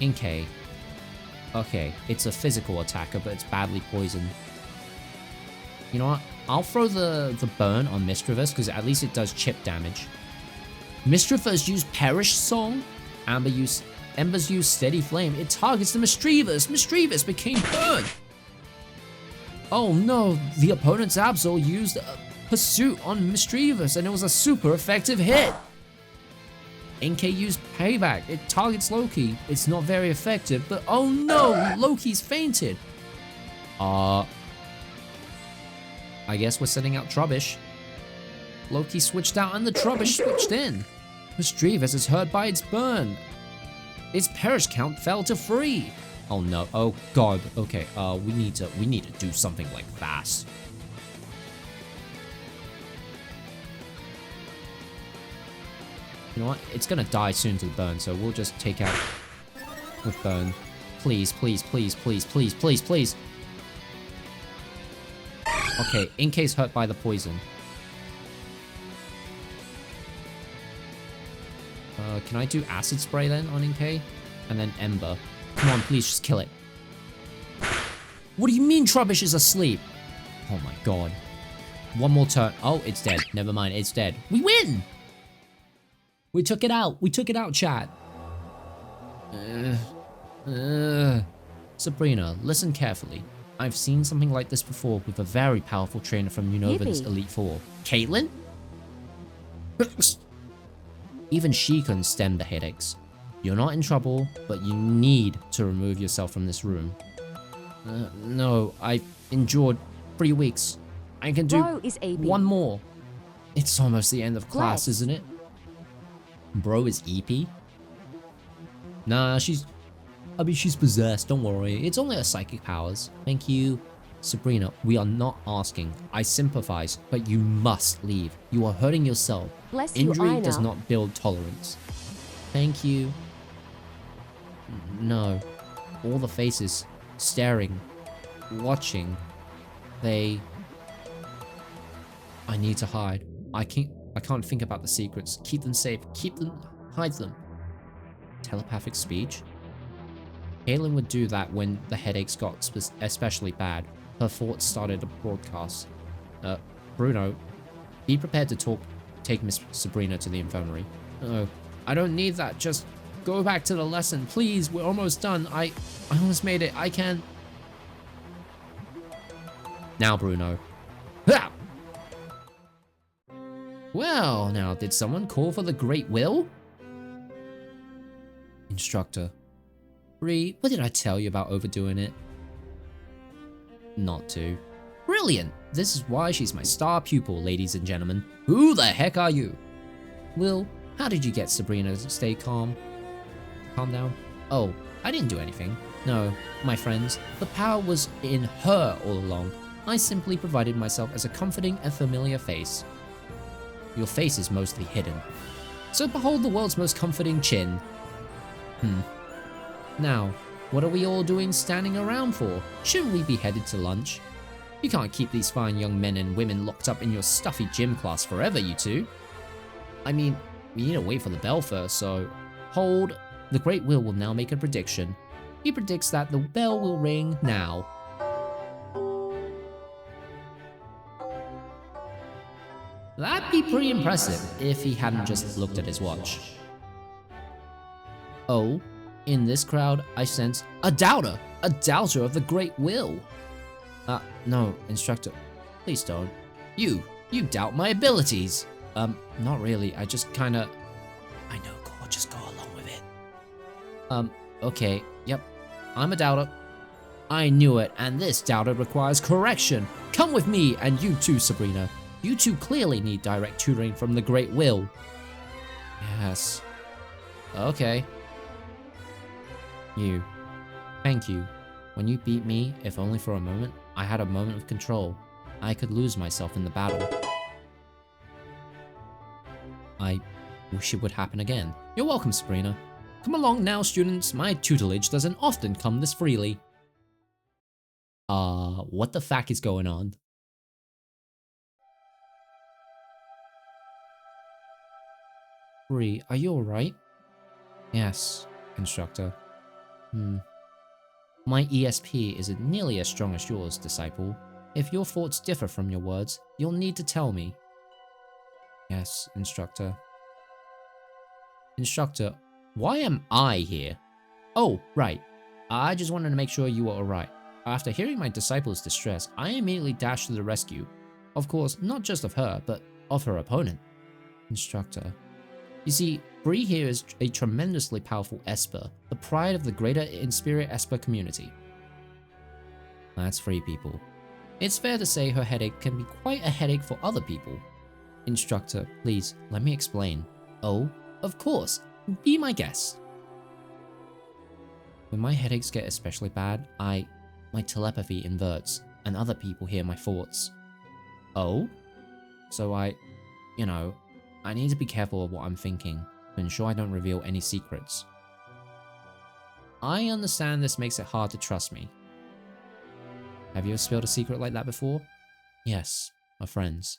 Inkay. Okay, it's a physical attacker, but it's badly poisoned. You know what? I'll throw the burn on Misdreavus, because at least it does chip damage. Misdreavus used Perish Song. Embers used Steady Flame. It targets the Misdreavus. Misdreavus became burned. Oh no, the opponent's Absol used Pursuit on Misdreavus, and it was a super effective hit. Inkay used Payback. It targets Loki. It's not very effective, but oh no, Loki's fainted. I guess we're sending out Trubbish. Loki switched out and the Trubbish switched in. Misdreavus is hurt by its burn. Its perish count fell to 3. Oh no, oh god, okay, we need to do something like fast. You know what, it's gonna die soon to the burn, so we'll just take out with burn. Please, please, please, please, please, please, please. Okay, Inkay's hurt by the poison. Can I do Acid Spray then on Inkay? And then Ember. Come on, please, just kill it. What do you mean Trubbish is asleep? Oh my god. One more turn. Oh, it's dead. Never mind, it's dead. We win! We took it out. We took it out, chat. Sabrina, listen carefully. I've seen something like this before with a very powerful trainer from Unova's Elite Four. Caitlyn? Even she couldn't stem the headaches. You're not in trouble, but you need to remove yourself from this room. No, I endured 3 weeks. I can do one more. It's almost the end of class, isn't it? Bro is EP? Nah, she's possessed, don't worry. It's only her psychic powers. Thank you. Sabrina, we are not asking. I sympathize, but you must leave. You are hurting yourself. Injury does not build tolerance. Thank you. No. All the faces, staring, watching. I need to hide. I can't think about the secrets. Keep them safe. Hide them. Telepathic speech? Caitlyn would do that when the headaches got especially bad. Her thoughts started to broadcast. Bruno, be prepared to take Miss Sabrina to the infirmary. No, I don't need that. Just go back to the lesson. Please, we're almost done. I almost made it. I can. Now, Bruno. Ha! Well, now, did someone call for the Great Will? Instructor. Bree, what did I tell you about overdoing it? Not to. Brilliant! This is why she's my star pupil, ladies and gentlemen. Who the heck are you? Will, how did you get Sabrina to stay calm? Calm down? Oh, I didn't do anything. No, my friends, the power was in her all along. I simply provided myself as a comforting and familiar face. Your face is mostly hidden. So behold the world's most comforting chin. Now, what are we all doing standing around for? Shouldn't we be headed to lunch? You can't keep these fine young men and women locked up in your stuffy gym class forever, you two. I mean, we need to wait for the bell first, so... Hold. The Great Will now make a prediction. He predicts that the bell will ring now. That That'd be pretty impressive if he hadn't just looked at his watch. Oh, in this crowd, I sense a doubter of the great will. No, instructor, please don't. You doubt my abilities. Not really, I just kinda... I know, Core, just go along with it. Okay, yep, I'm a doubter. I knew it, and this doubter requires correction. Come with me, and you too, Sabrina. You two clearly need direct tutoring from the Great Will. Yes. Okay. You. Thank you. When you beat me, if only for a moment, I had a moment of control. I could lose myself in the battle. I wish it would happen again. You're welcome, Sabrina. Come along now, students. My tutelage doesn't often come this freely. What the fuck is going on? Bree, are you alright? Yes, instructor. My ESP isn't nearly as strong as yours, disciple. If your thoughts differ from your words, you'll need to tell me. Yes, instructor. Instructor, why am I here? Oh, right. I just wanted to make sure you were alright. After hearing my disciple's distress, I immediately dashed to the rescue. Of course, not just of her, but of her opponent. Instructor. You see, Bree here is a tremendously powerful Esper, the pride of the greater Inspirit Esper community. That's 3 people. It's fair to say her headache can be quite a headache for other people. Instructor, please, let me explain. Oh, of course, be my guest. When my headaches get especially bad, my telepathy inverts, and other people hear my thoughts. Oh? So I need to be careful of what I'm thinking, to ensure I don't reveal any secrets. I understand this makes it hard to trust me. Have you ever spilled a secret like that before? Yes, our friends.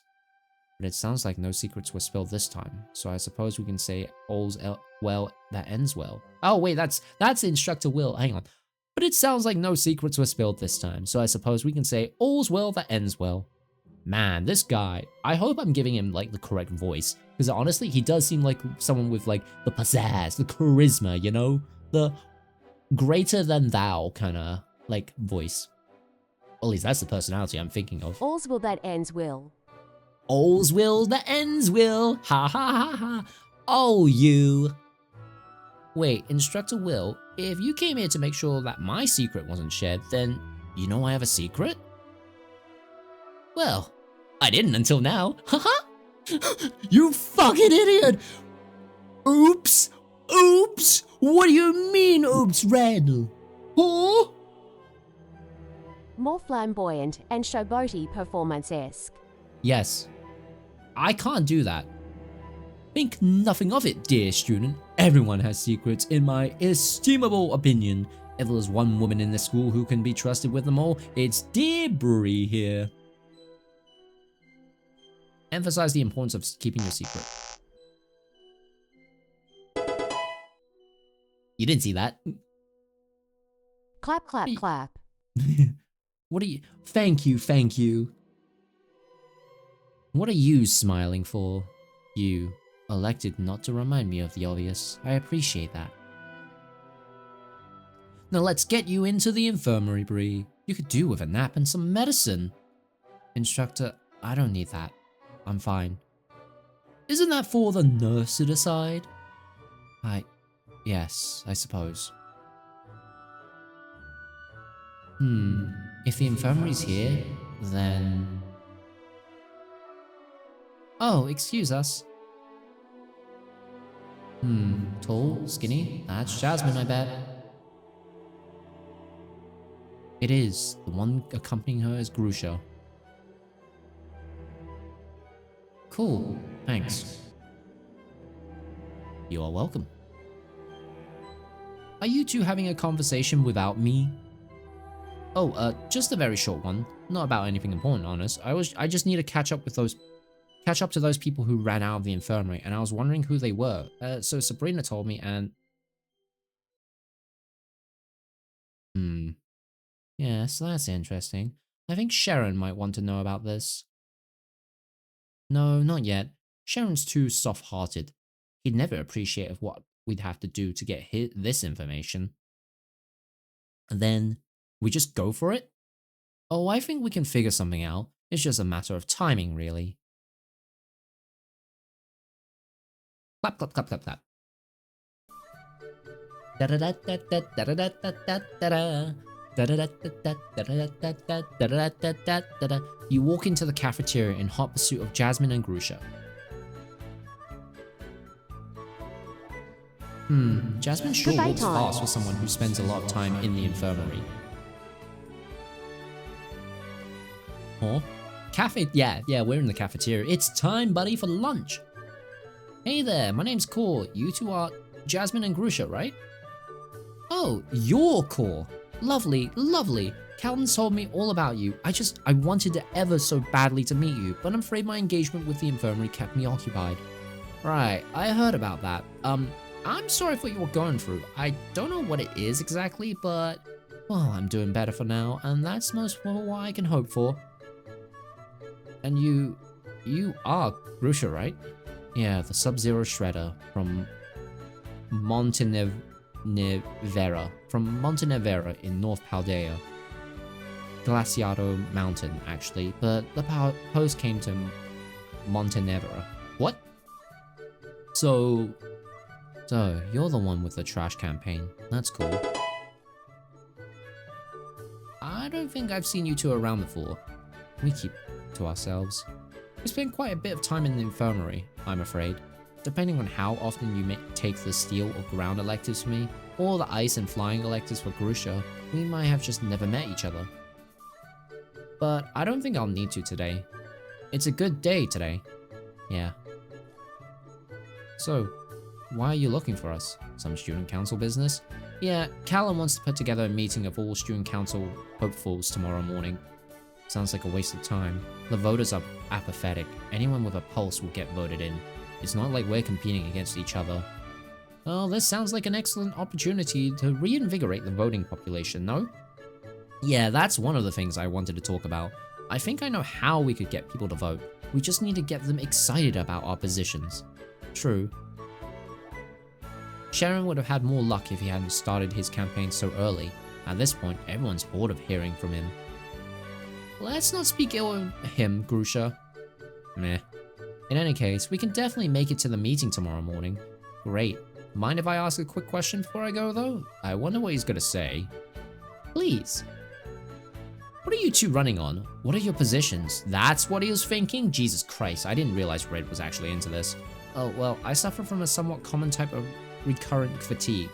But it sounds like no secrets were spilled this time, so I suppose we can say all's well that ends well. Oh wait, that's Instructor Will, hang on. But it sounds like no secrets were spilled this time, so I suppose we can say all's well that ends well. Man, this guy, I hope I'm giving him like the correct voice, because honestly, he does seem like someone with like the pizzazz, the charisma, you know? The greater than thou kind of like voice. At least that's the personality I'm thinking of. All's will that ends will. All's will that ends will. Ha ha ha ha. Oh, you. Wait, Instructor Will, if you came here to make sure that my secret wasn't shared, then you know I have a secret? Well, I didn't until now. Haha. You fucking idiot. Oops. Oops. What do you mean, oops, Randall? Huh? More flamboyant and showboaty performance-esque. Yes. I can't do that. Think nothing of it, dear student. Everyone has secrets, in my estimable opinion. If there's one woman in this school who can be trusted with them all, it's dear Bree here. Emphasize the importance of keeping your secret. You didn't see that. Clap, clap, clap. What are you? Thank you, thank you. What are you smiling for? You elected not to remind me of the obvious. I appreciate that. Now let's get you into the infirmary, Bree. You could do with a nap and some medicine. Instructor, I don't need that. I'm fine. Isn't that for the nurse to decide? Yes, I suppose. If the infirmary's here, then... Oh, excuse us. Tall, skinny, that's Jasmine, I bet. It is. The one accompanying her is Grusha. Cool, thanks. You are welcome. Are you two having a conversation without me? Oh, just a very short one. Not about anything important, honest. I just need to catch up to those people who ran out of the infirmary, and I was wondering who they were. So Sabrina told me, and... Yes, that's interesting. I think Sharon might want to know about this. No, not yet. Sharon's too soft-hearted. He'd never appreciate what we'd have to do to get this information. And then, we just go for it? Oh, I think we can figure something out. It's just a matter of timing, really. Clap, clap, clap, clap, clap. You walk into the cafeteria in hot pursuit of Jasmine and Grusha. Jasmine sure walks fast for someone who spends a lot of time in the infirmary. Huh? Yeah, we're in the cafeteria. It's time, buddy, for lunch. Hey there, my name's Core. You two are Jasmine and Grusha, right? Oh, you're Core. Lovely, lovely. Calvin told me all about you. I wanted to ever so badly to meet you, but I'm afraid my engagement with the infirmary kept me occupied. Right, I heard about that. I'm sorry for what you were going through. I don't know what it is exactly, but, well, I'm doing better for now, and that's most of what I can hope for. And you are Grusha, right? Yeah, the Sub-Zero Shredder from Montenevera in North Paldea. Glaciado Mountain, actually, but the post came to Montenevera. What? So, you're the one with the trash campaign. That's cool. I don't think I've seen you two around before. We keep to ourselves. We spend quite a bit of time in the infirmary, I'm afraid. Depending on how often you take the steel or ground electives for me, or the ice and flying electives for Grusha, we might have just never met each other. But I don't think I'll need to today. It's a good day today. Yeah. So, why are you looking for us? Some student council business? Yeah, Callum wants to put together a meeting of all student council hopefuls tomorrow morning. Sounds like a waste of time. The voters are apathetic. Anyone with a pulse will get voted in. It's not like we're competing against each other. Well, this sounds like an excellent opportunity to reinvigorate the voting population, no? Yeah, that's one of the things I wanted to talk about. I think I know how we could get people to vote. We just need to get them excited about our positions. True. Sharon would have had more luck if he hadn't started his campaign so early. At this point, everyone's bored of hearing from him. Let's not speak ill of him, Grusha. Meh. In any case, we can definitely make it to the meeting tomorrow morning. Great. Mind if I ask a quick question before I go, though? I wonder what he's gonna say. Please. What are you two running on? What are your positions? That's what he was thinking? Jesus Christ, I didn't realize Red was actually into this. Oh, well, I suffer from a somewhat common type of recurrent fatigue.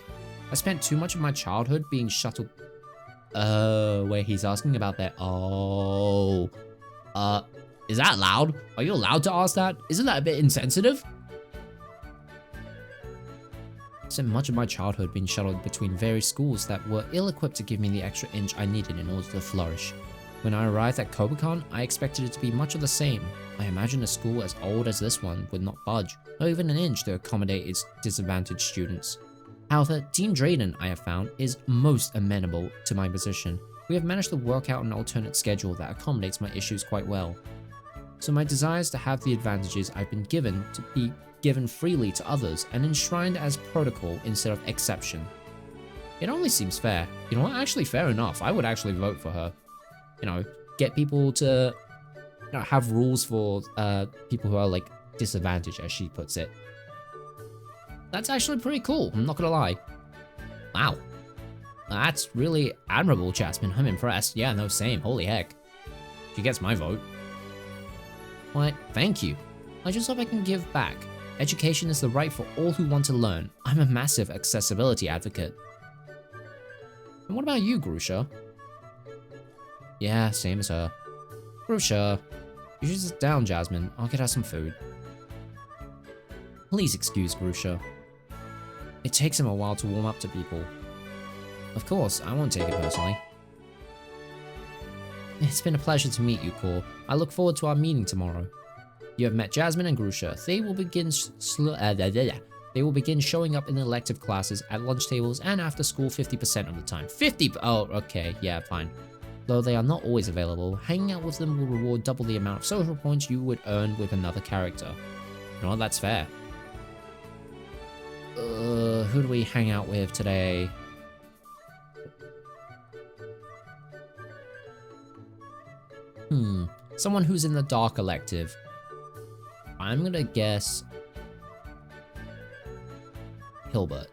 I spent too much of my childhood being shuttled... wait, he's asking about that. Oh. Is that loud? Are you allowed to ask that? Isn't that a bit insensitive? I spent much of my childhood being shuttled between various schools that were ill-equipped to give me the extra inch I needed in order to flourish. When I arrived at Kobacon, I expected it to be much of the same. I imagined a school as old as this one would not budge, or even an inch to accommodate its disadvantaged students. However, Dean Drayden, I have found, is most amenable to my position. We have managed to work out an alternate schedule that accommodates my issues quite well. So my desires to have the advantages I've been given to be given freely to others and enshrined as protocol instead of exception. It only seems fair. You know what, actually fair enough. I would actually vote for her. You know, get people to have rules for people who are like disadvantaged, as she puts it. That's actually pretty cool, I'm not gonna lie. Wow. That's really admirable, Jasmine. I'm impressed. Yeah, no, same. Holy heck. She gets my vote. Why, thank you. I just hope I can give back. Education is the right for all who want to learn. I'm a massive accessibility advocate. And what about you, Grusha? Yeah, same as her. Grusha, you should sit down, Jasmine. I'll get her some food. Please excuse Grusha. It takes him a while to warm up to people. Of course, I won't take it personally. It's been a pleasure to meet you, Core. I look forward to our meeting tomorrow. You have met Jasmine and Grusha. They will begin showing up in elective classes at lunch tables and after school 50% of the time. 50? Oh, okay, yeah, fine. Though they are not always available, hanging out with them will reward double the amount of social points you would earn with another character. No, that's fair. Who do we hang out with today? Someone who's in the Dark Elective. I'm gonna guess Hilbert.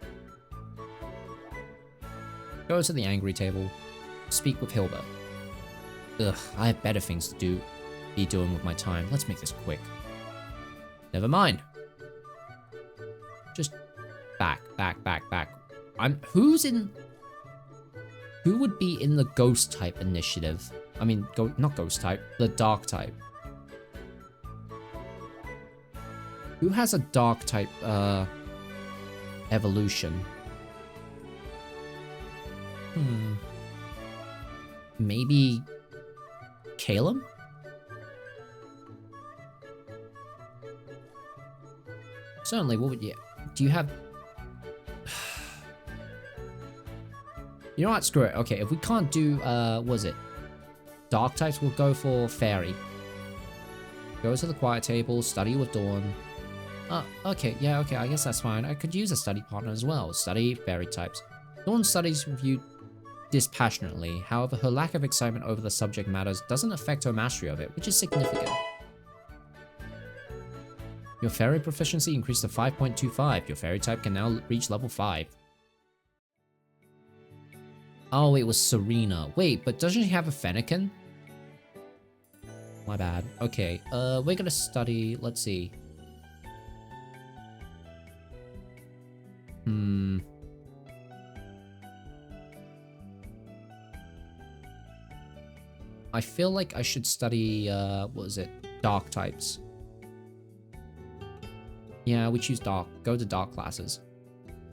Go to the angry table. Speak with Hilbert. Ugh, I have better things to be doing with my time. Let's make this quick. Never mind. Just back. Who would be in the ghost type initiative? I mean, not ghost type, the dark type. Who has a dark type, evolution? Maybe Caleb? Certainly, what would you... Do you have... You know what? Screw it. Okay, if we can't do, what is it? Dark types, we'll go for Fairy. Go to the quiet table, study with Dawn. Okay, yeah, okay, I guess that's fine. I could use a study partner as well. Study Fairy types. Dawn studies with you dispassionately. However, her lack of excitement over the subject matters doesn't affect her mastery of it, which is significant. Your Fairy proficiency increased to 5.25. Your Fairy type can now reach level 5. Oh, it was Serena. Wait, but doesn't she have a Fennekin? My bad. Okay, we're gonna study, let's see. I feel like I should study, what was it? Dark types. Yeah, we choose dark. Go to dark classes.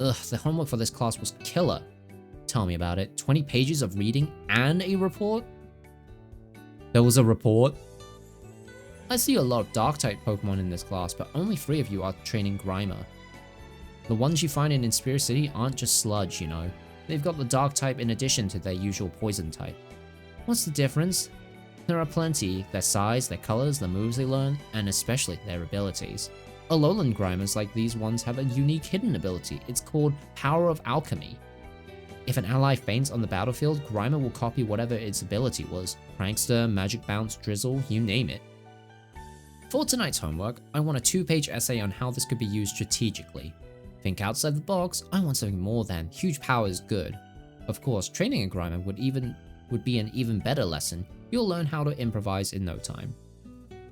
Ugh, the homework for this class was killer. Tell me about it. 20 pages of reading and a report? There was a report? I see a lot of dark type Pokemon in this class, but only 3 of you are training Grimer. The ones you find in Inspire City aren't just sludge, you know. They've got the dark type in addition to their usual poison type. What's the difference? There are plenty. Their size, their colors, the moves they learn, and especially their abilities. Alolan Grimers like these ones have a unique hidden ability. It's called Power of Alchemy. If an ally faints on the battlefield, Grimer will copy whatever its ability was. Prankster, Magic Bounce, Drizzle, you name it. For tonight's homework, I want a 2-page essay on how this could be used strategically. Think outside the box, I want something more than huge power is good. Of course, training a Grimer would be an even better lesson. You'll learn how to improvise in no time.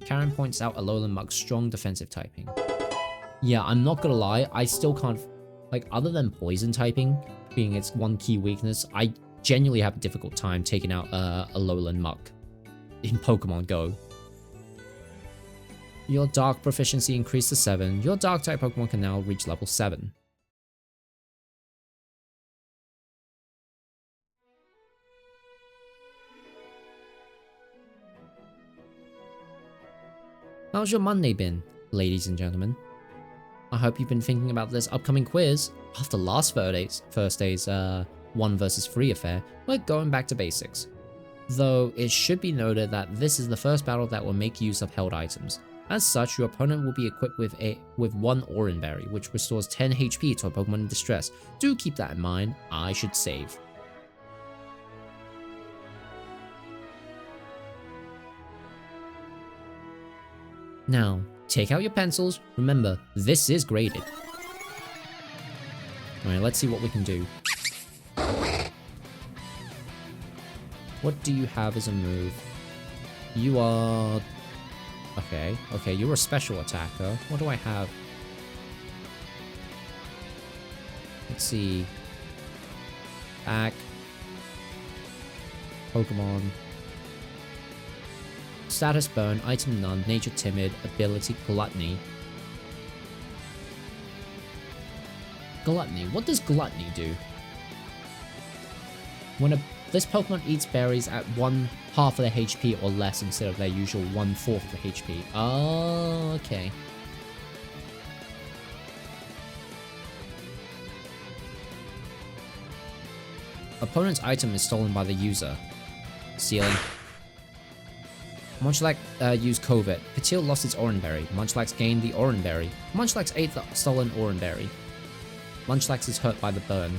Karen points out Alolan Mug's strong defensive typing. Yeah, I'm not gonna lie, I still can't... Like, other than poison typing being its one key weakness, I genuinely have a difficult time taking out Alolan Mug in Pokemon Go. Your Dark proficiency increased to 7. Your Dark type Pokemon can now reach level 7. How's your Monday been, ladies and gentlemen? I hope you've been thinking about this upcoming quiz. After last Thursday's 1 versus 3 affair, we're going back to basics. Though it should be noted that this is the first battle that will make use of held items. As such, your opponent will be equipped with one Oran Berry, which restores 10 HP to a Pokemon in distress. Do keep that in mind. I should save. Now, take out your pencils. Remember, this is graded. Alright, let's see what we can do. What do you have as a move? You are... Okay, you're a special attacker. What do I have? Let's see. Back. Pokemon. Status Burn, Item None, Nature Timid, Ability Gluttony. Gluttony. What does Gluttony do? When this Pokemon eats berries at 1/2 of their HP or less instead of their usual 1/4 of the HP. Oh, okay. Opponent's item is stolen by the user. Stealing. Munchlax used Covert. Patil lost its Oranberry. Munchlax gained the Oranberry. Munchlax ate the stolen Oranberry. Munchlax is hurt by the burn.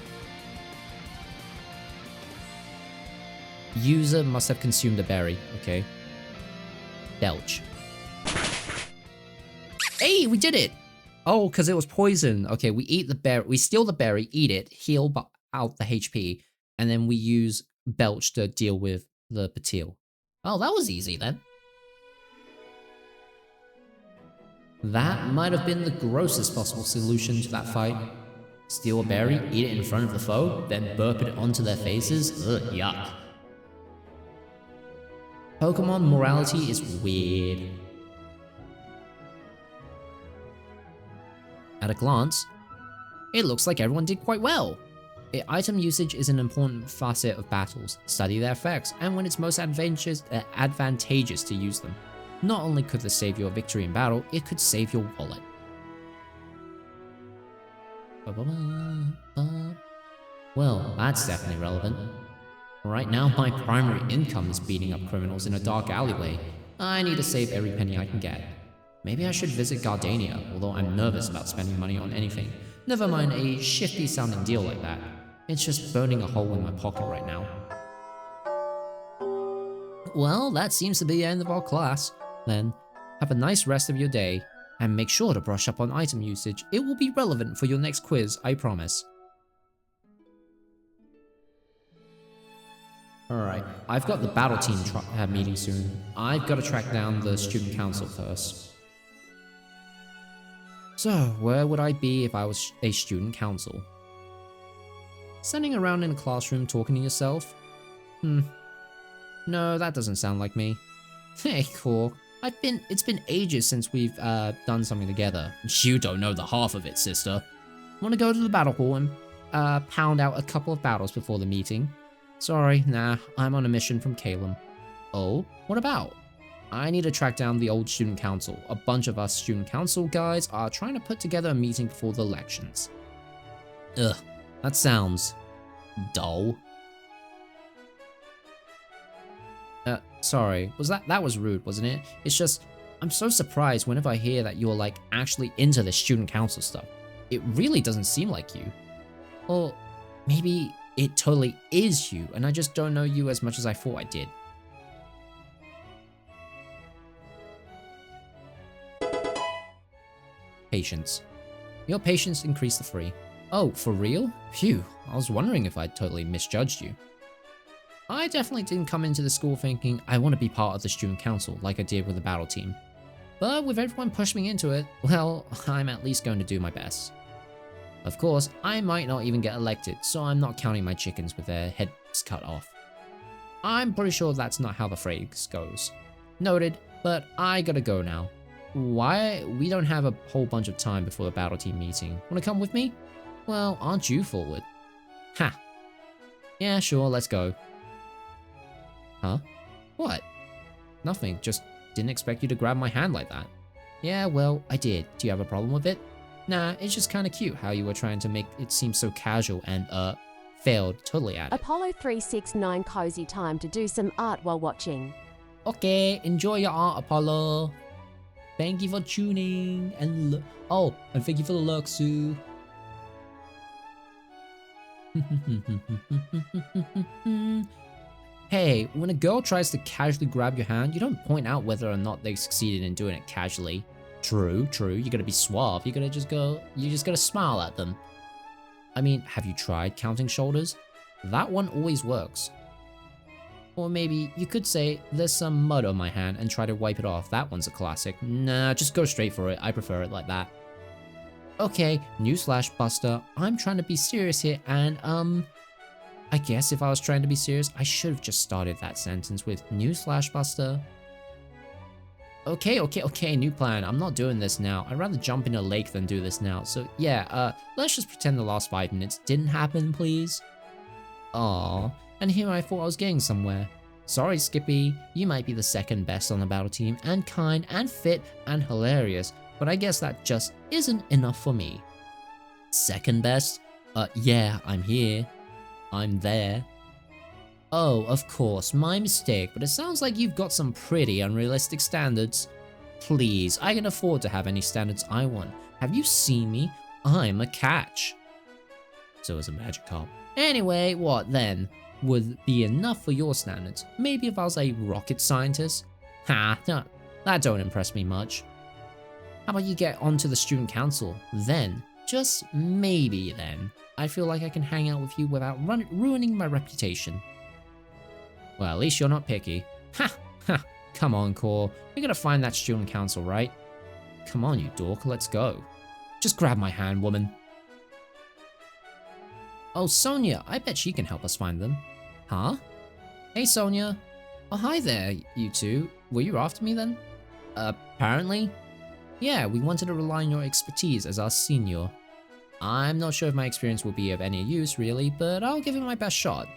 User must have consumed a berry. Okay. Belch. Hey, we did it! Oh, because it was poison. Okay, we eat the berry. We steal the berry, eat it, heal out the HP, and then we use Belch to deal with the Patil. Oh, that was easy then. That might have been the grossest possible solution to that fight. Steal a berry, eat it in front of the foe, then burp it onto their faces? Ugh, yuck. Pokemon morality is weird. At a glance, it looks like everyone did quite well. Item usage is an important facet of battles. Study their effects, and when it's most advantageous to use them. Not only could this save you a victory in battle, it could save your wallet. Well, that's definitely relevant. Right now, my primary income is beating up criminals in a dark alleyway. I need to save every penny I can get. Maybe I should visit Gardania, although I'm nervous about spending money on anything. Never mind a shifty sounding deal like that. It's just burning a hole in my pocket right now. Well, that seems to be the end of our class. Then, have a nice rest of your day, and make sure to brush up on item usage. It will be relevant for your next quiz, I promise. Alright, I've got the battle team meeting soon. I've got to track down the student council first. So, where would I be if I was a student council? Standing around in a classroom talking to yourself? No, that doesn't sound like me. Hey, cool. It's been ages since we've done something together. You don't know the half of it, sister. Want to go to the battle hall and pound out a couple of battles before the meeting? Sorry, nah, I'm on a mission from Calum. Oh, what about? I need to track down the old student council. A bunch of us student council guys are trying to put together a meeting before the elections. Ugh, that sounds dull. Sorry, that was rude, wasn't it? It's just, I'm so surprised whenever I hear that you're like actually into the student council stuff. It really doesn't seem like you. Or maybe it totally is you, and I just don't know you as much as I thought I did. Patience. Your patience increased to 3. Oh, for real? Phew, I was wondering if I'd totally misjudged you. I definitely didn't come into the school thinking I want to be part of the student council like I did with the battle team. But with everyone pushing me into it, well, I'm at least going to do my best. Of course, I might not even get elected, so I'm not counting my chickens with their heads cut off. I'm pretty sure that's not how the phrase goes. Noted, but I gotta go now. Why? We don't have a whole bunch of time before the battle team meeting. Wanna come with me? Well, aren't you forward? Ha! Yeah, sure, let's go. Huh? What? Nothing, just didn't expect you to grab my hand like that. Yeah, well, I did. Do you have a problem with it? Nah, it's just kinda cute how you were trying to make it seem so casual and, failed totally at it. Apollo 369 cozy time to do some art while watching. Okay, enjoy your art, Apollo. Thank you for tuning, and and thank you for the look, Sue. Hey, when a girl tries to casually grab your hand, you don't point out whether or not they succeeded in doing it casually. True, you gotta be suave, you just gotta smile at them. I mean, have you tried counting shoulders? That one always works. Or maybe you could say, there's some mud on my hand and try to wipe it off. That one's a classic. Nah, just go straight for it. I prefer it like that. Okay, newsflash, Buster. I'm trying to be serious here and, I guess if I was trying to be serious, I should have just started that sentence with newsflash, Buster. Okay, new plan. I'm not doing this now. I'd rather jump in a lake than do this now. So yeah, let's just pretend the last 5 minutes didn't happen, please. Aww. And here I thought I was getting somewhere. Sorry, Skippy, you might be the second best on the battle team, and kind, and fit, and hilarious, but I guess that just isn't enough for me. Second best? Yeah, I'm here. I'm there. Oh, of course, my mistake, but it sounds like you've got some pretty unrealistic standards. Please, I can afford to have any standards I want. Have you seen me? I'm a catch. So is a Magikarp. Anyway, what then? Would be enough for your standards. Maybe if I was a rocket scientist? Ha, no, that don't impress me much. How about you get onto the student council? Then, just maybe then, I feel like I can hang out with you without ruining my reputation. Well, at least you're not picky. Ha! Ha! Come on, Core. We're gonna find that student council, right? Come on, you dork, let's go. Just grab my hand, woman. Oh, Sonia, I bet she can help us find them. Huh? Hey, Sonia. Oh, hi there, you two. Were you after me then? Apparently. Yeah, we wanted to rely on your expertise as our senior. I'm not sure if my experience will be of any use, really, but I'll give it my best shot.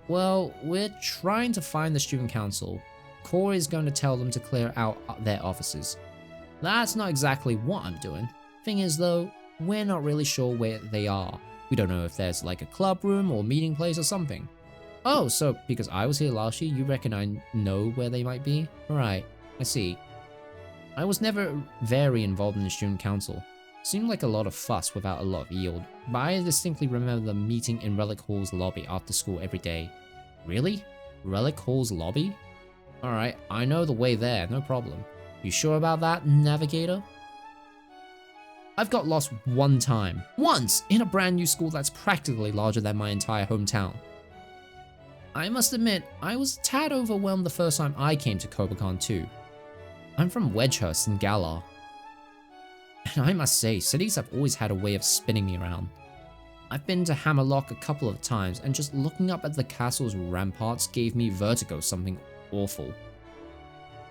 Well, we're trying to find the student council. Core is going to tell them to clear out their offices. That's not exactly what I'm doing. Thing is though, we're not really sure where they are. We don't know if there's like a club room or meeting place or something. Oh, so because I was here last year, you reckon I know where they might be? Right, I see. I was never very involved in the student council. Seemed like a lot of fuss without a lot of yield, but I distinctly remember them meeting in Relic Hall's lobby after school every day. Really? Relic Hall's lobby? Alright, I know the way there, no problem. You sure about that, Navigator? I've got lost one time. Once! In a brand new school that's practically larger than my entire hometown. I must admit, I was a tad overwhelmed the first time I came to Kobacon too. I'm from Wedgehurst in Galar. And I must say, cities have always had a way of spinning me around. I've been to Hammerlock a couple of times, and just looking up at the castle's ramparts gave me vertigo, something awful.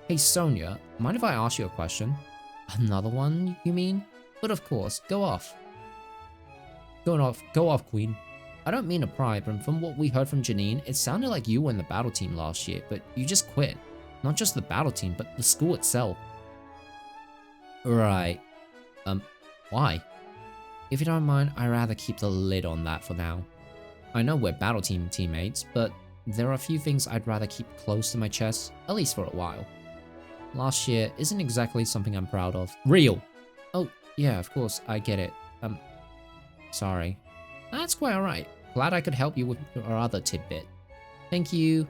Hey Sonia, mind if I ask you a question? Another one, you mean? But of course, go off. Go off, Queen. I don't mean to pry, but from what we heard from Janine, it sounded like you were in the battle team last year, but you just quit. Not just the battle team, but the school itself. Right. Why? If you don't mind, I'd rather keep the lid on that for now. I know we're battle team teammates, but there are a few things I'd rather keep close to my chest, at least for a while. Last year isn't exactly something I'm proud of. Real! Oh, yeah, of course, I get it. Sorry. That's quite alright. Glad I could help you with your other tidbit. Thank you.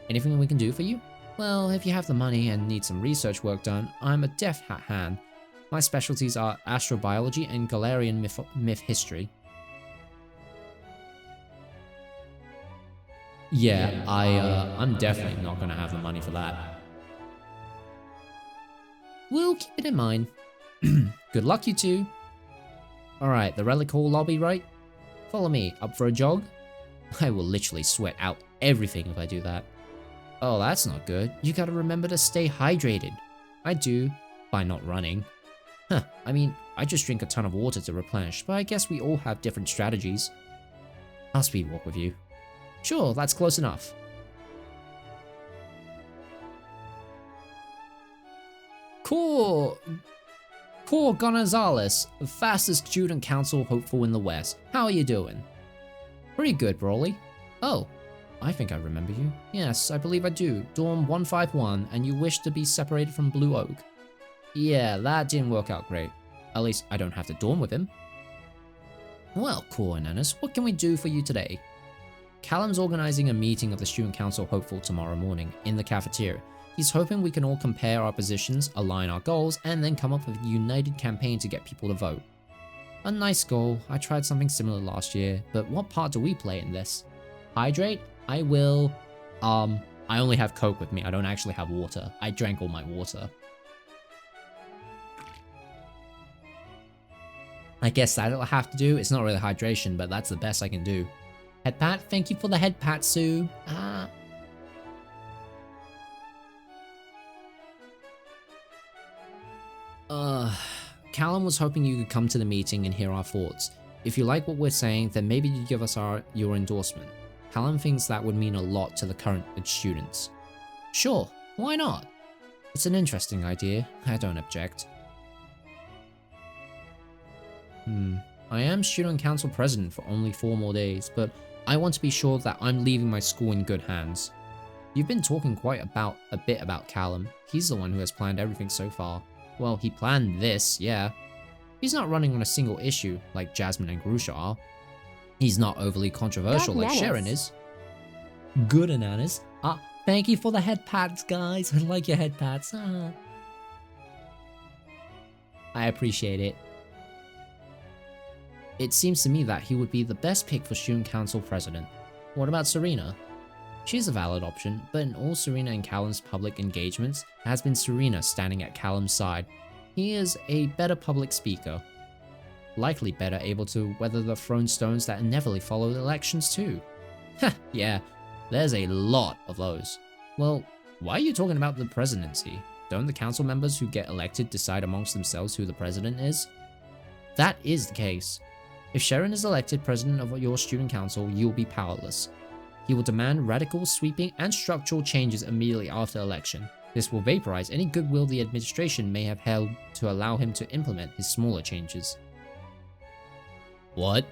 Anything we can do for you? Well, if you have the money and need some research work done, I'm a deft hand. My specialties are astrobiology and Galarian myth history. Yeah, I'm definitely not gonna have the money for that. We'll keep it in mind. Good luck, you two. Alright, the Relic Hall lobby, right? Follow me, up for a jog? I will literally sweat out everything if I do that. Oh, that's not good. You gotta remember to stay hydrated. I do, by not running. Huh, I mean, I just drink a ton of water to replenish, but I guess we all have different strategies. I'll speed walk with you. Sure, that's close enough. Core Gonzalez, the fastest student council hopeful in the West. How are you doing? Pretty good, Broly. Oh, I think I remember you. Yes, I believe I do. Dorm 151, and you wish to be separated from Blue Oak. Yeah, that didn't work out great. At least I don't have to dorm with him. Well, Core and Ennis, what can we do for you today? Callum's organizing a meeting of the student council hopeful tomorrow morning in the cafeteria. He's hoping we can all compare our positions, align our goals, and then come up with a united campaign to get people to vote. A nice goal. I tried something similar last year, but what part do we play in this? Hydrate? I will. I only have Coke with me. I don't actually have water. I drank all my water. I guess that'll have to do. It's not really hydration, but that's the best I can do. Head pat? Thank you for the head pat, Sue. Callum was hoping you could come to the meeting and hear our thoughts. If you like what we're saying, then maybe you give us your endorsement. Callum thinks that would mean a lot to the current students. Sure, why not? It's an interesting idea. I don't object. I am student council president for only 4 more days, but I want to be sure that I'm leaving my school in good hands. You've been talking a bit about Callum. He's the one who has planned everything so far. Well, he planned this, yeah. He's not running on a single issue like Jasmine and Grusha are. He's not overly controversial like Sharon is. Good ananas. Thank you for the head pats, guys. I like your head pats. I appreciate it. It seems to me that he would be the best pick for Student Council President. What about Serena? She's a valid option, but in all Serena and Callum's public engagements, it has been Serena standing at Callum's side. He is a better public speaker. Likely better able to weather the thrown stones that inevitably follow the elections too. Yeah, there's a lot of those. Well, why are you talking about the presidency? Don't the council members who get elected decide amongst themselves who the president is? That is the case. If Sharon is elected president of your student council, you will be powerless. He will demand radical, sweeping, and structural changes immediately after election. This will vaporize any goodwill the administration may have held to allow him to implement his smaller changes. What?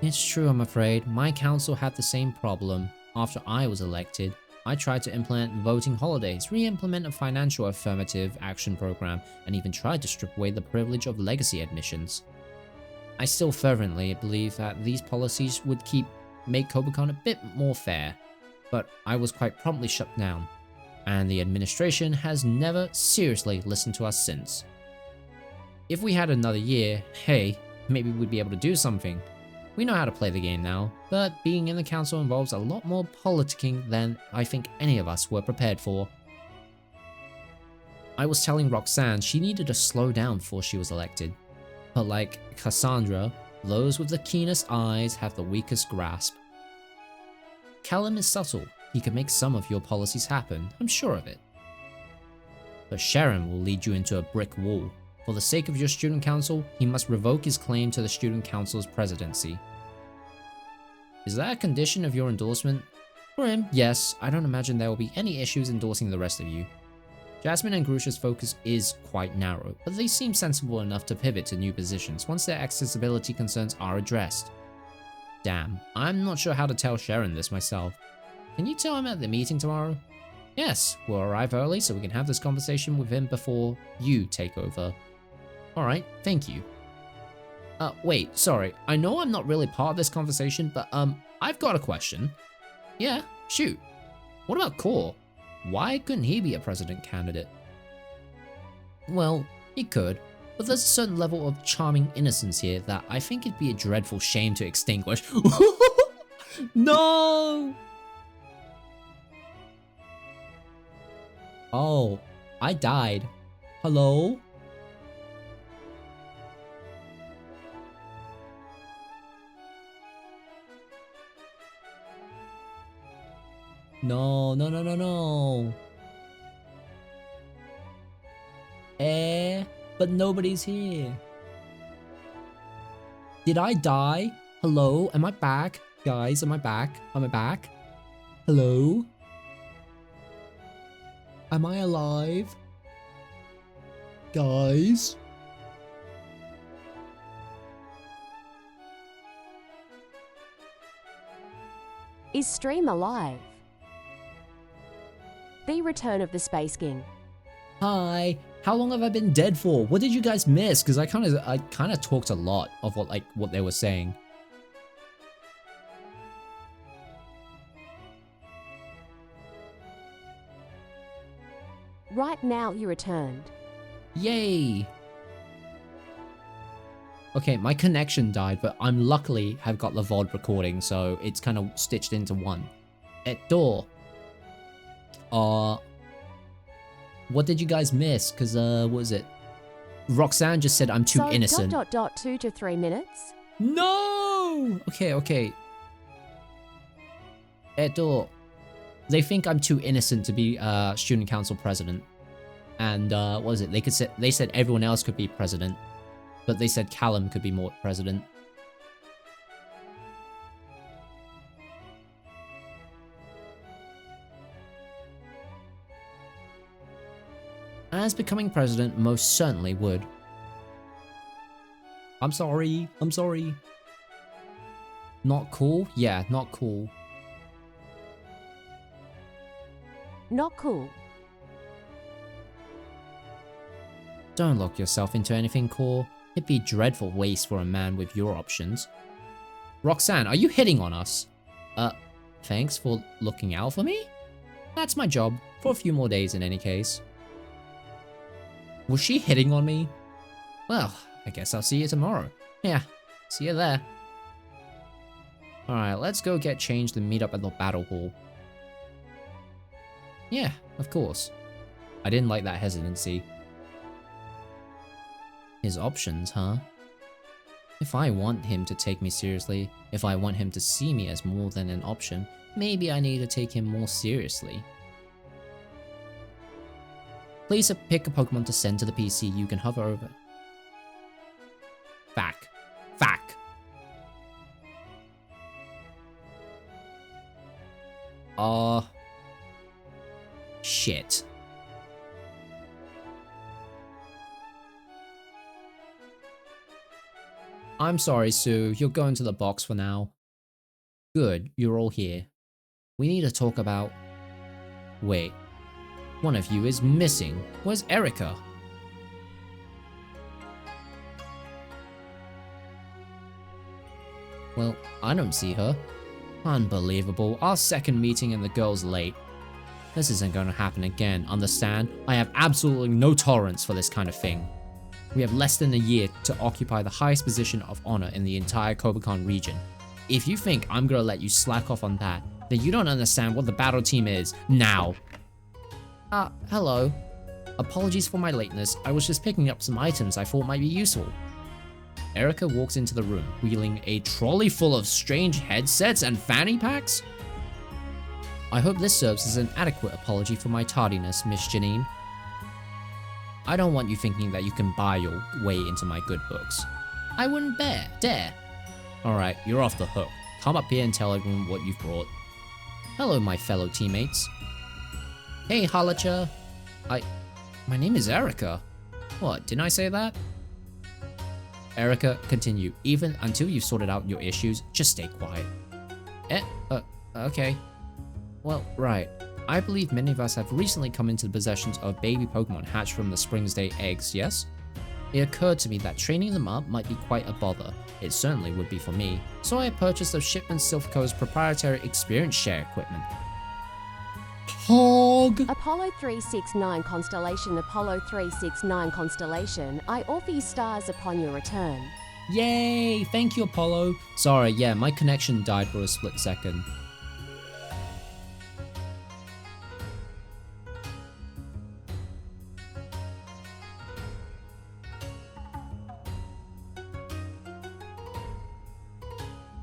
It's true, I'm afraid. My council had the same problem. After I was elected, I tried to implement voting holidays, re-implement a financial affirmative action program, and even tried to strip away the privilege of legacy admissions. I still fervently believe that these policies would make Kobukon a bit more fair, but I was quite promptly shut down, and the administration has never seriously listened to us since. If we had another year, hey, maybe we'd be able to do something. We know how to play the game now, but being in the council involves a lot more politicking than I think any of us were prepared for. I was telling Roxanne she needed to slow down before she was elected. But like Cassandra, those with the keenest eyes have the weakest grasp. Callum is subtle. He can make some of your policies happen, I'm sure of it. But Sharon will lead you into a brick wall. For the sake of your student council, he must revoke his claim to the student council's presidency. Is that a condition of your endorsement? For him, yes. I don't imagine there will be any issues endorsing the rest of you. Jasmine and Grusha's focus is quite narrow, but they seem sensible enough to pivot to new positions once their accessibility concerns are addressed. Damn, I'm not sure how to tell Sharon this myself. Can you tell him at the meeting tomorrow? Yes, we'll arrive early so we can have this conversation with him before you take over. Alright, thank you. Wait, sorry, I know I'm not really part of this conversation, but I've got a question. Yeah, shoot. What about Core? Why couldn't he be a president candidate? Well, he could, but there's a certain level of charming innocence here that I think it'd be a dreadful shame to extinguish. No! Oh, I died. Hello? No, no, no, no, no. But nobody's here. Did I die? Hello? Am I back? Guys, am I back? Am I back? Hello? Am I alive? Guys? Is stream alive? The return of the Space King. Hi. How long have I been dead for? What did you guys miss? Because I kind of talked a lot of what they were saying. Right now you returned. Yay! Okay, my connection died, but I'm luckily have got the VOD recording, so it's kind of stitched into one. At door. What did you guys miss? Cause what was it? Roxanne just said I'm too innocent. 2 to 3 minutes. No! Okay. At door. They think I'm too innocent to be student council president. And what was it? They said everyone else could be president. But they said Callum could be more president. As becoming president most certainly would. I'm sorry. Not cool? Yeah, not cool. Not cool. Don't lock yourself into anything cool. It'd be dreadful waste for a man with your options. Roxanne, are you hitting on us? Thanks for looking out for me? That's my job, for a few more days in any case. Was she hitting on me? Well, I guess I'll see you tomorrow. Yeah, see you there. Alright, let's go get changed and meet up at the battle hall. Yeah, of course. I didn't like that hesitancy. His options, huh? If I want him to take me seriously, if I want him to see me as more than an option, maybe I need to take him more seriously. Please pick a Pokemon to send to the PC you can hover over. Back. Back. Shit. I'm sorry, Sue. You're going to the box for now. Good, you're all here. We need to talk about... Wait. One of you is missing. Where's Erica? Well, I don't see her. Unbelievable. Our second meeting and the girl's late. This isn't going to happen again, understand? I have absolutely no tolerance for this kind of thing. We have less than a year to occupy the highest position of honor in the entire Kobakan region. If you think I'm gonna let you slack off on that, then you don't understand what the battle team is, now. Hello. Apologies for my lateness, I was just picking up some items I thought might be useful. Erica walks into the room, wheeling a trolley full of strange headsets and fanny packs? I hope this serves as an adequate apology for my tardiness, Miss Janine. I don't want you thinking that you can buy your way into my good books. I wouldn't dare. Alright, you're off the hook. Come up here and tell everyone what you've brought. Hello, my fellow teammates. Hey, Halacha. My name is Erica. What, didn't I say that? Erica, continue. Even until you've sorted out your issues, just stay quiet. Okay. Well, right. I believe many of us have recently come into the possessions of baby Pokemon hatched from the Spring's Day eggs, yes? It occurred to me that training them up might be quite a bother. It certainly would be for me. So I purchased of Shipment Silphico's proprietary experience share equipment. Hog! Apollo 369 Constellation, Apollo 369 Constellation, I offer you stars upon your return. Yay! Thank you, Apollo. Sorry, yeah, my connection died for a split second.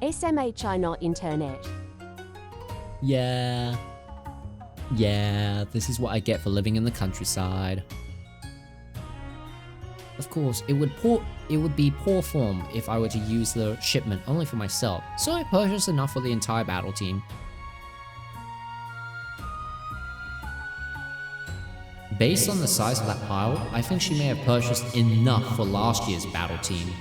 SMHI not internet. Yeah, this is what I get for living in the countryside. Of course, it would be poor form if I were to use the shipment only for myself, so I purchased enough for the entire battle team. Based on the size of that pile, I think she may have purchased enough for last year's battle team.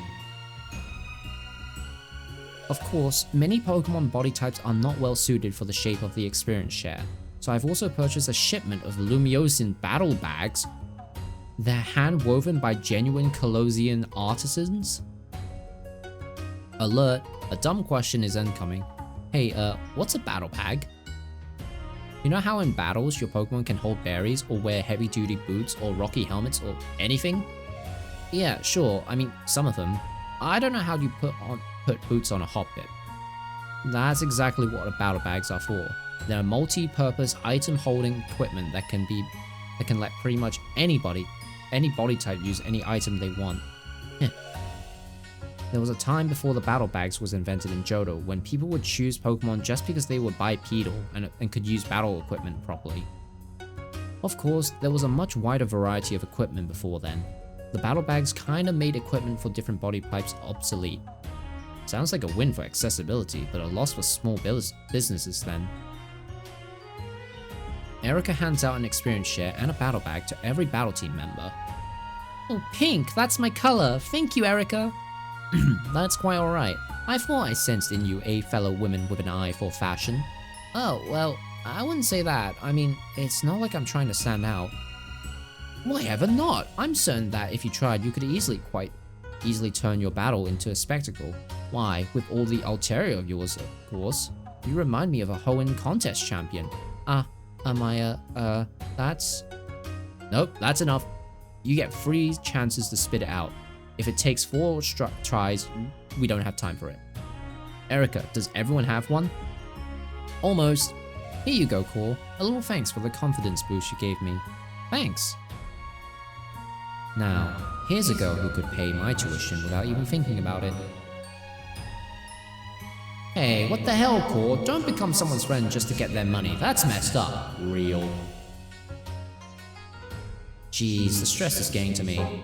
Of course, many Pokemon body types are not well suited for the shape of the experience share, so I've also purchased a shipment of Lumiosin battle bags. They're hand-woven by genuine Colosian artisans? Alert, a dumb question is incoming. Hey, what's a battle bag? You know how in battles your Pokemon can hold berries or wear heavy-duty boots or rocky helmets or anything? Yeah, sure, I mean, some of them. I don't know how you put boots on a Hoppip. That's exactly what battle bags are for. They're multi-purpose item-holding equipment that can let pretty much any body type use any item they want. There was a time before the battle bags was invented in Johto when people would choose Pokemon just because they were bipedal and could use battle equipment properly. Of course, there was a much wider variety of equipment before then. The battle bags kinda made equipment for different body types obsolete. Sounds like a win for accessibility, but a loss for small businesses then. Erica hands out an experience share and a battle bag to every battle team member. Oh, pink, that's my color. Thank you, Erica. That's quite alright. I thought I sensed in you a fellow woman with an eye for fashion. Oh, well, I wouldn't say that. I mean, it's not like I'm trying to stand out. Why ever not? I'm certain that if you tried, you could quite easily turn your battle into a spectacle. Why, with all the ulterior of yours, of course. You remind me of a Hoenn contest champion. That's... Nope, that's enough. You get 3 chances to spit it out. If it takes 4 tries, we don't have time for it. Erica, does everyone have one? Almost. Here you go, Core. A little thanks for the confidence boost you gave me. Thanks. Now, here's a girl who could pay my tuition without even thinking about it. Hey, what the hell, Core? Don't become someone's friend just to get their money. That's messed up. Real. Jeez, the stress is getting to me.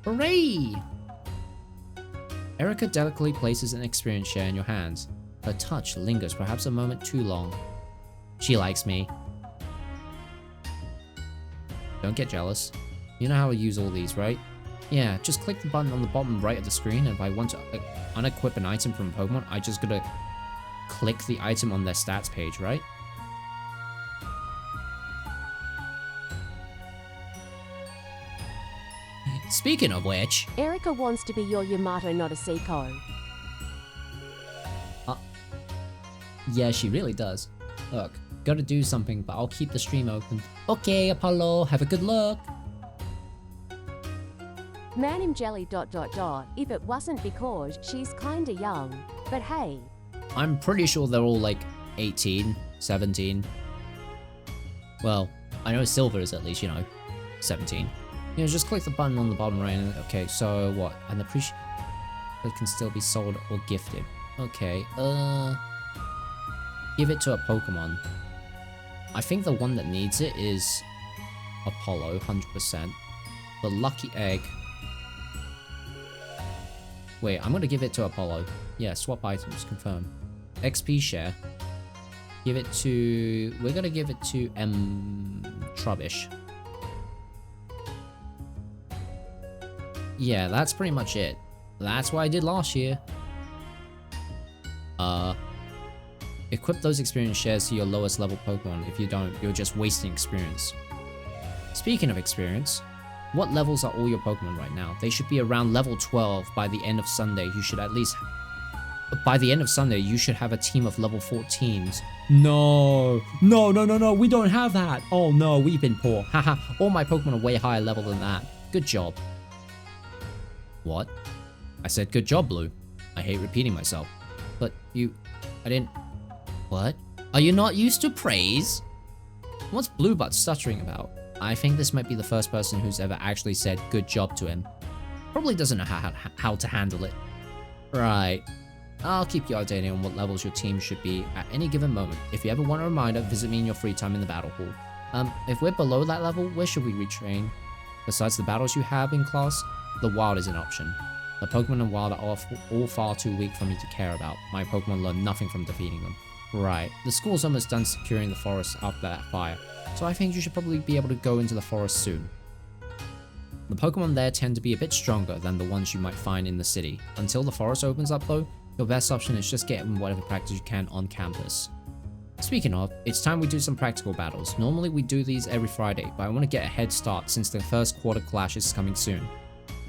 Hooray! Erica delicately places an experience share in your hands. Her touch lingers perhaps a moment too long. She likes me. Don't get jealous. You know how to use all these, right? Yeah, just click the button on the bottom right of the screen, and if I want to unequip an item from Pokemon, I just gotta click the item on their stats page, right? Speaking of which... Erica wants to be your Yamato, not a Seiko. Yeah, she really does. Look, gotta do something, but I'll keep the stream open. Okay, Apollo, have a good look. Man him jelly ... if it wasn't because she's kinda young. But hey. I'm pretty sure they're all like 18, 17. Well, I know Silver is at least, 17. Just click the button on the bottom right and okay, so what? And the it can still be sold or gifted. Okay, give it to a Pokemon. I think the one that needs it is Apollo, 100%. The Lucky Egg. Wait, I'm gonna give it to Apollo. Yeah, swap items, confirm. XP share. Give it to... We're gonna give it to Trubbish. Yeah, that's pretty much it. That's what I did last year. Equip those experience shares to your lowest level Pokemon. If you don't, you're just wasting experience. Speaking of experience, what levels are all your Pokemon right now? They should be around level 12 by the end of Sunday. You should at least... By the end of Sunday, you should have a team of level 14s. No, we don't have that. Oh no, we've been poor. Haha, all my Pokemon are way higher level than that. Good job. What? I said good job, Blue. I hate repeating myself. But I didn't... What? Are you not used to praise? What's Bluebutt stuttering about? I think this might be the first person who's ever actually said good job to him. Probably doesn't know how to handle it. Right. I'll keep you updated on what levels your team should be at any given moment. If you ever want a reminder, visit me in your free time in the battle hall. If we're below that level, where should we retrain? Besides the battles you have in class, the wild is an option. The Pokemon in wild are all far too weak for me to care about. My Pokemon learn nothing from defeating them. Right, the school's almost done securing the forest after that fire, so I think you should probably be able to go into the forest soon. The Pokemon there tend to be a bit stronger than the ones you might find in the city. Until the forest opens up though, your best option is just getting whatever practice you can on campus. Speaking of, it's time we do some practical battles. Normally we do these every Friday, but I want to get a head start since the first Quarter Qlash is coming soon.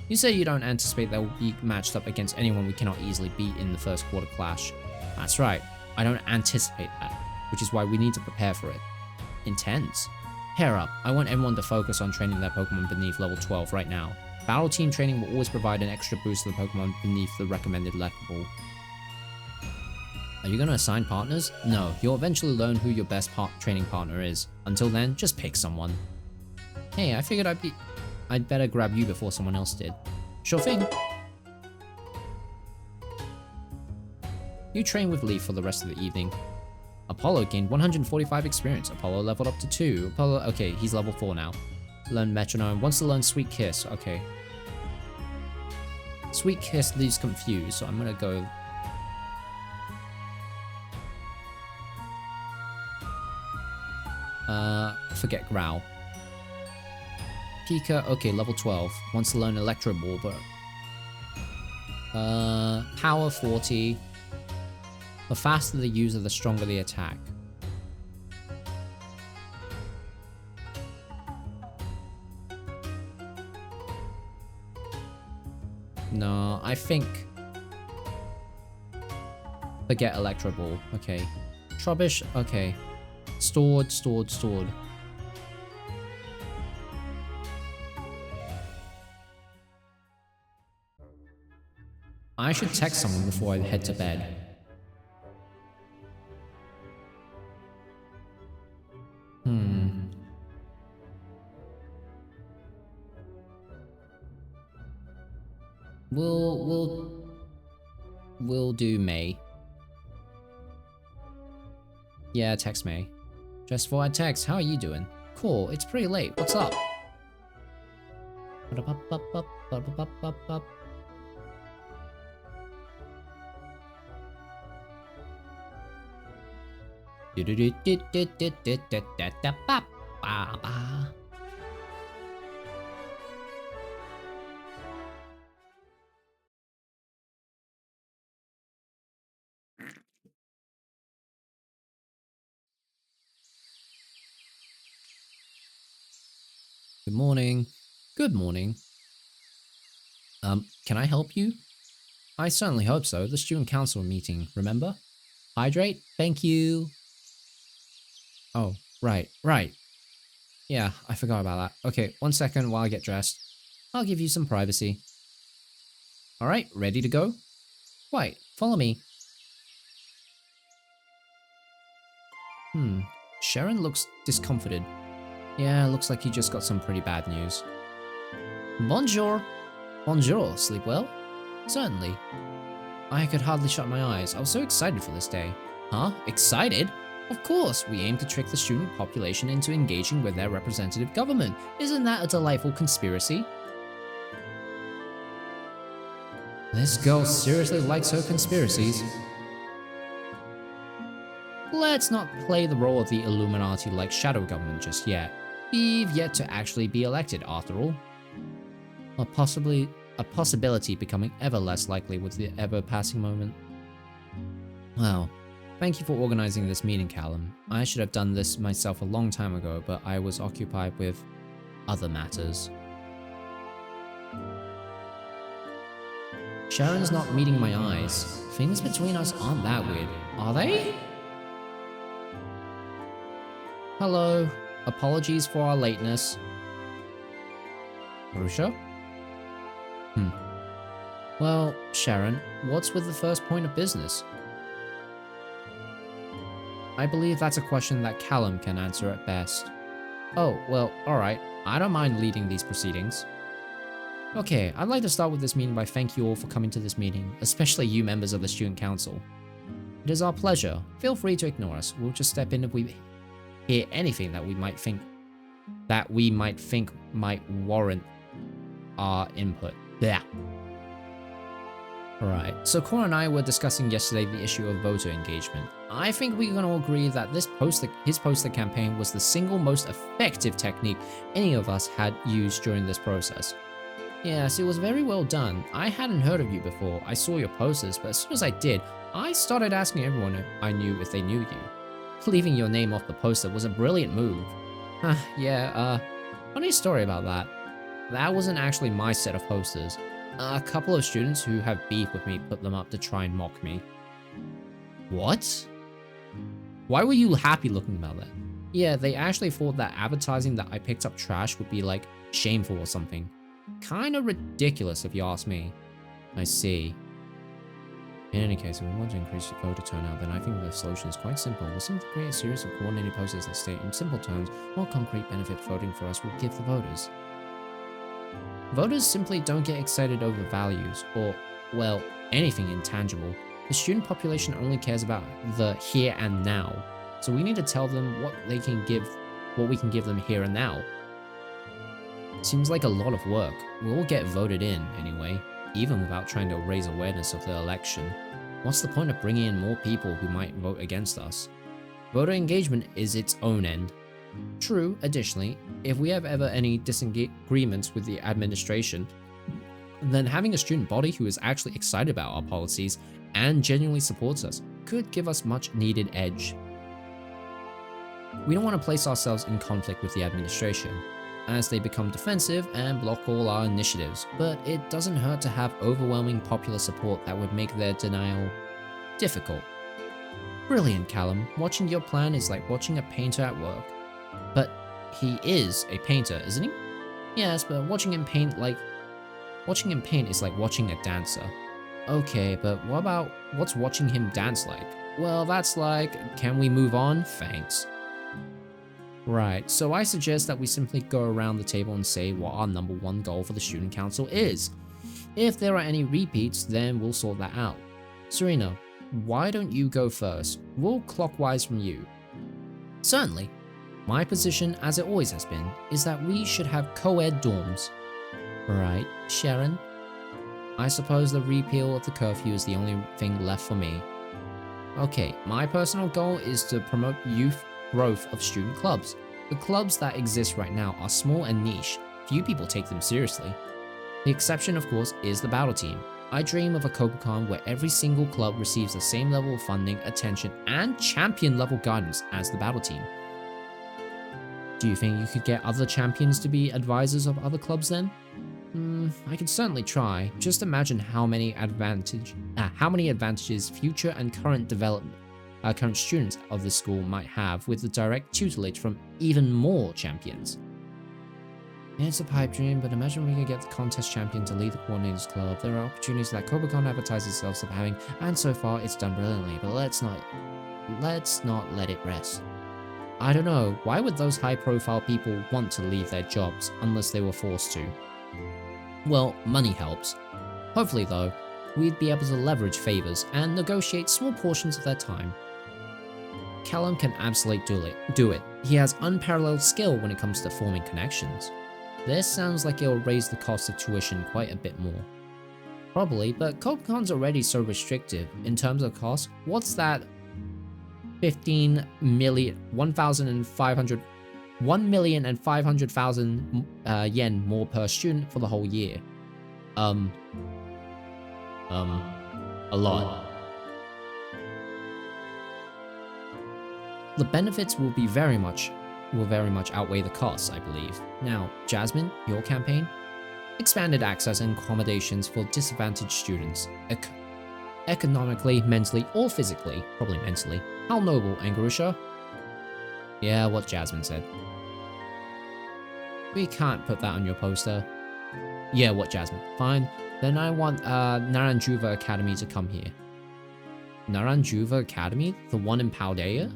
You say you don't anticipate they will be matched up against anyone we cannot easily beat in the first Quarter Qlash. That's right, I don't anticipate that, which is why we need to prepare for it. Intense. Hair up, I want everyone to focus on training their Pokemon beneath level 12 right now. Battle team training will always provide an extra boost to the Pokemon beneath the recommended level. Are you going to assign partners? No, you'll eventually learn who your best training partner is. Until then, just pick someone. Hey, I figured I'd better grab you before someone else did. Sure thing. You train with Leaf for the rest of the evening. Apollo gained 145 experience. Apollo leveled up to 2. Apollo, okay, he's level 4 now. Learn Metronome. Wants to learn Sweet Kiss. Okay. Sweet Kiss leaves confused, so I'm gonna go... forget Growl. Pika, okay, level 12. Wants to learn Electro Ball, but... Power 40. The faster the user, the stronger the attack. No, I think... Forget Electro Ball. Okay. Trubbish, okay. Stored. I should text someone before I head to bed. We'll do May. Yeah, text May. Just for I text, how are you doing? Cool, it's pretty late, what's up? Good morning. Good morning. Can I help you? I certainly hope so. The student council meeting, remember? Hydrate? Thank you. Oh, right. Yeah, I forgot about that. Okay, 1 second while I get dressed. I'll give you some privacy. Alright, ready to go? Wait, follow me. Sharon looks discomforted. Yeah, looks like you just got some pretty bad news. Bonjour. Bonjour, sleep well? Certainly. I could hardly shut my eyes. I was so excited for this day. Huh? Excited? Of course, we aim to trick the student population into engaging with their representative government. Isn't that a delightful conspiracy? This girl seriously likes her conspiracies. Let's not play the role of the Illuminati like shadow government just yet. We've yet to actually be elected, after all. Or possibly a possibility becoming ever less likely with the ever-passing moment. Well, thank you for organizing this meeting, Callum. I should have done this myself a long time ago, but I was occupied with other matters. Sharon's not meeting my eyes. Things between us aren't that weird, are they? Hello. Apologies for our lateness. Rusha? Well, Sharon, what's with the first point of business? I believe that's a question that Callum can answer at best. Oh, well, alright. I don't mind leading these proceedings. Okay, I'd like to start with this meeting by thanking you all for coming to this meeting, especially you members of the Student Council. It is our pleasure. Feel free to ignore us. We'll just step in if we hear anything that we might think might warrant our input. Yeah. Alright, so Cora and I were discussing yesterday the issue of voter engagement. I think we're going to agree that his poster campaign was the single most effective technique any of us had used during this process. Yes, it was very well done. I hadn't heard of you before. I saw your posters, but as soon as I did, I started asking everyone I knew if they knew you. Leaving your name off the poster was a brilliant move. Funny story about that. That wasn't actually my set of posters. A couple of students who have beef with me put them up to try and mock me. What? Why were you happy looking about that? Yeah, they actually thought that advertising that I picked up trash would be like shameful or something. Kinda ridiculous if you ask me. I see. In any case, if we want to increase the voter turnout, then I think the solution is quite simple. We'll simply create a series of coordinated posters that state in simple terms what concrete benefit voting for us will give the voters. Voters simply don't get excited over values, or, well, anything intangible. The student population only cares about the here and now, so we need to tell them what we can give them here and now. Seems like a lot of work. We'll all get voted in, anyway, even without trying to raise awareness of the election. What's the point of bringing in more people who might vote against us? Voter engagement is its own end. True, additionally, if we have ever any disagreements with the administration, then having a student body who is actually excited about our policies and genuinely supports us could give us much needed edge. We don't want to place ourselves in conflict with the administration, as they become defensive and block all our initiatives, but it doesn't hurt to have overwhelming popular support that would make their denial difficult. Brilliant, Callum. Watching your plan is like watching a painter at work. But he is a painter, isn't he? Yes, but watching him paint is like watching a dancer. Okay, but what's watching him dance like? Well, that's like, can we move on? Thanks. Right, so I suggest that we simply go around the table and say what our #1 goal for the student council is. If there are any repeats, then we'll sort that out. Serena, why don't you go first? We'll clockwise from you. Certainly. My position, as it always has been, is that we should have co-ed dorms. Right, Sharon? I suppose the repeal of the curfew is the only thing left for me. Okay, my personal goal is to promote youth growth of student clubs. The clubs that exist right now are small and niche. Few people take them seriously. The exception, of course, is the battle team. I dream of a Copa-Con where every single club receives the same level of funding, attention, and champion level guidance as the battle team. Do you think you could get other champions to be advisors of other clubs then? I can certainly try. Just imagine how many advantages future and current students of the school might have with the direct tutelage from even more champions. It's a pipe dream, but imagine we could get the contest champion to lead the coordinators club. There are opportunities that Copa-Con advertises itself as having, and so far it's done brilliantly, but let's not let it rest. I don't know, why would those high-profile people want to leave their jobs unless they were forced to? Well, money helps. Hopefully though, we'd be able to leverage favors and negotiate small portions of their time. Callum can absolutely do it. He has unparalleled skill when it comes to forming connections. This sounds like it'll raise the cost of tuition quite a bit more. Probably, but Copa-Con's already so restrictive in terms of cost. What's that? 1,500,000 yen more per student for the whole year. A lot. The benefits will very much outweigh the costs, I believe. Now, Jasmine, your campaign? Expanded access and accommodations for disadvantaged students. Economically, mentally, or physically. Probably mentally. How noble, Angarusha? Yeah, what Jasmine said. We can't put that on your poster. Yeah, what Jasmine? Fine. Then I want Naranjuva Academy to come here. Naranjuva Academy? The one in Paldea?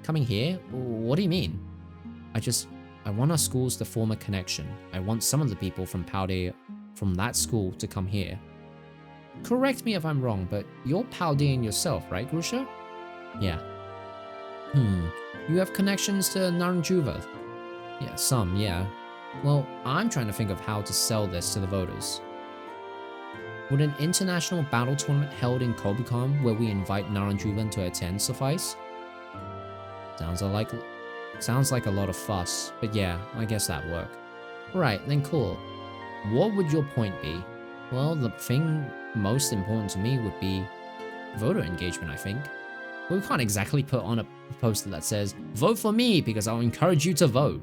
Coming here? What do you mean? I want our schools to form a connection. I want some of the people from Paldea, from that school, to come here. Correct me if I'm wrong, but you're Paldean yourself, right, Grusha? Yeah. You have connections to Naranjuva? Yeah, some, yeah. Well, I'm trying to think of how to sell this to the voters. Would an international battle tournament held in Copa-Con where we invite Naranjuva to attend suffice? Sounds like a lot of fuss, but yeah, I guess that'd work. Right, then cool. What would your point be? Well, the thing most important to me would be voter engagement, I think. But we can't exactly put on a poster that says, vote for me because I'll encourage you to vote.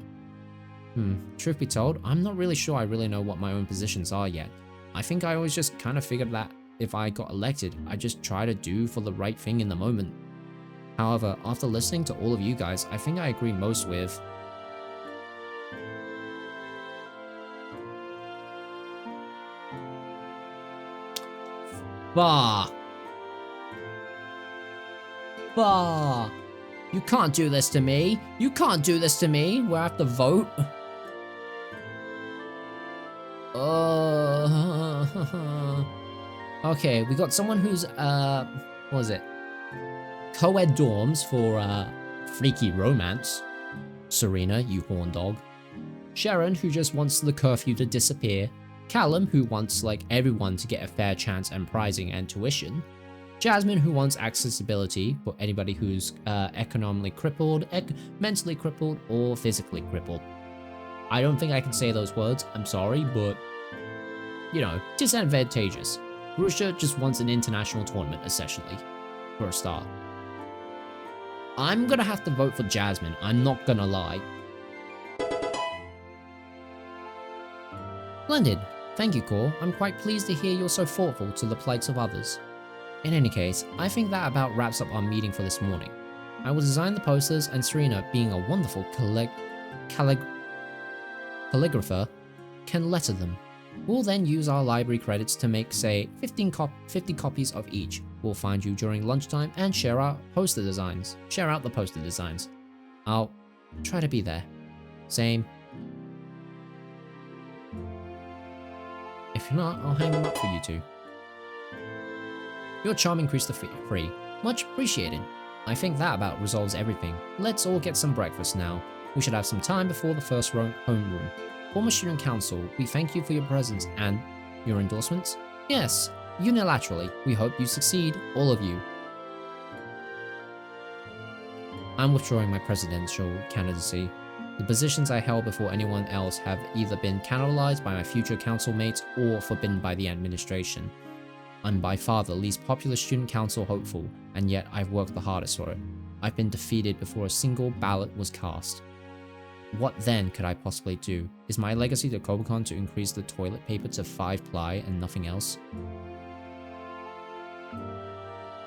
Truth be told, I'm not really sure I really know what my own positions are yet. I think I always just kind of figured that if I got elected, I'd just try to do for the right thing in the moment. However, after listening to all of you guys, I think I agree most with... Bah! You can't do this to me! You can't do this to me, where I have to vote! Okay, we got someone who's, what is it? Co-ed dorms for, freaky romance. Serena, you horn dog. Sharon, who just wants the curfew to disappear. Callum, who wants, like, everyone to get a fair chance and prizing and tuition. Jasmine, who wants accessibility for anybody who's, economically crippled, mentally crippled, or physically crippled. I don't think I can say those words, I'm sorry, but... disadvantageous. Russia just wants an international tournament, essentially, for a start. I'm gonna have to vote for Jasmine, I'm not gonna lie. Splendid. Thank you, Core. I'm quite pleased to hear you're so thoughtful to the plights of others. In any case, I think that about wraps up our meeting for this morning. I will design the posters, and Serena, being a wonderful calligrapher, can letter them. We'll then use our library credits to make, say, 50 copies of each. We'll find you during lunchtime and share out the poster designs. I'll try to be there. Same. If not, I'll hang them up for you two. You're charming, Christopher. Much appreciated. I think that about resolves everything. Let's all get some breakfast now. We should have some time before the first homeroom. Former Student Council, we thank you for your presence and your endorsements. Yes, unilaterally. We hope you succeed, all of you. I'm withdrawing my presidential candidacy. The positions I held before anyone else have either been cannibalized by my future council mates or forbidden by the administration. I'm by far the least popular student council hopeful, and yet I've worked the hardest for it. I've been defeated before a single ballot was cast. What then could I possibly do? Is my legacy to Kobacon to increase the toilet paper to 5-ply and nothing else?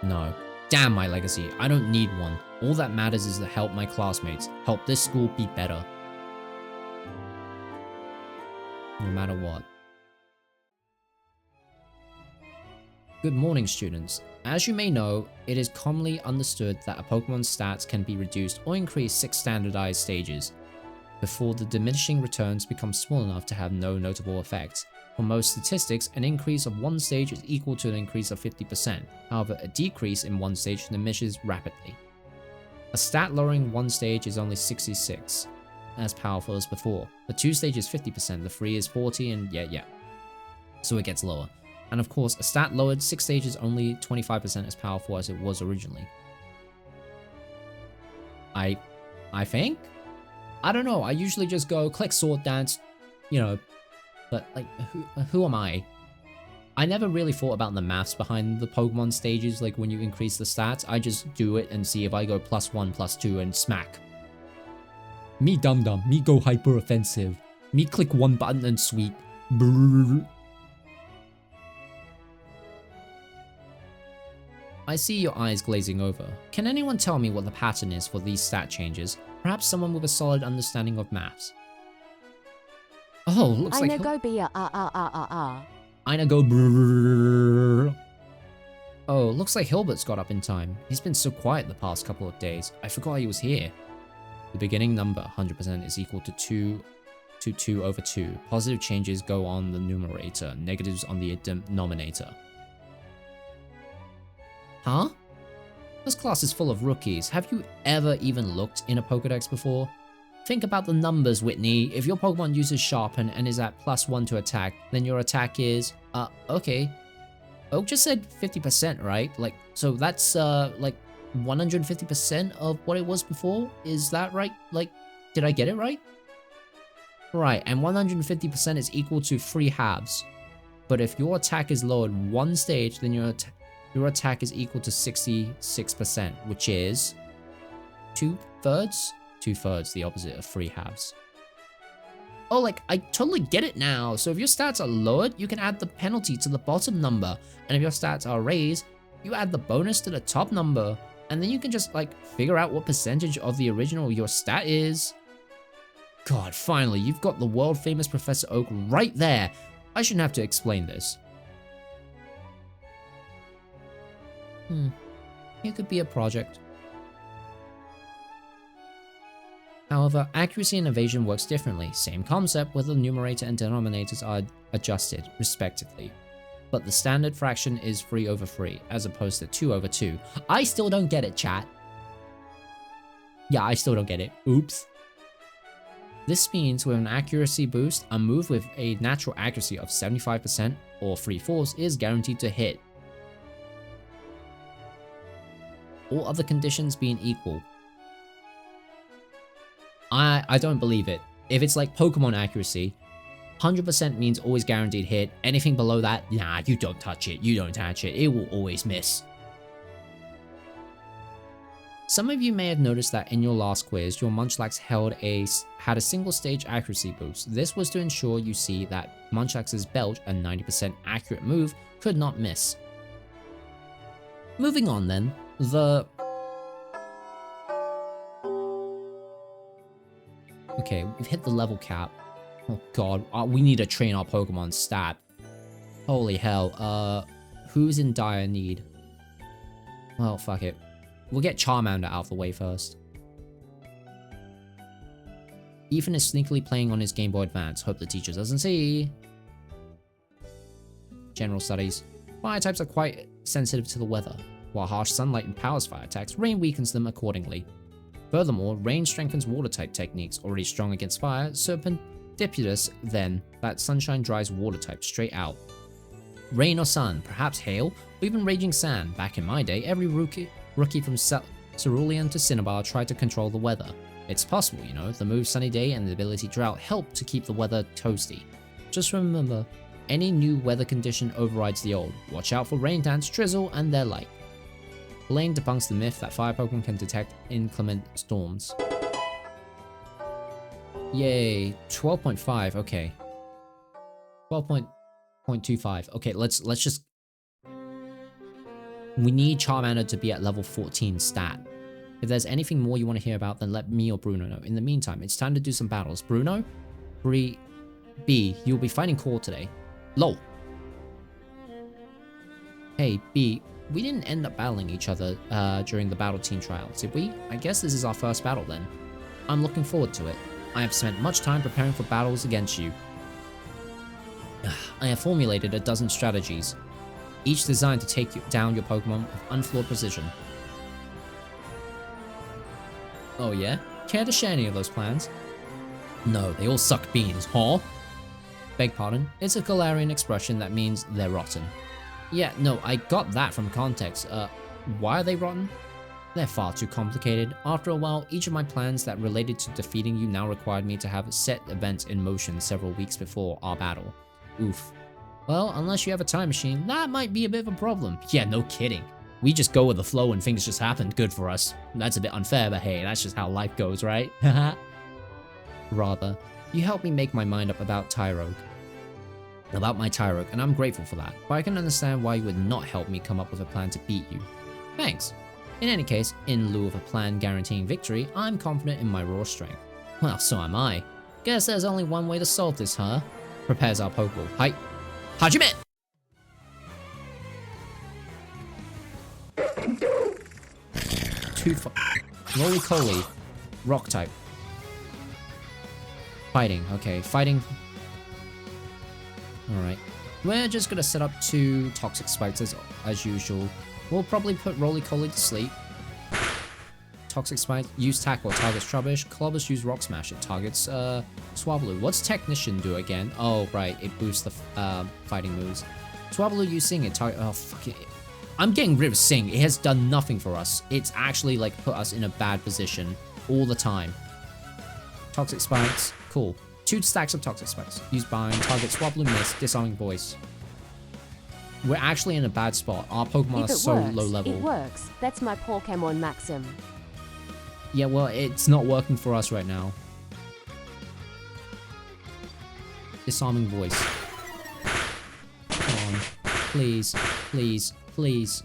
No. Damn my legacy, I don't need one. All that matters is to help my classmates, help this school be better. No matter what. Good morning, students. As you may know, it is commonly understood that a Pokemon's stats can be reduced or increased 6 standardized stages before the diminishing returns become small enough to have no notable effects. For most statistics, an increase of 1 stage is equal to an increase of 50%. However, a decrease in 1 stage diminishes rapidly. A stat lowering 1 stage is only 66, as powerful as before. The 2 stage is 50%, the 3 is 40, and yeah. So it gets lower. And of course, a stat lowered 6 stages is only 25% as powerful as it was originally. I think? I don't know, I usually just go click sword dance, but like, who am I? I never really thought about the maths behind the Pokemon stages, like when you increase the stats, I just do it and see if I go +1, +2 and smack. Me dum-dum, me go hyper offensive, me click one button and sweep. Brrr. I see your eyes glazing over. Can anyone tell me what the pattern is for these stat changes? Perhaps someone with a solid understanding of maths. Oh, looks like go be a Ina go brrrr. Oh, looks like Hilbert's got up in time. He's been so quiet the past couple of days. I forgot he was here. The beginning number, 100%, is equal to 2 over 2. Positive changes go on the numerator, negatives on the denominator. Huh? This class is full of rookies. Have you ever even looked in a Pokedex before? Think about the numbers, Whitney. If your Pokemon uses Sharpen and is at +1 to attack, then your attack is, okay. Oak just said 50%, right? Like, so that's, like 150% of what it was before? Is that right? Like, did I get it right? Right, and 150% is equal to 3 halves. But if your attack is lowered 1 stage, then your attack is equal to 66%, which is 2/3? 2/3, the opposite of 3 halves. Oh, like, I totally get it now. So if your stats are lowered, you can add the penalty to the bottom number. And if your stats are raised, you add the bonus to the top number. And then you can just, like, figure out what percentage of the original your stat is. God, finally, you've got the world-famous Professor Oak right there. I shouldn't have to explain this. It could be a project. However, accuracy and evasion works differently. Same concept, where the numerator and denominators are adjusted, respectively. But the standard fraction is 3 over 3, as opposed to 2 over 2. I still don't get it, chat. Yeah, I still don't get it. Oops. This means with an accuracy boost, a move with a natural accuracy of 75% or 3/4 is guaranteed to hit. All other conditions being equal. I don't believe it. If it's like Pokemon accuracy, 100% means always guaranteed hit. Anything below that, nah, you don't touch it. You don't touch it. It will always miss. Some of you may have noticed that in your last quiz, your Munchlax had a single stage accuracy boost. This was to ensure you see that Munchlax's Belch, a 90% accurate move, could not miss. Moving on then, okay, we've hit the level cap. Oh god, we need to train our Pokemon stat. Holy hell, who's in dire need? Well, fuck it. We'll get Charmander out of the way first. Ethan is sneakily playing on his Game Boy Advance. Hope the teacher doesn't see. General studies. Fire types are quite sensitive to the weather. While harsh sunlight empowers fire attacks, rain weakens them accordingly. Furthermore, rain strengthens water type techniques already strong against fire, serendipitous then that sunshine dries water type straight out. Rain or sun, perhaps hail, or even raging sand. Back in my day, every rookie from Cerulean to Cinnabar tried to control the weather. It's possible, you know, the move Sunny Day and the ability Drought help to keep the weather toasty. Just remember, any new weather condition overrides the old. Watch out for rain dance, drizzle, and their like. Blaine debunks the myth that fire Pokemon can detect inclement storms. Yay, 12.5, okay. 12.25, okay, let's just... We need Charmander to be at level 14 stat. If there's anything more you want to hear about, then let me or Bruno know. In the meantime, it's time to do some battles. Bruno? B, you'll be fighting Core today. LOL. Hey, B, we didn't end up battling each other during the battle team trials, did we? I guess this is our first battle then. I'm looking forward to it. I have spent much time preparing for battles against you. I have formulated a dozen strategies, each designed to take down your Pokemon with unflawed precision. Oh yeah? Care to share any of those plans? No, they all suck beans, huh? Beg pardon, it's a Galarian expression that means they're rotten. Yeah, no, I got that from context. Why are they rotten? They're far too complicated. After a while, each of my plans that related to defeating you now required me to have set events in motion several weeks before our battle. Oof. Well, unless you have a time machine, that might be a bit of a problem. Yeah, no kidding. We just go with the flow and things just happen. Good for us. That's a bit unfair, but hey, that's just how life goes, right? Rather, you helped me make my mind up about my Tyrogue, and I'm grateful for that, but I can understand why you would not help me come up with a plan to beat you. Thanks. In any case, in lieu of a plan guaranteeing victory, I'm confident in my raw strength. Well, so am I. Guess there's only one way to solve this, huh? Prepares our Pokeball. Hi. Hajime! Roly-Coly. Rock type. Fighting. Okay, fighting. Alright. We're just gonna set up 2 Toxic Spikes as usual. We'll probably put Roly-Coly to sleep. Toxic Spike, use Tackle, targets Trubbish. Clobbers, use Rock Smash, it targets Swablu. What's Technician do again? Oh, right, it boosts the fighting moves. Swablu, use Sing, it target. Oh, fuck it. I'm getting rid of Sing. It has done nothing for us. It's actually, like, put us in a bad position all the time. Toxic Spikes, cool. 2 stacks of Toxic Spikes. Use Bind, target Swablu, miss, Disarming Voice. We're actually in a bad spot. Our Pokemon are so low level. It works. That's my Pokémon maxim. Yeah, well, it's not working for us right now. Disarming Voice. Come on. Please, please, please.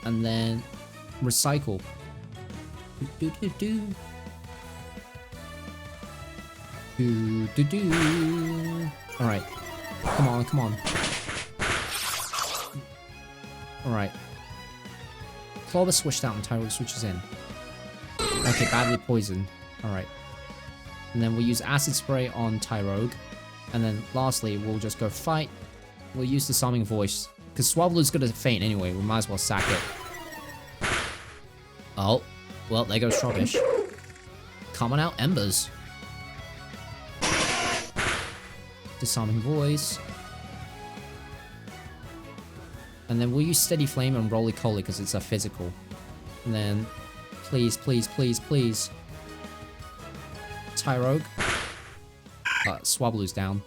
And then Recycle. Do do do. Do do do. Alright. Come on, come on. Alright. Clobbers switched out and Tyrogue switches in. Okay, badly poisoned. Alright. And then we'll use Acid Spray on Tyrogue. And then lastly, we'll just go fight. We'll use Disarming Voice. Because Swablu's gonna faint anyway, we might as well sack it. Oh. Well, there goes Trubbish. Coming out Embers. Disarming Voice. And then we'll use Steady Flame on Roly-Coly because it's a physical. And then, please, please, please, please. Tyrogue. Swablu's down.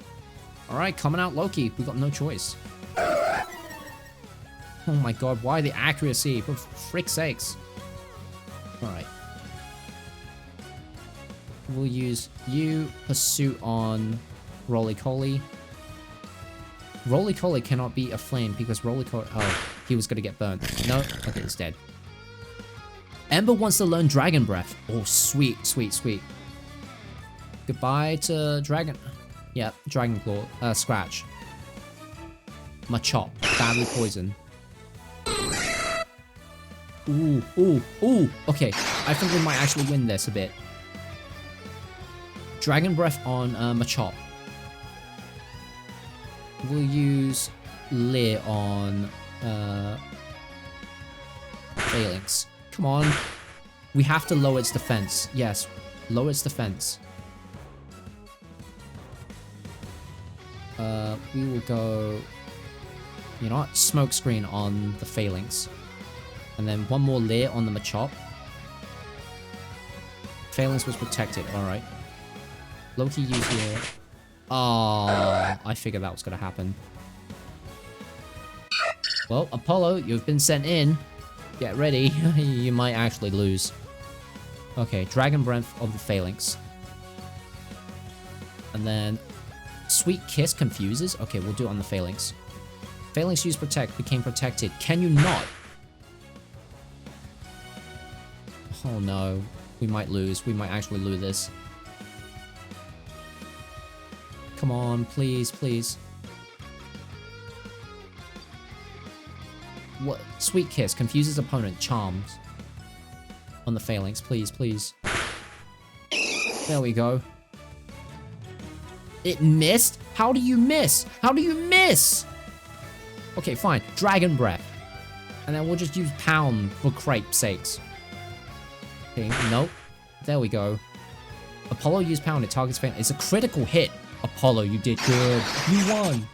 Alright, coming out Loki. We got no choice. Oh my god, why the accuracy? For frick's sakes. Alright. We'll use you, Pursuit on Roly-Coly. Roly-Coly cannot be a flame because Roly-Coly... Oh, he was gonna get burned. No, okay, he's dead. Ember wants to learn Dragon Breath. Oh, sweet, sweet, sweet. Goodbye to Dragon... Yeah, Dragon Claw. Scratch. Machop. Badly poisoned. Ooh, ooh, ooh. Okay, I think we might actually win this a bit. Dragon Breath on Machop. We'll use Leer on Phalanx. Come on. We have to lower its defense. Yes, lower its defense. We will go... You know what? Smoke Screen on the Phalanx. And then one more Leer on the Machop. Phalanx was protected, alright. Loki used Leer. Oh, I figured that was gonna happen. Well, Apollo, you've been sent in. Get ready. You might actually lose. Okay, Dragon Breath of the Phalanx. And then... Sweet Kiss confuses? Okay, we'll do it on the Phalanx. Phalanx used Protect, became protected. Can you not? Oh no. We might lose. We might actually lose this. Come on, please, please. What? Sweet Kiss confuses opponent. Charms. On the Phalanx, please, please. There we go. It missed? How do you miss? How do you miss? Okay, fine. Dragon Breath. And then we'll just use Pound for crepe's sakes. Okay, nope. There we go. Apollo used Pound. It targets Phalanx. It's a critical hit. Apollo, you did good. You won.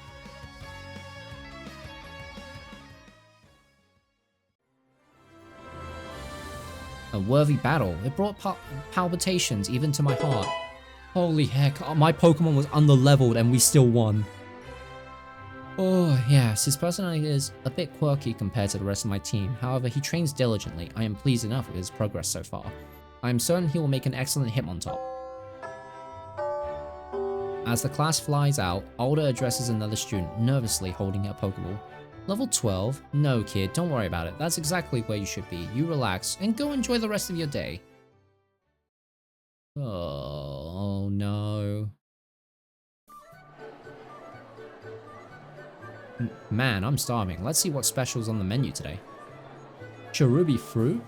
A worthy battle. It brought palpitations even to my heart. Holy heck, my Pokemon was under-leveled and we still won. Oh, yes, his personality is a bit quirky compared to the rest of my team. However, he trains diligently. I am pleased enough with his progress so far. I am certain he will make an excellent Hitmontop. As the class flies out, Alder addresses another student, nervously holding a Pokeball. Level 12? No, kid, don't worry about it. That's exactly where you should be. You relax, and go enjoy the rest of your day. Oh no. Man, I'm starving. Let's see what special's on the menu today. Cherubi fruit?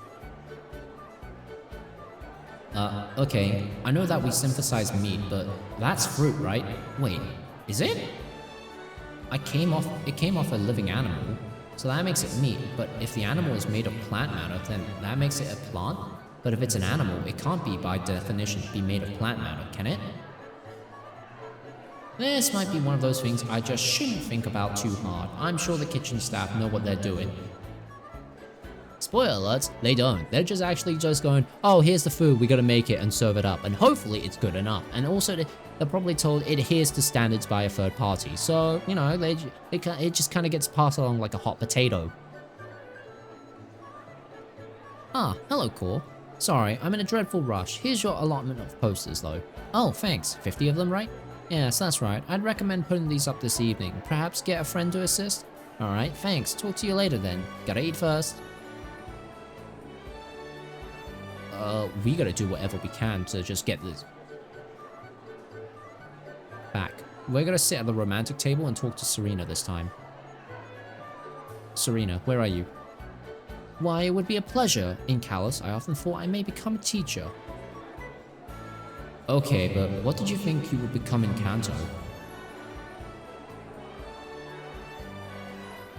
Okay. I know that we synthesize meat, but that's fruit, right? Wait, is it? It came off a living animal, so that makes it meat. But if the animal is made of plant matter, then that makes it a plant? But if it's an animal, it can't be, by definition, be made of plant matter, can it? This might be one of those things I just shouldn't think about too hard. I'm sure the kitchen staff know what they're doing. Spoiler alerts, they don't. They're just actually just going, oh, here's the food, we gotta make it and serve it up. And hopefully it's good enough. And also, they're probably told it adheres to standards by a third party. So, you know, it just kind of gets passed along like a hot potato. Ah, hello, Core. Sorry, I'm in a dreadful rush. Here's your allotment of posters, though. Oh, thanks. 50 of them, right? Yes, that's right. I'd recommend putting these up this evening. Perhaps get a friend to assist? Alright, thanks. Talk to you later then. Gotta eat first. We gotta do whatever we can to just get this back. We're gonna sit at the romantic table and talk to Serena this time. Serena, where are you? Why, it would be a pleasure. In Kalos, I often thought I may become a teacher. Okay, but what did you think you would become in Kanto?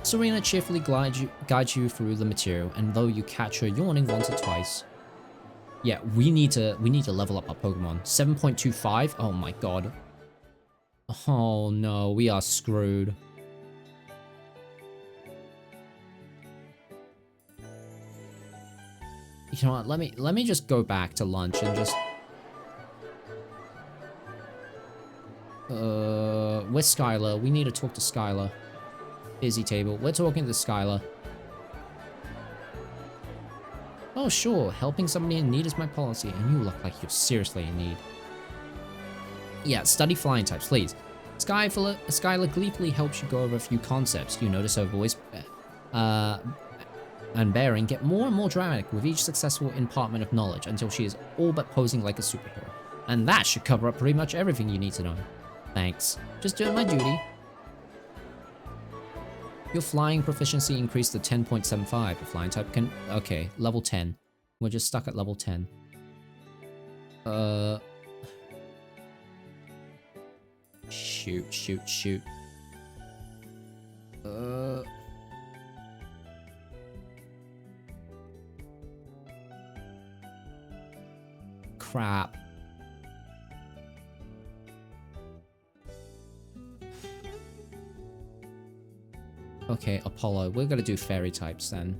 Serena cheerfully guides you through the material, and though you catch her yawning once or twice. Yeah, we need to level up our Pokemon. 7.25? Oh my god. Oh no, we are screwed. You know what, let me just go back to lunch and just... where's Skylar? We need to talk to Skylar. Busy table. We're talking to Skylar. Oh, sure. Helping somebody in need is my policy, and you look like you're seriously in need. Yeah, study flying types, please. Skylar gleefully helps you go over a few concepts. You notice her voice and bearing get more and more dramatic with each successful impartment of knowledge until she is all but posing like a superhero. And that should cover up pretty much everything you need to know. Thanks. Just doing my duty. Your flying proficiency increased to 10.75. The flying type can... Okay, level 10. We're just stuck at level 10. Shoot. Crap. Okay, Apollo. We're gonna do fairy types then.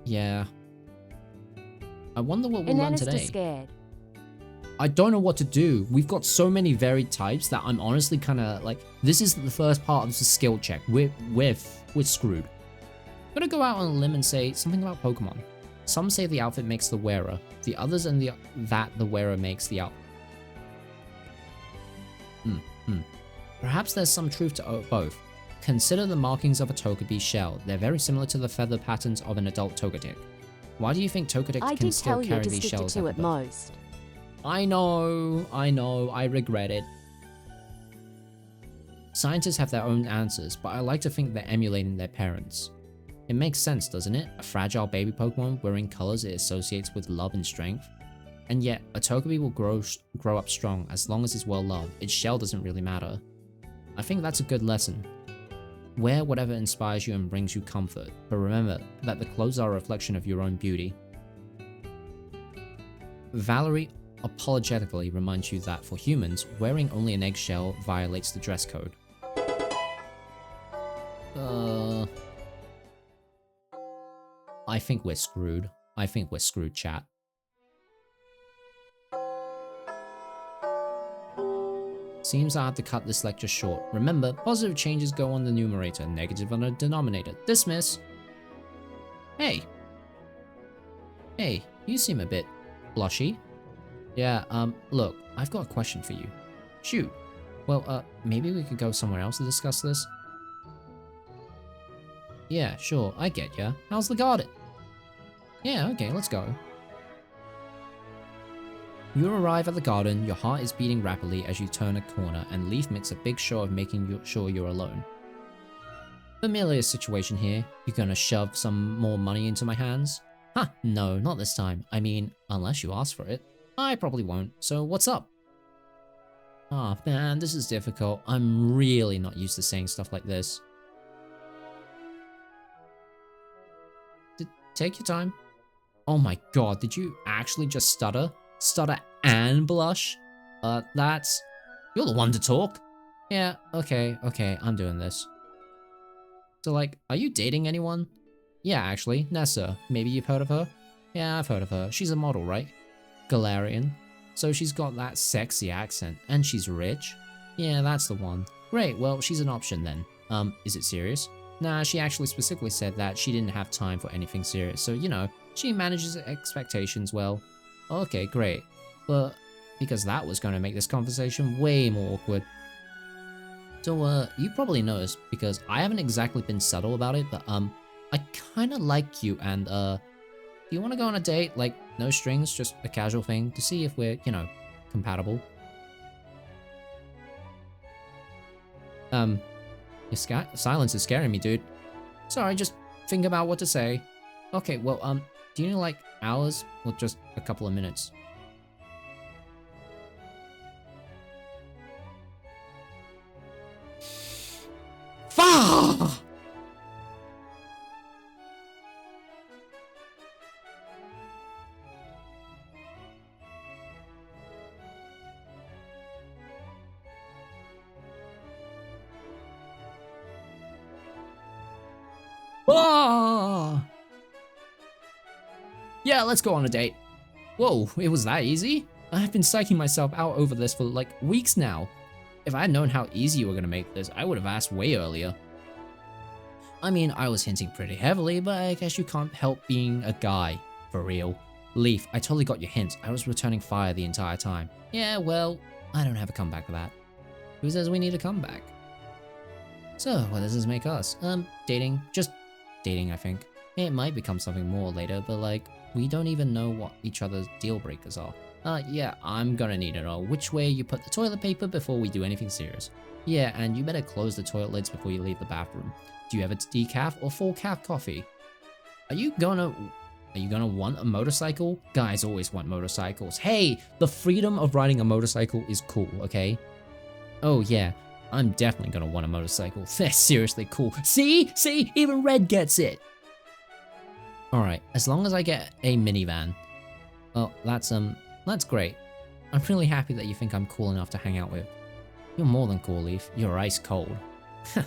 Yeah. I wonder what we'll learn today. Scared. I don't know what to do. We've got so many varied types that I'm honestly kind of like, this is the first part of the skill check. We're screwed. I'm gonna go out on a limb and say something about Pokemon. Some say the outfit makes the wearer. The others and that the wearer makes the outfit. Perhaps there's some truth to both. Consider the markings of a Togepi shell. They're very similar to the feather patterns of an adult Togetic. Why do you think Togetic can still carry these shells? I did tell you to stick to two at most. I know, I regret it. Scientists have their own answers, but I like to think they're emulating their parents. It makes sense, doesn't it? A fragile baby Pokemon wearing colors it associates with love and strength. And yet, a Togepi will grow up strong as long as it's well loved. Its shell doesn't really matter. I think that's a good lesson. Wear whatever inspires you and brings you comfort, but remember that the clothes are a reflection of your own beauty. Valerie apologetically reminds you that for humans, wearing only an eggshell violates the dress code. I think we're screwed. I think we're screwed, chat. Seems I have to cut this lecture short. Remember, positive changes go on the numerator, negative on the denominator. Dismiss! Hey! Hey, you seem a bit blushy. Yeah, look, I've got a question for you. Shoot. Well, maybe we could go somewhere else to discuss this? Yeah, sure, I get ya. How's the garden? Yeah, okay, let's go. You arrive at the garden, your heart is beating rapidly as you turn a corner, and Leaf makes a big show of making sure you're alone. Familiar situation here. You gonna shove some more money into my hands? Huh, no, not this time. I mean, unless you ask for it. I probably won't, so what's up? Ah, man, this is difficult. I'm really not used to saying stuff like this. Take your time. Oh my god, did you actually just stutter? Stutter and blush? That's... You're the one to talk. Yeah, okay, I'm doing this. So like, are you dating anyone? Yeah, actually, Nessa. Maybe you've heard of her? Yeah, I've heard of her. She's a model, right? Galarian. So she's got that sexy accent, and she's rich? Yeah, that's the one. Great, well, she's an option then. Is it serious? Nah, she actually specifically said that she didn't have time for anything serious, so you know, she manages expectations well. Okay, great. But, because that was going to make this conversation way more awkward. So, you probably noticed, because I haven't exactly been subtle about it, but, I kinda like you, and, do you want to go on a date? Like, no strings, just a casual thing, to see if we're, you know, compatible. Your silence is scaring me, dude. Sorry, just think about what to say. Okay, well, do you need, like, hours, or just a couple of minutes? Fuck! Yeah, let's go on a date. Whoa, it was that easy? I've been psyching myself out over this for like weeks now. If I had known how easy you were gonna make this, I would have asked way earlier. I mean, I was hinting pretty heavily, but I guess you can't help being a guy. For real. Leaf, I totally got your hints. I was returning fire the entire time. Yeah, well, I don't have a comeback for that. Who says we need a comeback? So, what does this make us? Dating. Just dating, I think. It might become something more later, but like, we don't even know what each other's deal breakers are. Yeah, I'm gonna need to know which way you put the toilet paper before we do anything serious. Yeah, and you better close the toilet lids before you leave the bathroom. Do you have a decaf or full calf coffee? Are you gonna want a motorcycle? Guys always want motorcycles. Hey, the freedom of riding a motorcycle is cool, okay? Oh yeah, I'm definitely gonna want a motorcycle. They're seriously cool. See? See? Even Red gets it! Alright, as long as I get a minivan. Well, that's great. I'm really happy that you think I'm cool enough to hang out with. You're more than cool, Leaf. You're ice cold. So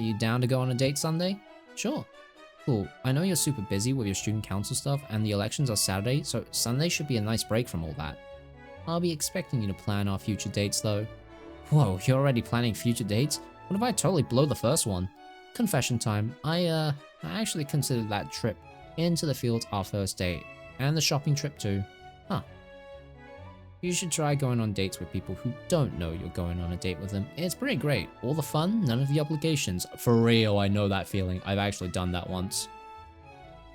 you down to go on a date Sunday? Sure. Cool. I know you're super busy with your student council stuff and the elections are Saturday, so Sunday should be a nice break from all that. I'll be expecting you to plan our future dates though. Whoa, you're already planning future dates? What if I totally blow the first one? Confession time. I actually considered that trip into the fields our first date. And the shopping trip too. Huh. You should try going on dates with people who don't know you're going on a date with them. It's pretty great. All the fun, none of the obligations. For real, I know that feeling. I've actually done that once.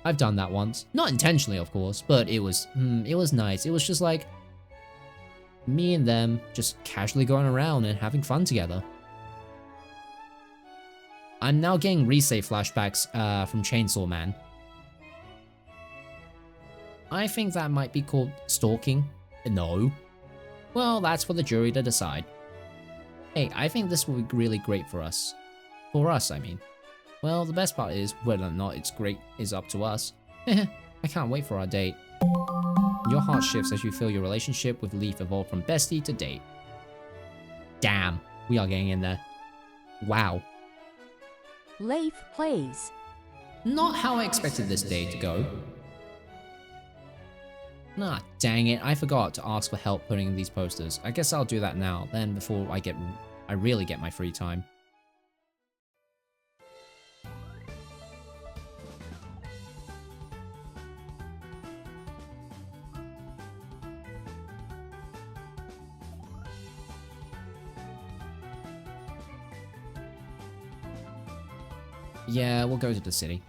I've done that once. Not intentionally, of course, but it was nice. It was just like me and them just casually going around and having fun together. I'm now getting Resay flashbacks from Chainsaw Man. I think that might be called stalking. No. Well, that's for the jury to decide. Hey, I think this will be really great for us. For us, I mean. Well, the best part is, whether or not it's great is up to us. I can't wait for our date. Your heart shifts as you feel your relationship with Leaf evolve from bestie to date. Damn, we are getting in there. Wow. Leaf, please. Not how I expected this day to go. Nah, dang it, I forgot to ask for help putting in these posters. I guess I'll do that now, then before I really get my free time. Yeah, we'll go to the city.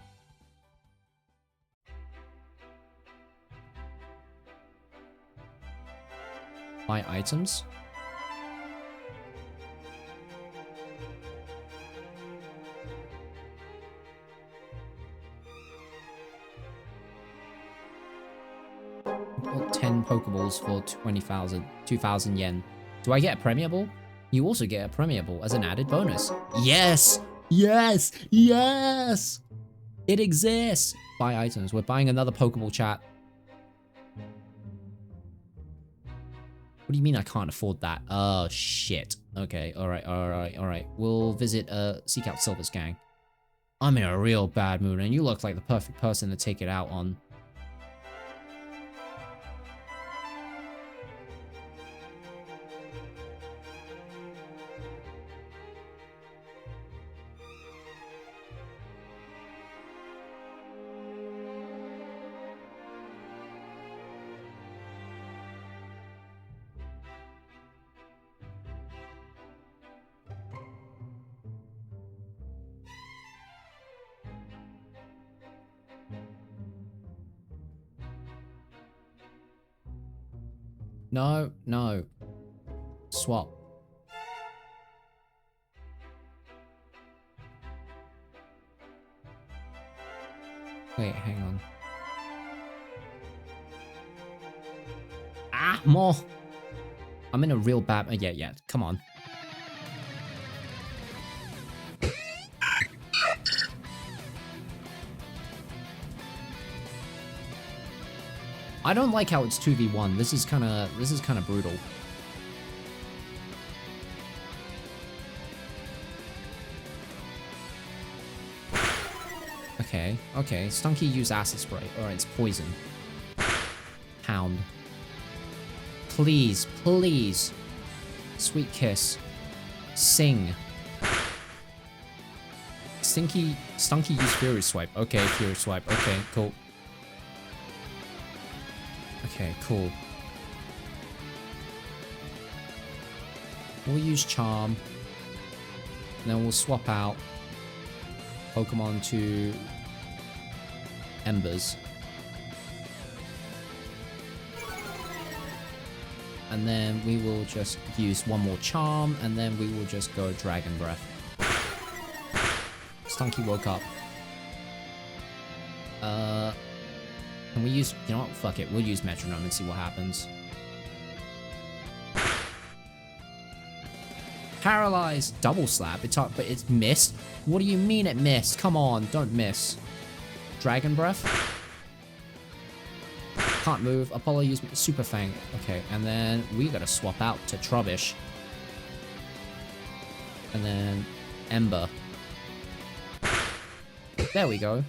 Buy items. Got 10 Pokeballs for 2,000 yen. Do I get a Premiable? You also get a Premiable as an added bonus. Yes! Yes! Yes! It exists! Buy items. We're buying another Pokeball, chat. What do you mean I can't afford that? Oh, shit. Okay, alright. We'll seek out Silver's gang. I'm in a real bad mood, and you look like the perfect person to take it out on. No. Swap. Wait, hang on. Ah, more. I'm in a real bad... Yeah, come on. I don't like how it's 2v1. This is kind of brutal. Okay. Stunky use acid spray. Alright, it's poison. Pound. Please, please. Sweet kiss. Sing. Stunky use Fury Swipe. Okay, Fury Swipe. Okay, cool. Okay, cool. We'll use Charm. And then we'll swap out Pokemon to Embers. And then we will just use one more Charm, and then we will just go Dragon Breath. Stunky woke up. Can we use... You know what? Fuck it. We'll use Metronome and see what happens. Paralyzed. Double slap. It's up, but it's missed. What do you mean it missed? Come on. Don't miss. Dragon Breath. Can't move. Apollo used Super Fang. Okay, and then we gotta swap out to Trubbish. And then Ember. There we go.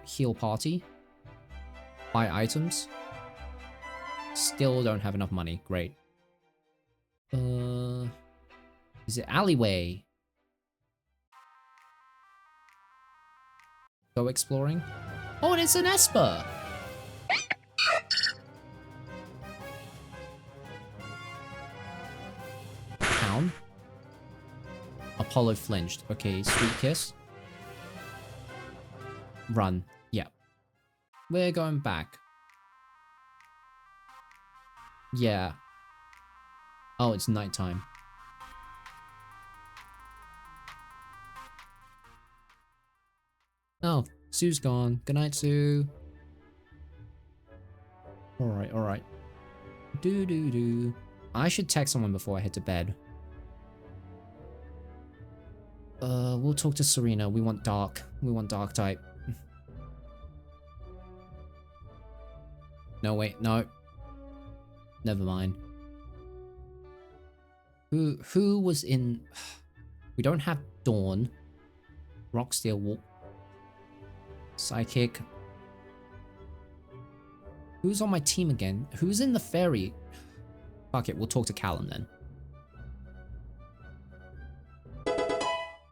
Heal party. Buy items. Still don't have enough money. Great. Is it alleyway? Go exploring. Oh, and it's an Esper! Town. Apollo flinched. Okay, Sweet Kiss. Run. Yeah. We're going back. Yeah. Oh, it's nighttime. Oh, Sue's gone. Good night, Sue. Alright, alright. Do. I should text someone before I head to bed. We'll talk to Serena. We want dark. We want dark type. No, wait, no. Never mind. Who was in... We don't have Dawn. Rocksteel Walk. Psychic. Who's on my team again? Who's in the fairy? Fuck it, we'll talk to Callum then.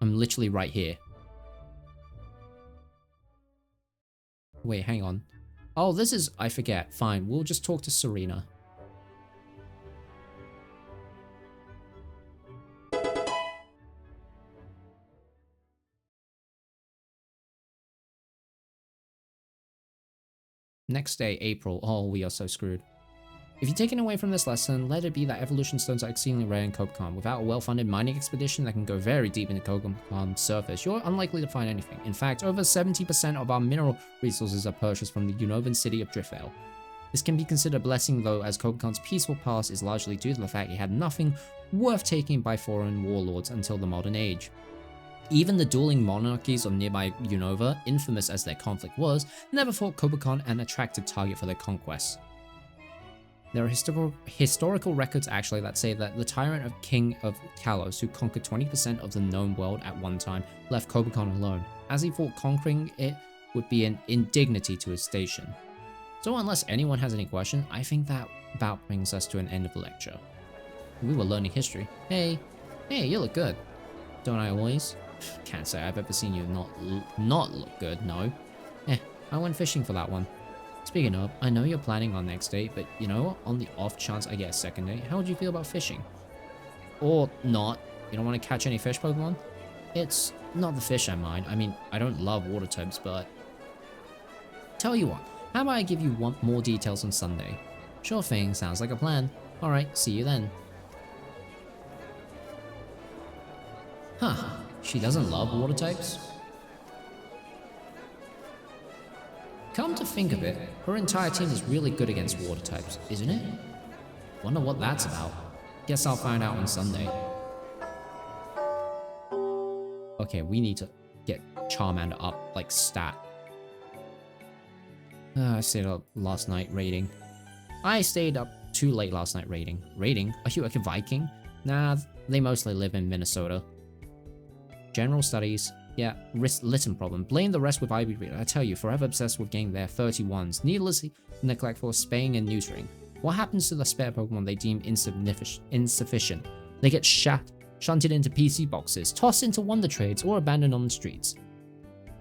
I'm literally right here. Wait, hang on. Oh, this is... I forget. Fine, we'll just talk to Serena. Next day, April. Oh, we are so screwed. If you're taken away from this lesson, let it be that evolution stones are exceedingly rare in Kobekan. Without a well-funded mining expedition that can go very deep into Kobekan's surface, you're unlikely to find anything. In fact, over 70% of our mineral resources are purchased from the Unovan city of Driftvale. This can be considered a blessing though, as Kobekan's peaceful past is largely due to the fact it had nothing worth taking by foreign warlords until the modern age. Even the dueling monarchies of nearby Unova, infamous as their conflict was, never thought Kobekan an attractive target for their conquests. There are historical records actually that say that the tyrant of King of Kalos, who conquered 20% of the known world at one time, left Kobekan alone, as he thought conquering it would be an indignity to his station. So unless anyone has any questions, I think that about brings us to an end of the lecture. We were learning history. Hey, you look good. Don't I always? Can't say I've ever seen you not look good, no. I went fishing for that one. Speaking of, I know you're planning on next day, but you know, on the off chance I get a second day, how would you feel about fishing? Or not? You don't want to catch any fish Pokemon? It's not the fish I mind. I mean, I don't love water types, but... Tell you what, how about I give you more details on Sunday? Sure thing, sounds like a plan. Alright, see you then. Huh, she doesn't love water types? Come to think of it, her entire team is really good against water types, isn't it? Wonder what that's about. Guess I'll find out on Sunday. Okay, we need to get Charmander up, like, stat. I stayed up last night raiding. I stayed up too late last night raiding. Raiding? Are you like a Viking? Nah, they mostly live in Minnesota. General studies. Yeah, listen problem. Blame the rest with Ivy Reader. I tell you, forever obsessed with getting their 31s. Needlessly neglectful of spaying and neutering. What happens to the spare Pokemon they deem insufficient? They get shunted into PC boxes, tossed into Wonder Trades, or abandoned on the streets.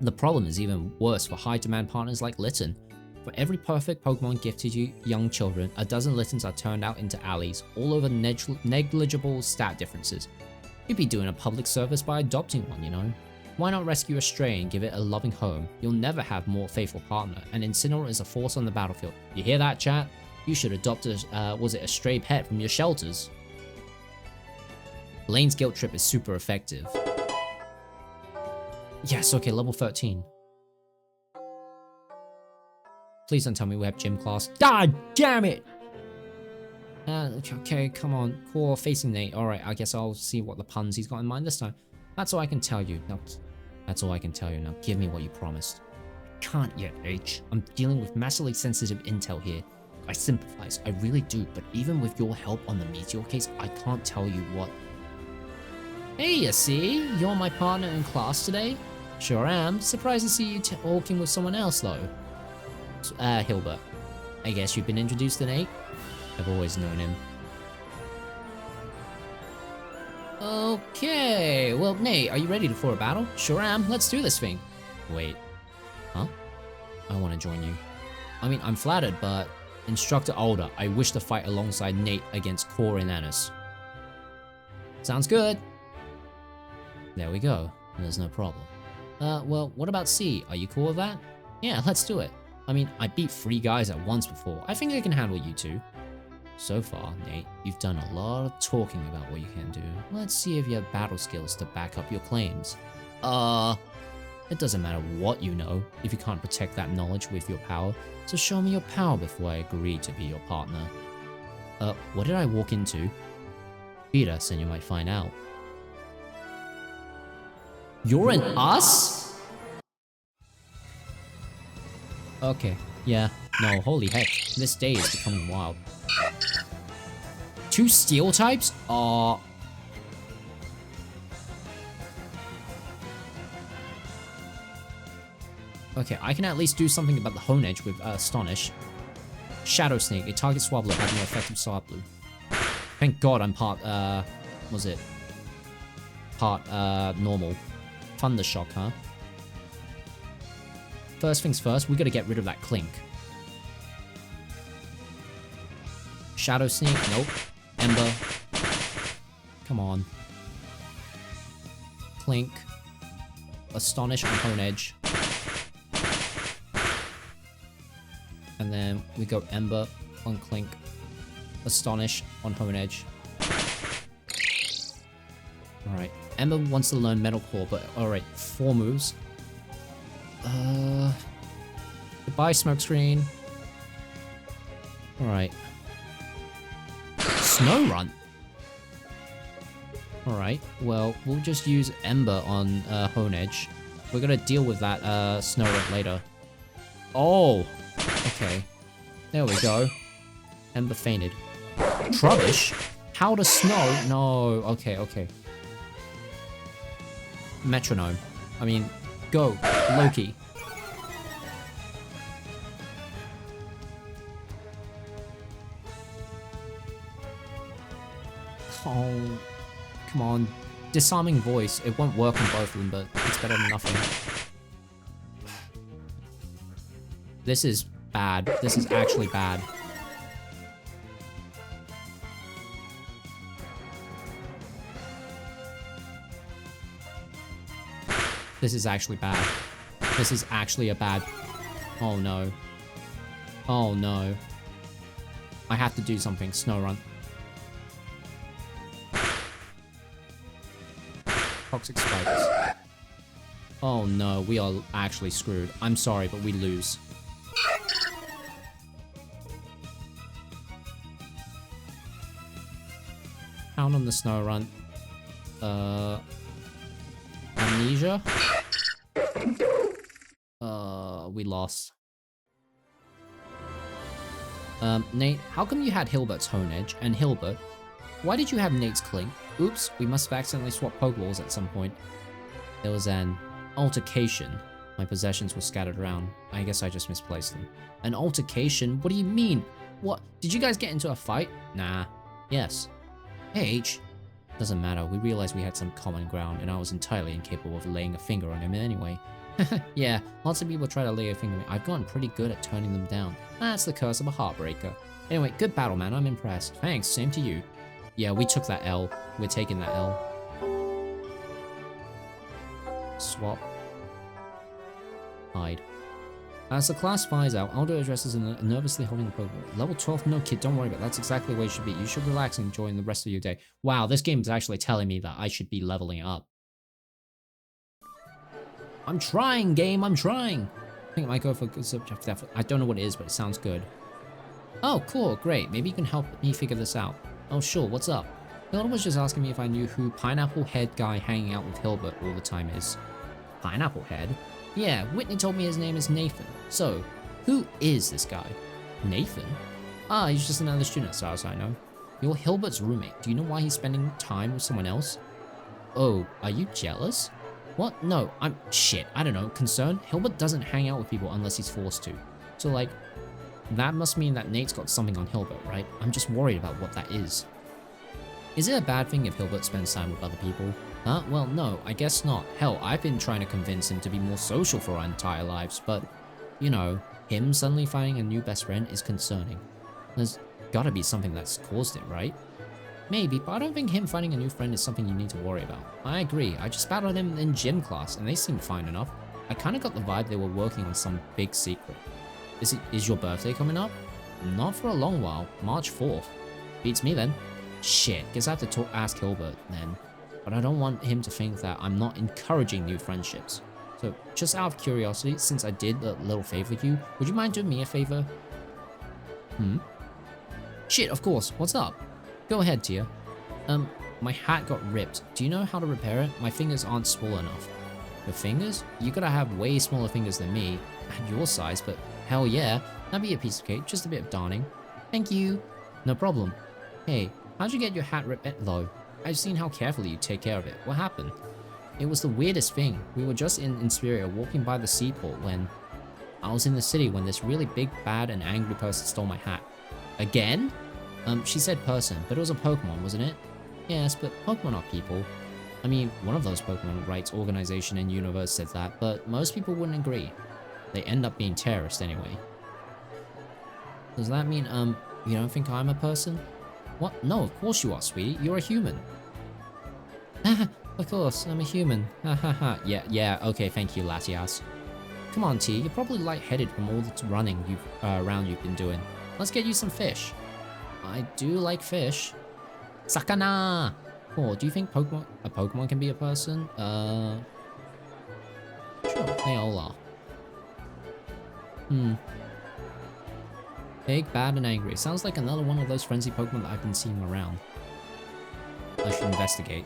The problem is even worse for high-demand partners like Litten. For every perfect Pokemon gifted to young children, a dozen Littens are turned out into alleys, all over negligible stat differences. You'd be doing a public service by adopting one, you know? Why not rescue a stray and give it a loving home? You'll never have more faithful partner, and Incineroar is a force on the battlefield. You hear that, chat? You should adopt a stray pet from your shelters. Lane's guilt trip is super effective. Yes, okay, level 13. Please don't tell me we have gym class. God damn it! Okay, come on. Core facing Nate. Alright, I guess I'll see what the puns he's got in mind this time. That's all I can tell you. Now, that's all I can tell you. Now, give me what you promised. Can't yet, H. I'm dealing with massively sensitive intel here. I sympathize, I really do, but even with your help on the Meteor case, I can't tell you what. Hey, you see? You're my partner in class today? Sure am. Surprised to see you talking with someone else, though. Hilbert. I guess you've been introduced to Nate? I've always known him. Okay, well, Nate, are you ready for a battle? Sure am. Let's do this thing. Wait. Huh? I want to join you. I mean, I'm flattered, but... Instructor Older, I wish to fight alongside Nate against Core and Annis. Sounds good. There we go. There's no problem. Well, what about C? Are you cool with that? Yeah, let's do it. I mean, I beat 3 guys at once before. I think I can handle you 2. So far, Nate, you've done a lot of talking about what you can do. Let's see if you have battle skills to back up your claims. It doesn't matter what you know if you can't protect that knowledge with your power, so show me your power before I agree to be your partner. What did I walk into? Beat us and you might find out. You're an us? Okay, yeah, no, holy heck, this day is becoming wild. 2 steel types? Okay, I can at least do something about the Honedge with Astonish. Shadow Sneak, a target Swablu having no effective Swablu. Thank God I'm part, was it? Part, normal. Thunder Shock, huh? First things first, we gotta get rid of that Clink. Shadow Sneak, nope. Ember. Come on. Clink. Astonish on Honedge. And then we go Ember on Clink. Astonish on Honedge. Alright. Ember wants to learn Metal Claw, but alright, 4 moves. Goodbye, Smokescreen. Alright. Snow Run? Alright, well, we'll just use Ember on Honedge. We're gonna deal with that Snow Run later. Oh! Okay. There we go. Ember fainted. Trubbish? Powder Snow? No. Okay, okay. Metronome. I mean, go. Loki. Oh. Come on. Disarming Voice. It won't work on both of them, but it's better than nothing. This is bad. This is actually bad. This is actually bad. This is actually a bad... Oh no. Oh no. I have to do something. Snow Run. Toxic Spikes. Oh no, we are actually screwed. I'm sorry, but we lose. Pound on the Snow Run. Amnesia? We lost. Nate, how come you had Hilbert's Honedge? And Hilbert, why did you have Nate's Clink? Oops, we must have accidentally swapped Pokeballs at some point. It was an... Altercation. My possessions were scattered around. I guess I just misplaced them. An altercation? What do you mean? What? Did you guys get into a fight? Nah. Yes. Hey, H. Doesn't matter. We realized we had some common ground, and I was entirely incapable of laying a finger on him anyway. Yeah, lots of people try to lay a finger on me. I've gotten pretty good at turning them down. That's the curse of a heartbreaker. Anyway, good battle, man. I'm impressed. Thanks, same to you. Yeah, we took that L. We're taking that L. Swap. Hide. As the class files out, Aldo addresses nervously holding the Pokemon. Level 12? No, kid, don't worry about it. That's exactly where you should be. You should relax and enjoy the rest of your day. Wow, this game is actually telling me that I should be leveling up. I'm trying, game, I'm trying. I think I might go for a good subject. I don't know what it is, but it sounds good. Oh, cool, great. Maybe you can help me figure this out. Oh, sure, what's up? Hilda was just asking me if I knew who Pineapple Head guy hanging out with Hilbert all the time is. Pineapple Head? Yeah, Whitney told me his name is Nathan. So, who is this guy? Nathan? Ah, he's just another student as far as I know. You're Hilbert's roommate. Do you know why he's spending time with someone else? Oh, are you jealous? What? No, shit, I don't know. Concerned? Hilbert doesn't hang out with people unless he's forced to. So like, that must mean that Nate's got something on Hilbert, right? I'm just worried about what that is. Is it a bad thing if Hilbert spends time with other people? Huh? Well, no, I guess not. Hell, I've been trying to convince him to be more social for our entire lives, but, you know, him suddenly finding a new best friend is concerning. There's gotta be something that's caused it, right? Maybe, but I don't think him finding a new friend is something you need to worry about. I agree, I just battled him in gym class, and they seemed fine enough. I kinda got the vibe they were working on some big secret. Is your birthday coming up? Not for a long while, March 4th. Beats me then. Shit, guess I have to ask Hilbert then. But I don't want him to think that I'm not encouraging new friendships. So, just out of curiosity, since I did a little favor with you, would you mind doing me a favor? Shit, of course, what's up? Go ahead, Tia. My hat got ripped. Do you know how to repair it? My fingers aren't small enough. Your fingers? You gotta have way smaller fingers than me, at your size, but hell yeah, that'd be a piece of cake, just a bit of darning. Thank you. No problem. Hey, how'd you get your hat ripped though? I've seen how carefully you take care of it. What happened? It was the weirdest thing. We were just in Inspiria walking by the seaport when I was in the city when this really big, bad, and angry person stole my hat. Again? She said person, but it was a Pokemon, wasn't it? Yes, but Pokemon are people. I mean, one of those Pokemon rights organization in universe said that, but most people wouldn't agree. They end up being terrorists anyway. Does that mean, you don't think I'm a person? What? No, of course you are, sweetie. You're a human. Of course, I'm a human. Ha ha ha. Yeah, okay, thank you, Latias. Come on, T, you're probably lightheaded from all the running around you've been doing. Let's get you some fish. I do like fish. Sakana! Oh, do you think a Pokemon can be a person? Sure, they all are. Big, bad, and angry. It sounds like another one of those frenzy Pokemon that I've been seeing around. I should investigate.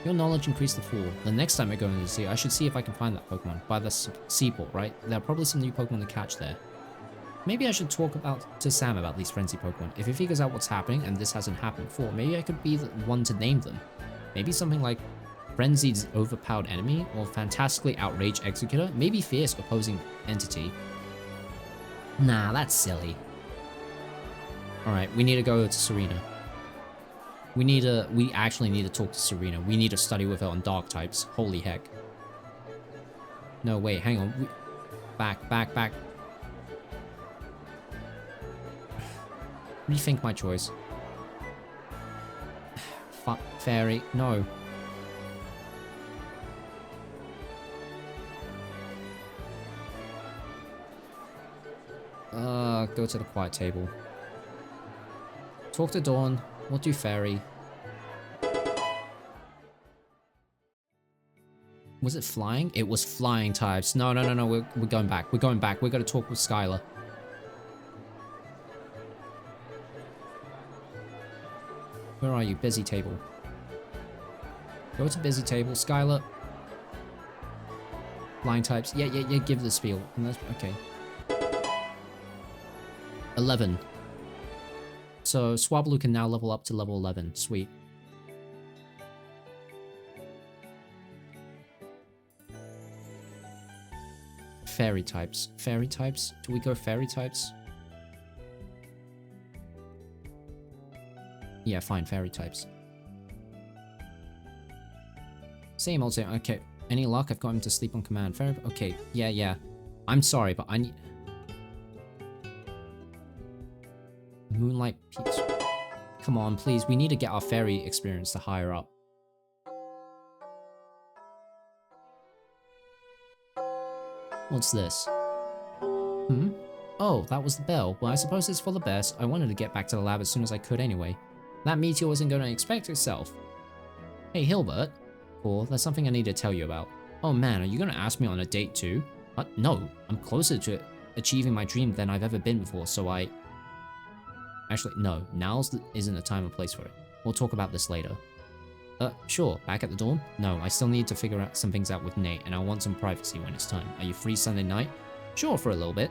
Your knowledge increased to 4. The next time I go into the sea, I should see if I can find that Pokemon. By the seaport, right? There are probably some new Pokemon to catch there. Maybe I should talk to Sam about these frenzy Pokemon. If he figures out what's happening, and this hasn't happened before, maybe I could be the one to name them. Maybe something like Frenzied Overpowered Enemy, or Fantastically Outraged Executor, maybe Fierce Opposing Entity. Nah, that's silly. Alright, we need to go to Serena. We actually need to talk to Serena. We need to study with her on dark types. Holy heck. No, wait, hang on. Back. Rethink my choice. Fairy, no. Go to the quiet table. Talk to Dawn. We'll do Fairy. Was it flying? It was flying types. No, we're going back. We're going back. We're gonna talk with Skylar. Where are you? Busy table. Go to busy table. Skylar. Flying types. Yeah, give the spiel. Okay. 11. So Swablu can now level up to level 11. Sweet. fairy types. Fairy types? Do we go fairy types? Yeah, fine, fairy types. Same old same. Okay, any luck? I've got him to sleep on command. Fairy. Okay, yeah. I'm sorry, but I need... Moonlight Peaks. Come on, please. We need to get our fairy experience to higher up. What's this? Oh, that was the bell. Well, I suppose it's for the best. I wanted to get back to the lab as soon as I could anyway. That meteor wasn't going to expect itself. Hey, Hilbert. Cool, there's something I need to tell you about. Oh man, are you going to ask me on a date too? What? No, I'm closer to achieving my dream than I've ever been before, so I... Actually, no, isn't the time or place for it. We'll talk about this later. Sure, back at the dorm? No, I still need to figure out some things out with Nate, and I want some privacy when it's time. Are you free Sunday night? Sure, for a little bit.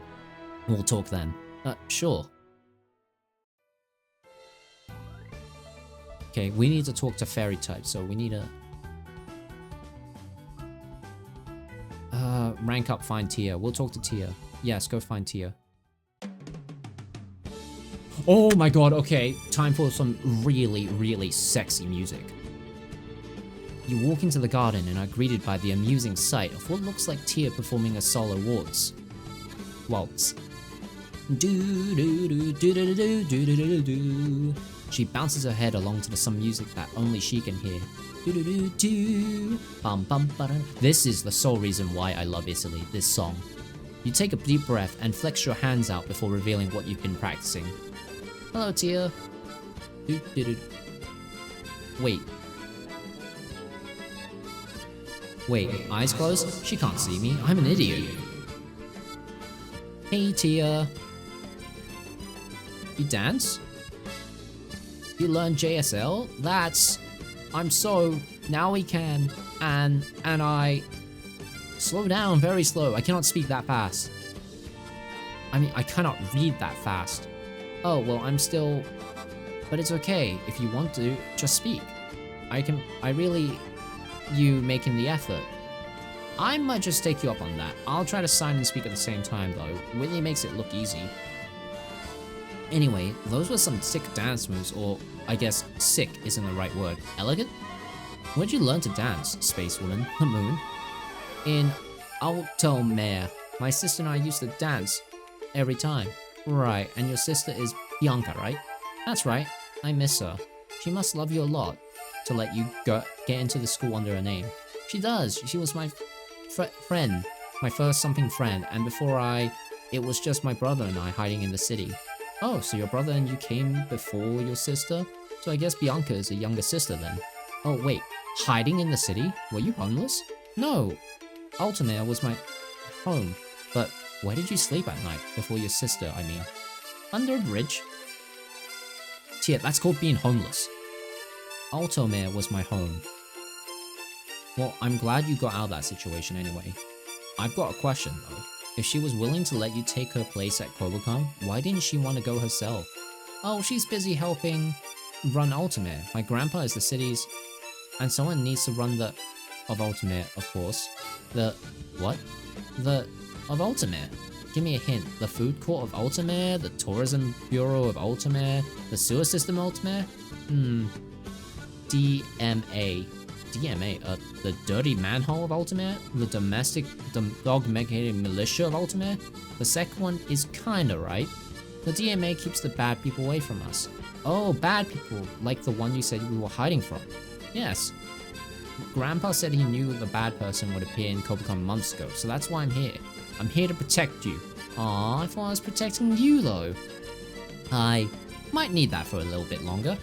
We'll talk then. Sure. Okay, we need to talk to fairy types, so we need to... rank up, find Tia. We'll talk to Tia. Yes, go find Tia. Oh my god, okay. Time for some really, really sexy music. You walk into the garden and are greeted by the amusing sight of what looks like Tia performing a solo waltz. She bounces her head along to some music that only she can hear. This is the sole reason why I love Italy, this song. You take a deep breath and flex your hands out before revealing what you've been practicing. Hello, Tia. Wait, eyes closed? She can't see me. I'm an idiot. Hey, Tia. You dance? You learn JSL? Now we can, and I... Slow down, very slow. I cannot speak that fast. I mean, I cannot read that fast. Oh, well, but it's okay. If you want to, just speak. You making the effort. I might just take you up on that. I'll try to sign and speak at the same time, though. Whitney makes it look easy. Anyway, those were some sick dance moves, or I guess sick isn't the right word. Elegant? Where'd you learn to dance, Space Woman? The moon? In Alto Mare. My sister and I used to dance every time. Right, and your sister is Bianca, right? That's right. I miss her. She must love you a lot to let you get into the school under her name. She does. She was my friend. My first something friend, and it was just my brother and I hiding in the city. Oh, so your brother and you came before your sister? So I guess Bianca is a younger sister then. Oh wait, hiding in the city? Were you homeless? No, Altamare was my home. But where did you sleep at night before your sister, I mean? Under a bridge? Tia, that's called being homeless. Altomare was my home. Well, I'm glad you got out of that situation anyway. I've got a question though. If she was willing to let you take her place at Kobukon, why didn't she want to go herself? Oh, she's busy helping run Altamare. My grandpa is the city's... And someone needs to run of Altamare, of course. Of Altamare. Give me a hint. The food court of Altamare? The tourism bureau of Altamare? The sewer system of Altamare? DMA. DMA? The dirty manhole of Altamare? The domestic dog-medicated militia of Altamare? The second one is kinda right. The DMA keeps the bad people away from us. Oh, bad people, like the one you said we were hiding from. Yes. Grandpa said he knew the bad person would appear in Kobukon months ago, so that's why I'm here. I'm here to protect you. Aw, I thought I was protecting you though. I might need that for a little bit longer.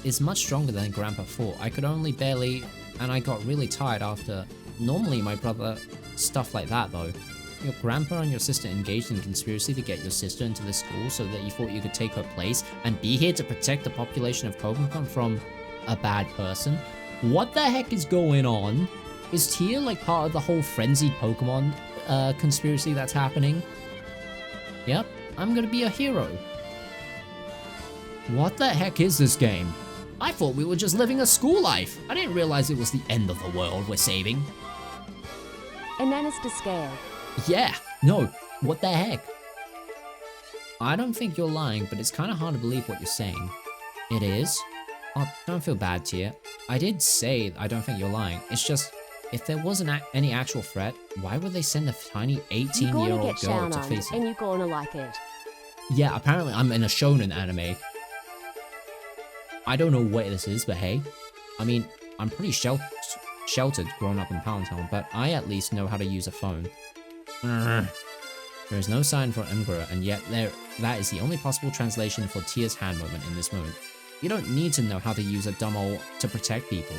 Is much stronger than Grandpa thought. I could only barely, and I got really tired after. Normally my brother, stuff like that though. Your grandpa and your sister engaged in conspiracy to get your sister into the school so that you thought you could take her place and be here to protect the population of Kobukon from a bad person? What the heck is going on? Is Tia like part of the whole frenzied Pokemon conspiracy that's happening? Yep, I'm gonna be a hero. What the heck is this game? I thought we were just living a school life. I didn't realize it was the end of the world we're saving. Ananas to scale. Yeah, no, what the heck? I don't think you're lying, but it's kind of hard to believe what you're saying. It is? Oh, don't feel bad, Tia. I did say I don't think you're lying. It's just, if there wasn't any actual threat, why would they send a tiny 18-year-old girl to face it? And you're gonna like it. Yeah, apparently I'm in a shonen anime. I don't know what this is, but hey. I mean, I'm pretty sheltered growing up in Palatown, but I at least know how to use a phone. There is no sign for Emperor, and yet that is the only possible translation for Tia's hand moment in this moment. You don't need to know how to use a dumbo to protect people.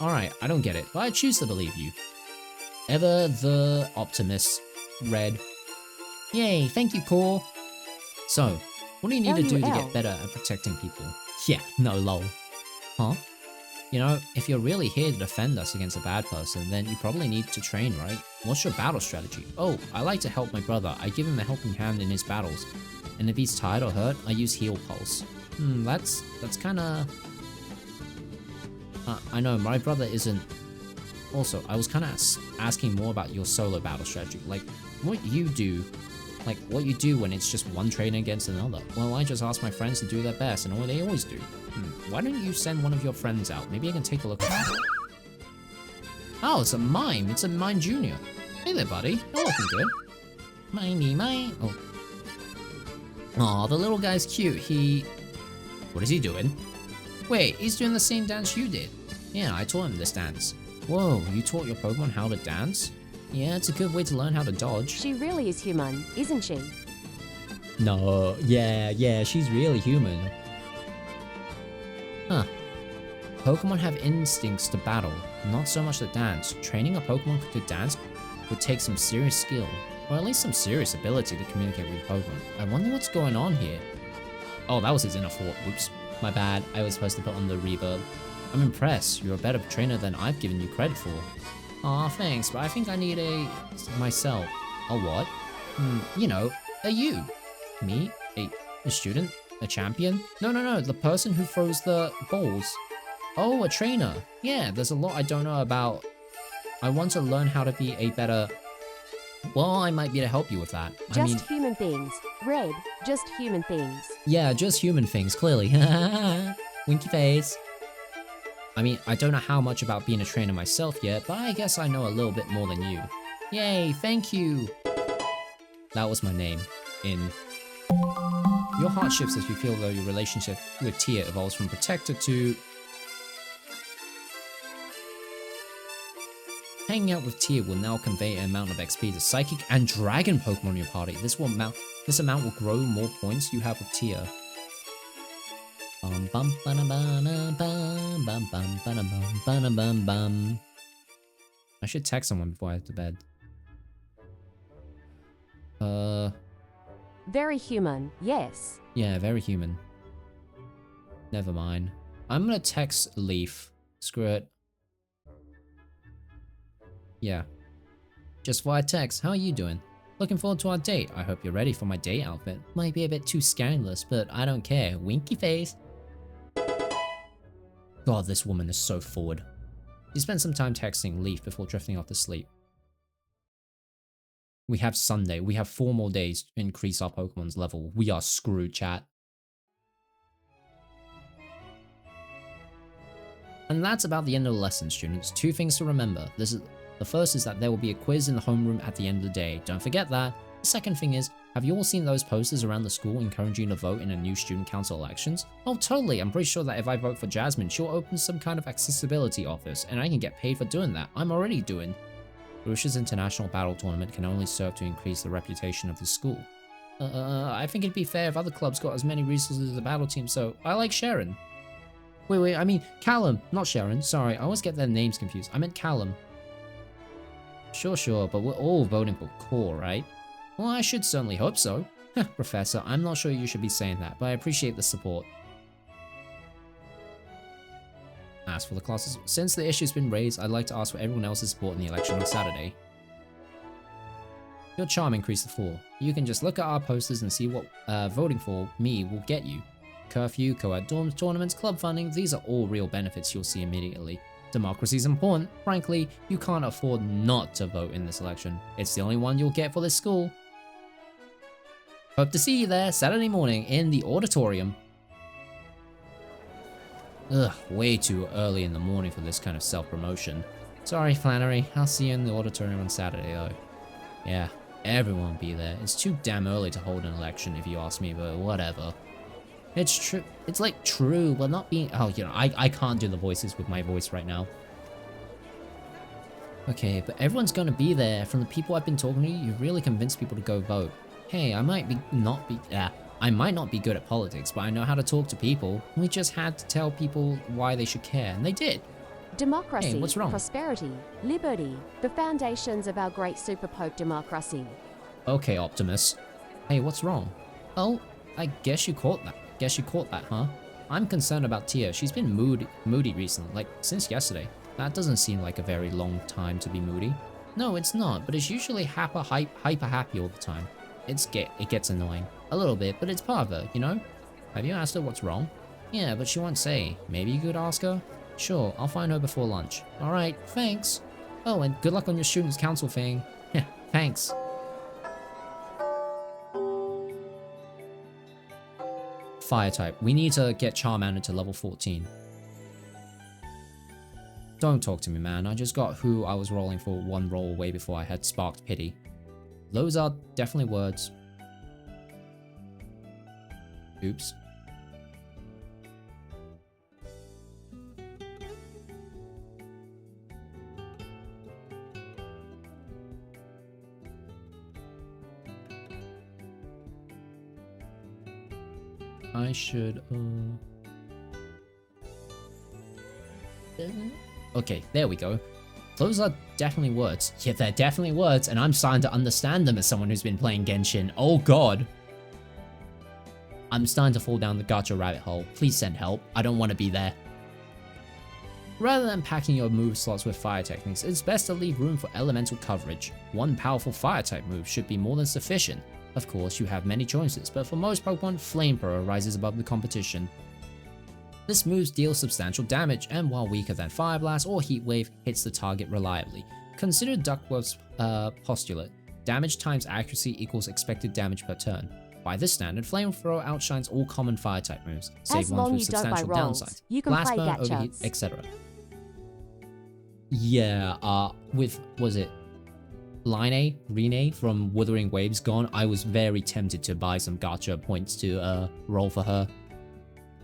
Alright, I don't get it, but I choose to believe you. Ever the optimist, Red. Yay, thank you, Core. So, what do you need to do to get better at protecting people? Yeah, no lol. Huh? You know, if you're really here to defend us against a bad person, then you probably need to train, right? What's your battle strategy? Oh, I like to help my brother. I give him a helping hand in his battles. And if he's tired or hurt, I use heal pulse. That's kinda... I know, my brother isn't... Also, I was kinda asking more about your solo battle strategy. Like, what you do... Like, what you do when it's just one trainer against another. Well, I just ask my friends to do their best, and they always do. Why don't you send one of your friends out? Maybe I can take a look at it. Oh, it's a mime. It's a mime junior. Hey there, buddy. You're looking good. Mimey. Oh. Aw, the little guy's cute. What is he doing? Wait, he's doing the same dance you did. Yeah, I taught him this dance. Whoa, you taught your Pokemon how to dance? Yeah, it's a good way to learn how to dodge. She really is human, isn't she? No, yeah, she's really human. Huh. Pokemon have instincts to battle, not so much to dance. Training a Pokemon to dance would take some serious skill, or at least some serious ability to communicate with Pokemon. I wonder what's going on here. Oh, that was his inner thought. Whoops. My bad. I was supposed to put on the reverb. I'm impressed. You're a better trainer than I've given you credit for. Aw, thanks, but I think I need myself. A what? You know, a you. Me? A student? A champion? No, the person who throws the balls. Oh, a trainer. Yeah, there's a lot I don't know about. I want to learn how to be a better... Well, I might be able to help you with that. Just human things. Red, just human things. Yeah, just human things, clearly. Winky face. I mean, I don't know how much about being a trainer myself yet, but I guess I know a little bit more than you. Yay, thank you! That was my name. Your heart shifts as you feel though your relationship with Tia evolves from protector to... Hanging out with Tia will now convey an amount of XP to Psychic and Dragon Pokemon in your party. This amount will grow more points you have with Tia. I should text someone before I head to bed. Very human, yes. Yeah, very human. Never mind. I'm gonna text Leaf. Screw it. Yeah. Just via text, how are you doing? Looking forward to our date. I hope you're ready for my date outfit. Might be a bit too scandalous, but I don't care. Winky face. God, this woman is so forward. She spent some time texting Leaf before drifting off to sleep. We have Sunday. We have 4 more days to increase our Pokemon's level. We are screwed, chat. And that's about the end of the lesson, students. 2 things to remember. The first is that there will be a quiz in the homeroom at the end of the day. Don't forget that. The second thing is, have you all seen those posters around the school encouraging you to vote in a new student council elections? Oh, totally. I'm pretty sure that if I vote for Jasmine, she'll open some kind of accessibility office, and I can get paid for doing that. I'm already doing. Russia's international battle tournament can only serve to increase the reputation of the school. I think it'd be fair if other clubs got as many resources as the battle team, so I like Sharon. Wait, I mean Callum, not Sharon. Sorry, I always get their names confused. I meant Callum. Sure, but we're all voting for Core, right? Well, I should certainly hope so. Professor, I'm not sure you should be saying that, but I appreciate the support. As for the classes, since the issue's been raised, I'd like to ask for everyone else's support in the election on Saturday. Your charm increased to 4. You can just look at our posters and see what voting for me will get you. Curfew, co-ed dorms, tournaments, club funding, these are all real benefits you'll see immediately. Democracy's important. Frankly, you can't afford not to vote in this election. It's the only one you'll get for this school. Hope to see you there Saturday morning in the auditorium. Ugh, way too early in the morning for this kind of self-promotion. Sorry, Flannery. I'll see you in the auditorium on Saturday, though. Yeah, everyone will be there. It's too damn early to hold an election, if you ask me, but whatever. It's true. It's like true, but not being. Oh, you know, I can't do the voices with my voice right now. Okay, but everyone's gonna be there. From the people I've been talking to, you really convinced people to go vote. Hey, I might not be good at politics, but I know how to talk to people. We just had to tell people why they should care, and they did. Democracy, hey, what's wrong? prosperity, liberty, the foundations of our great super pope democracy. Okay, Optimus. Hey, what's wrong? Oh, I guess you caught that. Huh? I'm concerned about Tia. She's been moody recently, like since yesterday. That doesn't seem like a very long time to be moody. No, it's not, but it's usually hyper happy all the time. It gets annoying. A little bit, but it's part of her, you know? Have you asked her what's wrong? Yeah, but she won't say. Maybe you could ask her? Sure, I'll find her before lunch. Alright, thanks. Oh, and good luck on your students' council thing. Yeah, thanks. Fire type. We need to get Charmander to level 14. Don't talk to me, man. I just got who I was rolling for one roll away before I had sparked pity. Those are definitely words. Oops. I should, okay, there we go. Those are definitely words. Yeah, they're definitely words, and I'm starting to understand them as someone who's been playing Genshin. Oh god. I'm starting to fall down the gacha rabbit hole. Please send help. I don't want to be there. Rather than packing your move slots with fire techniques, it's best to leave room for elemental coverage. One powerful fire type move should be more than sufficient. Of course, you have many choices, but for most Pokemon, Flamethrower rises above the competition. This move deals substantial damage, and while weaker than Fire Blast or Heat Wave, hits the target reliably. Consider Duckworth's postulate. Damage times accuracy equals expected damage per turn. By this standard, Flamethrower outshines all common Fire-type moves, save ones with substantial downsides, Blast Burn, Overheat, etc. Yeah, with, was it Rene from Wuthering Waves gone, I was very tempted to buy some gacha points to roll for her.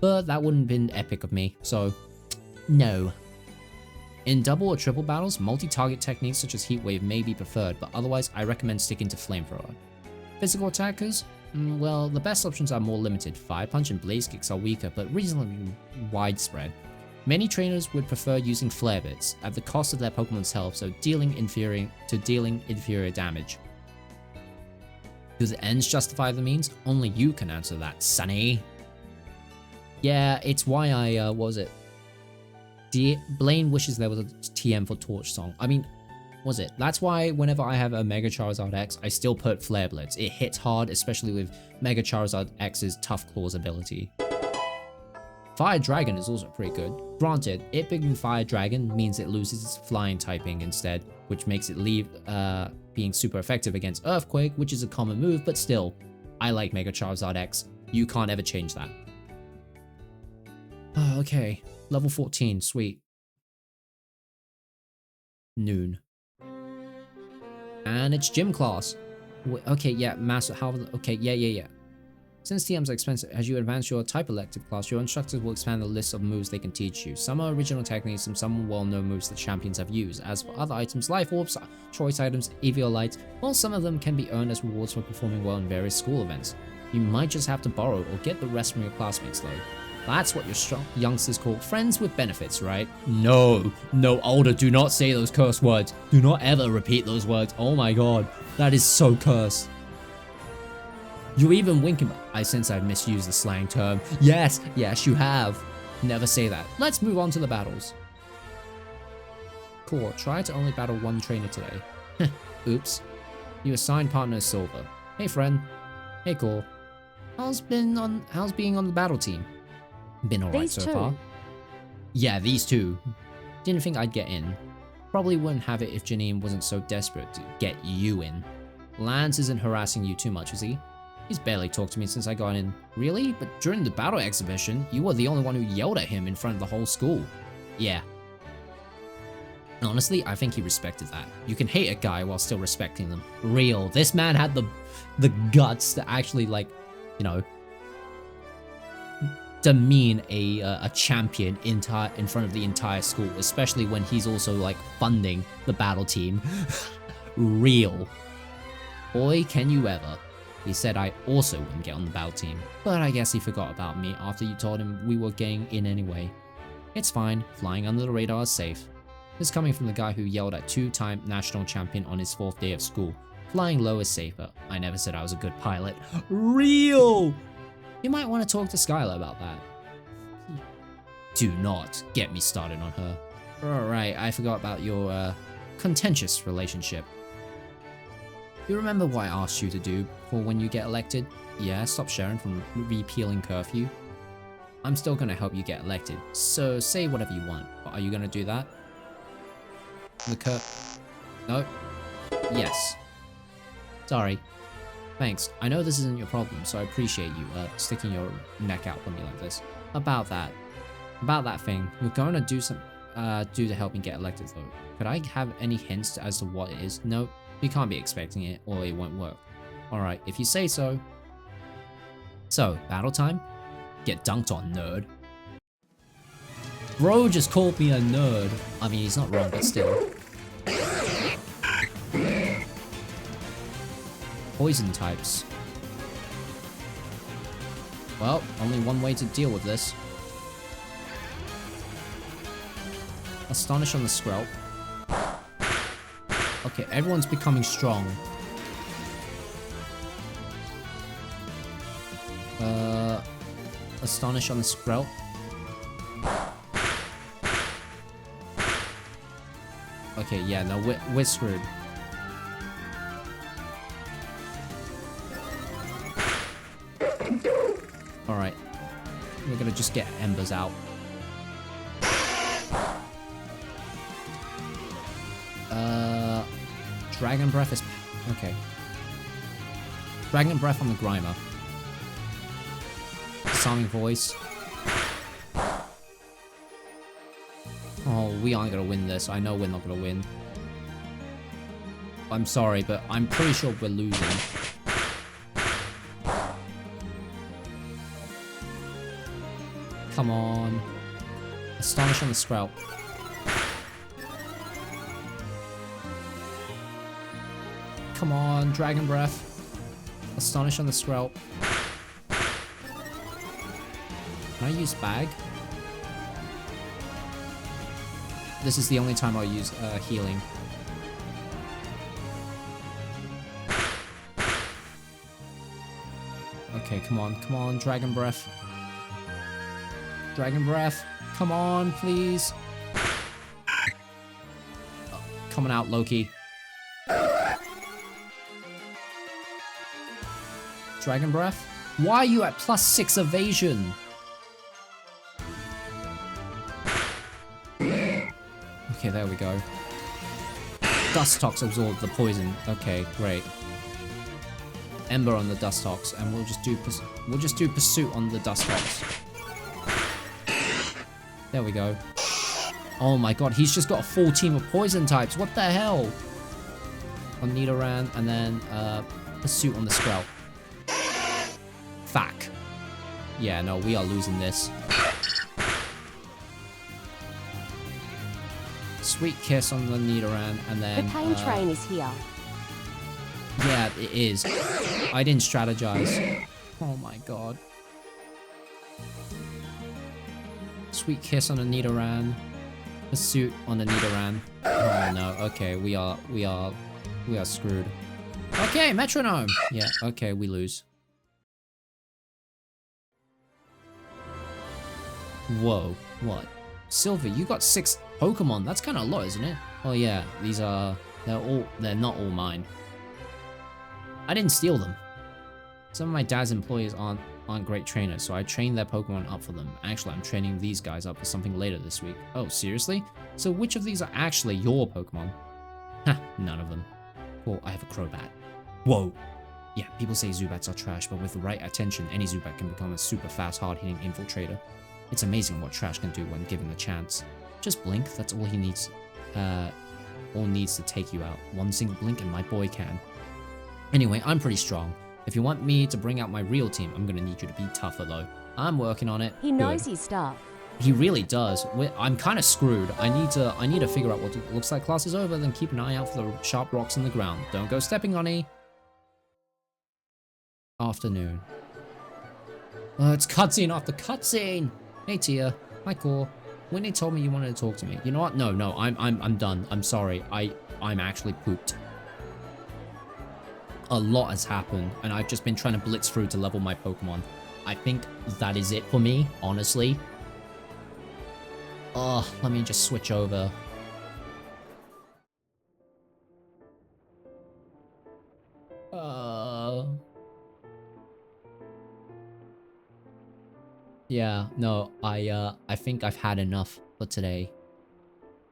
But that wouldn't have been epic of me, so no. In double or triple battles, multi-target techniques such as Heat Wave may be preferred, but otherwise I recommend sticking to Flamethrower. Physical attackers? Well, the best options are more limited. Fire Punch and Blaze Kicks are weaker, but reasonably widespread. Many trainers would prefer using Flare Bits at the cost of their Pokemon's health, so dealing inferior damage. Do the ends justify the means? Only you can answer that, Sonny. Yeah, it's why I, Blaine wishes there was a TM for Torch Song. I mean, was it? That's why whenever I have a Mega Charizard X, I still put Flare Blitz. It hits hard, especially with Mega Charizard X's Tough Claws ability. Fire Dragon is also pretty good. Granted, it being Fire Dragon means it loses its flying typing instead, which makes it leave being super effective against Earthquake, which is a common move, but still, I like Mega Charizard X. You can't ever change that. Oh, okay, level 14, sweet. Noon. And it's gym class. Okay, yeah, master, okay, yeah. Since TMs are expensive, as you advance your type elective class, your instructors will expand the list of moves they can teach you. Some are original techniques and some are well-known moves that champions have used. As for other items, life orbs, choice items, Eviolites, well, some of them can be earned as rewards for performing well in various school events. You might just have to borrow or get the rest from your classmates though. That's what your strong youngsters call friends with benefits, right? No, Older, do not say those curse words. Do not ever repeat those words. Oh my god, that is so cursed. You even winking. I sense I've misused the slang term. Yes, you have. Never say that. Let's move on to the battles. Core, try to only battle one trainer today. Oops. You assigned partner is Silver. Hey friend. Hey Core. How's being on the battle team? Been alright so far. Yeah, these two. Didn't think I'd get in. Probably wouldn't have it if Janine wasn't so desperate to get you in. Lance isn't harassing you too much, is he? He's barely talked to me since I got in. Really? But during the battle exhibition, you were the only one who yelled at him in front of the whole school. Yeah. Honestly, I think he respected that. You can hate a guy while still respecting them. Real. This man had the guts to actually, like, you know, demean a champion in front of the entire school, especially when he's also, like, funding the battle team. Real. Boy, can you ever. He said I also wouldn't get on the battle team, but I guess he forgot about me after you told him we were getting in anyway. It's fine, flying under the radar is safe. This coming from the guy who yelled at two-time national champion on his 4th day of school. Flying low is safer. I never said I was a good pilot. Real! You might want to talk to Skylar about that. Do not get me started on her. Alright, I forgot about your, contentious relationship. You remember what I asked you to do for when you get elected? Yeah, stop Sharon from repealing curfew. I'm still gonna help you get elected, so say whatever you want. But are you gonna do that? No? Yes. Sorry. Thanks. I know this isn't your problem, so I appreciate you, sticking your neck out for me like this. About that thing, you're going to do to help me get elected though. Could I have any hints as to what it is? No, you can't be expecting it, or it won't work. Alright, if you say so. So, battle time? Get dunked on, nerd. Bro just called me a nerd. I mean, he's not wrong, but still. Poison types. Well, only one way to deal with this. Astonish on the Skrelp. Okay, everyone's becoming strong. Astonish on the Skrelp. Okay, yeah, no, we're screwed. Alright. We're gonna just get Embers out. Dragon Breath is... okay. Dragon Breath on the Grimer. Disarming Voice. Oh, we aren't gonna win this. I know we're not gonna win. I'm sorry, but I'm pretty sure we're losing. Come on. Astonish on the Sprout. Come on, Dragon Breath. Astonish on the Sprout. Can I use Bag? This is the only time I'll use healing. Okay, come on, Dragon Breath. Dragon Breath, come on, please. Oh, coming out, Loki. Dragon Breath? Why are you at +6 evasion? Okay, there we go. Dustox absorbed the poison. Okay, great. Ember on the Dustox, and we'll just do Pursuit on the Dustox. There we go. Oh my god, he's just got a full team of poison types. What the hell? On Nidoran, and then Pursuit on the Sprout. Fuck. Yeah, no, we are losing this. Sweet Kiss on the Nidoran, and then... The pain train is here. Yeah, it is. I didn't strategize. Oh my god. Sweet Kiss on the Nidoran. Pursuit on the Nidoran. Oh no, okay, we are screwed. Okay, Metronome! Yeah, okay, we lose. Whoa, what? Silver, you got 6 Pokemon. That's kind of low, isn't it? Oh yeah, these are... They're not all mine. I didn't steal them. Some of my dad's employees aren't aren't great trainers, so I train their Pokemon up for them. Actually, I'm training these guys up for something later this week. Oh, seriously? So which of these are actually your Pokemon? Ha, none of them. Cool, I have a Crobat. Whoa. Yeah, people say Zubats are trash, but with the right attention, any Zubat can become a super fast, hard-hitting infiltrator. It's amazing what trash can do when given the chance. Just blink, that's all he needs. All needs to take you out. One single blink and my boy can. Anyway, I'm pretty strong. If you want me to bring out my real team, I'm gonna need you to be tougher though. I'm working on it. He knows Good. his stuff. He really does. I'm kind of screwed. I need to figure out what it looks like class is over, then keep an eye out for the sharp rocks in the ground. Don't go stepping on any. Afternoon. Oh, it's cutscene after cutscene. Hey Tia. Hi Core. Whitney told me you wanted to talk to me. You know what? No, I'm done. I'm sorry. I'm actually pooped. A lot has happened, and I've just been trying to blitz through to level my Pokemon. I think that is it for me, honestly. Let me just switch over. Yeah, no, I think I've had enough for today.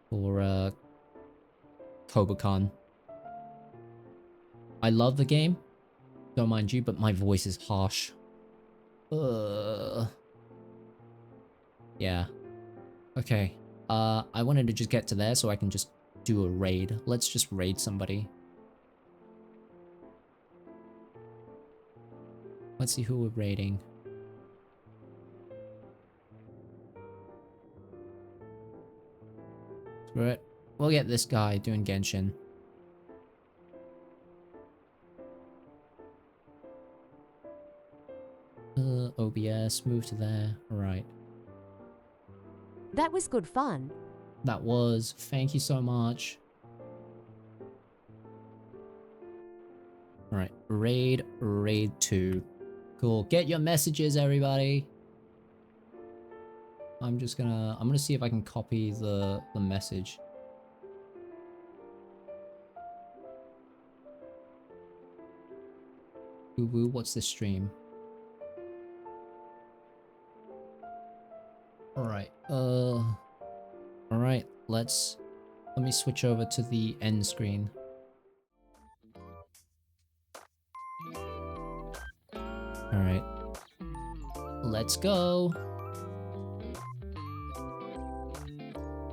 For, Kobukan. I love the game, don't mind you, but my voice is harsh. Yeah. Okay. I wanted to just get to there so I can just do a raid. Let's just raid somebody. Let's see who we're raiding. Screw it. We'll get this guy doing Genshin. OBS, move to there. Alright. That was good fun. That was. Thank you so much. Alright. Raid 2. Cool. Get your messages, everybody. I'm gonna see if I can copy the message. Boo boo, what's this stream? Alright, alright, let me switch over to the end screen. Alright. Let's go!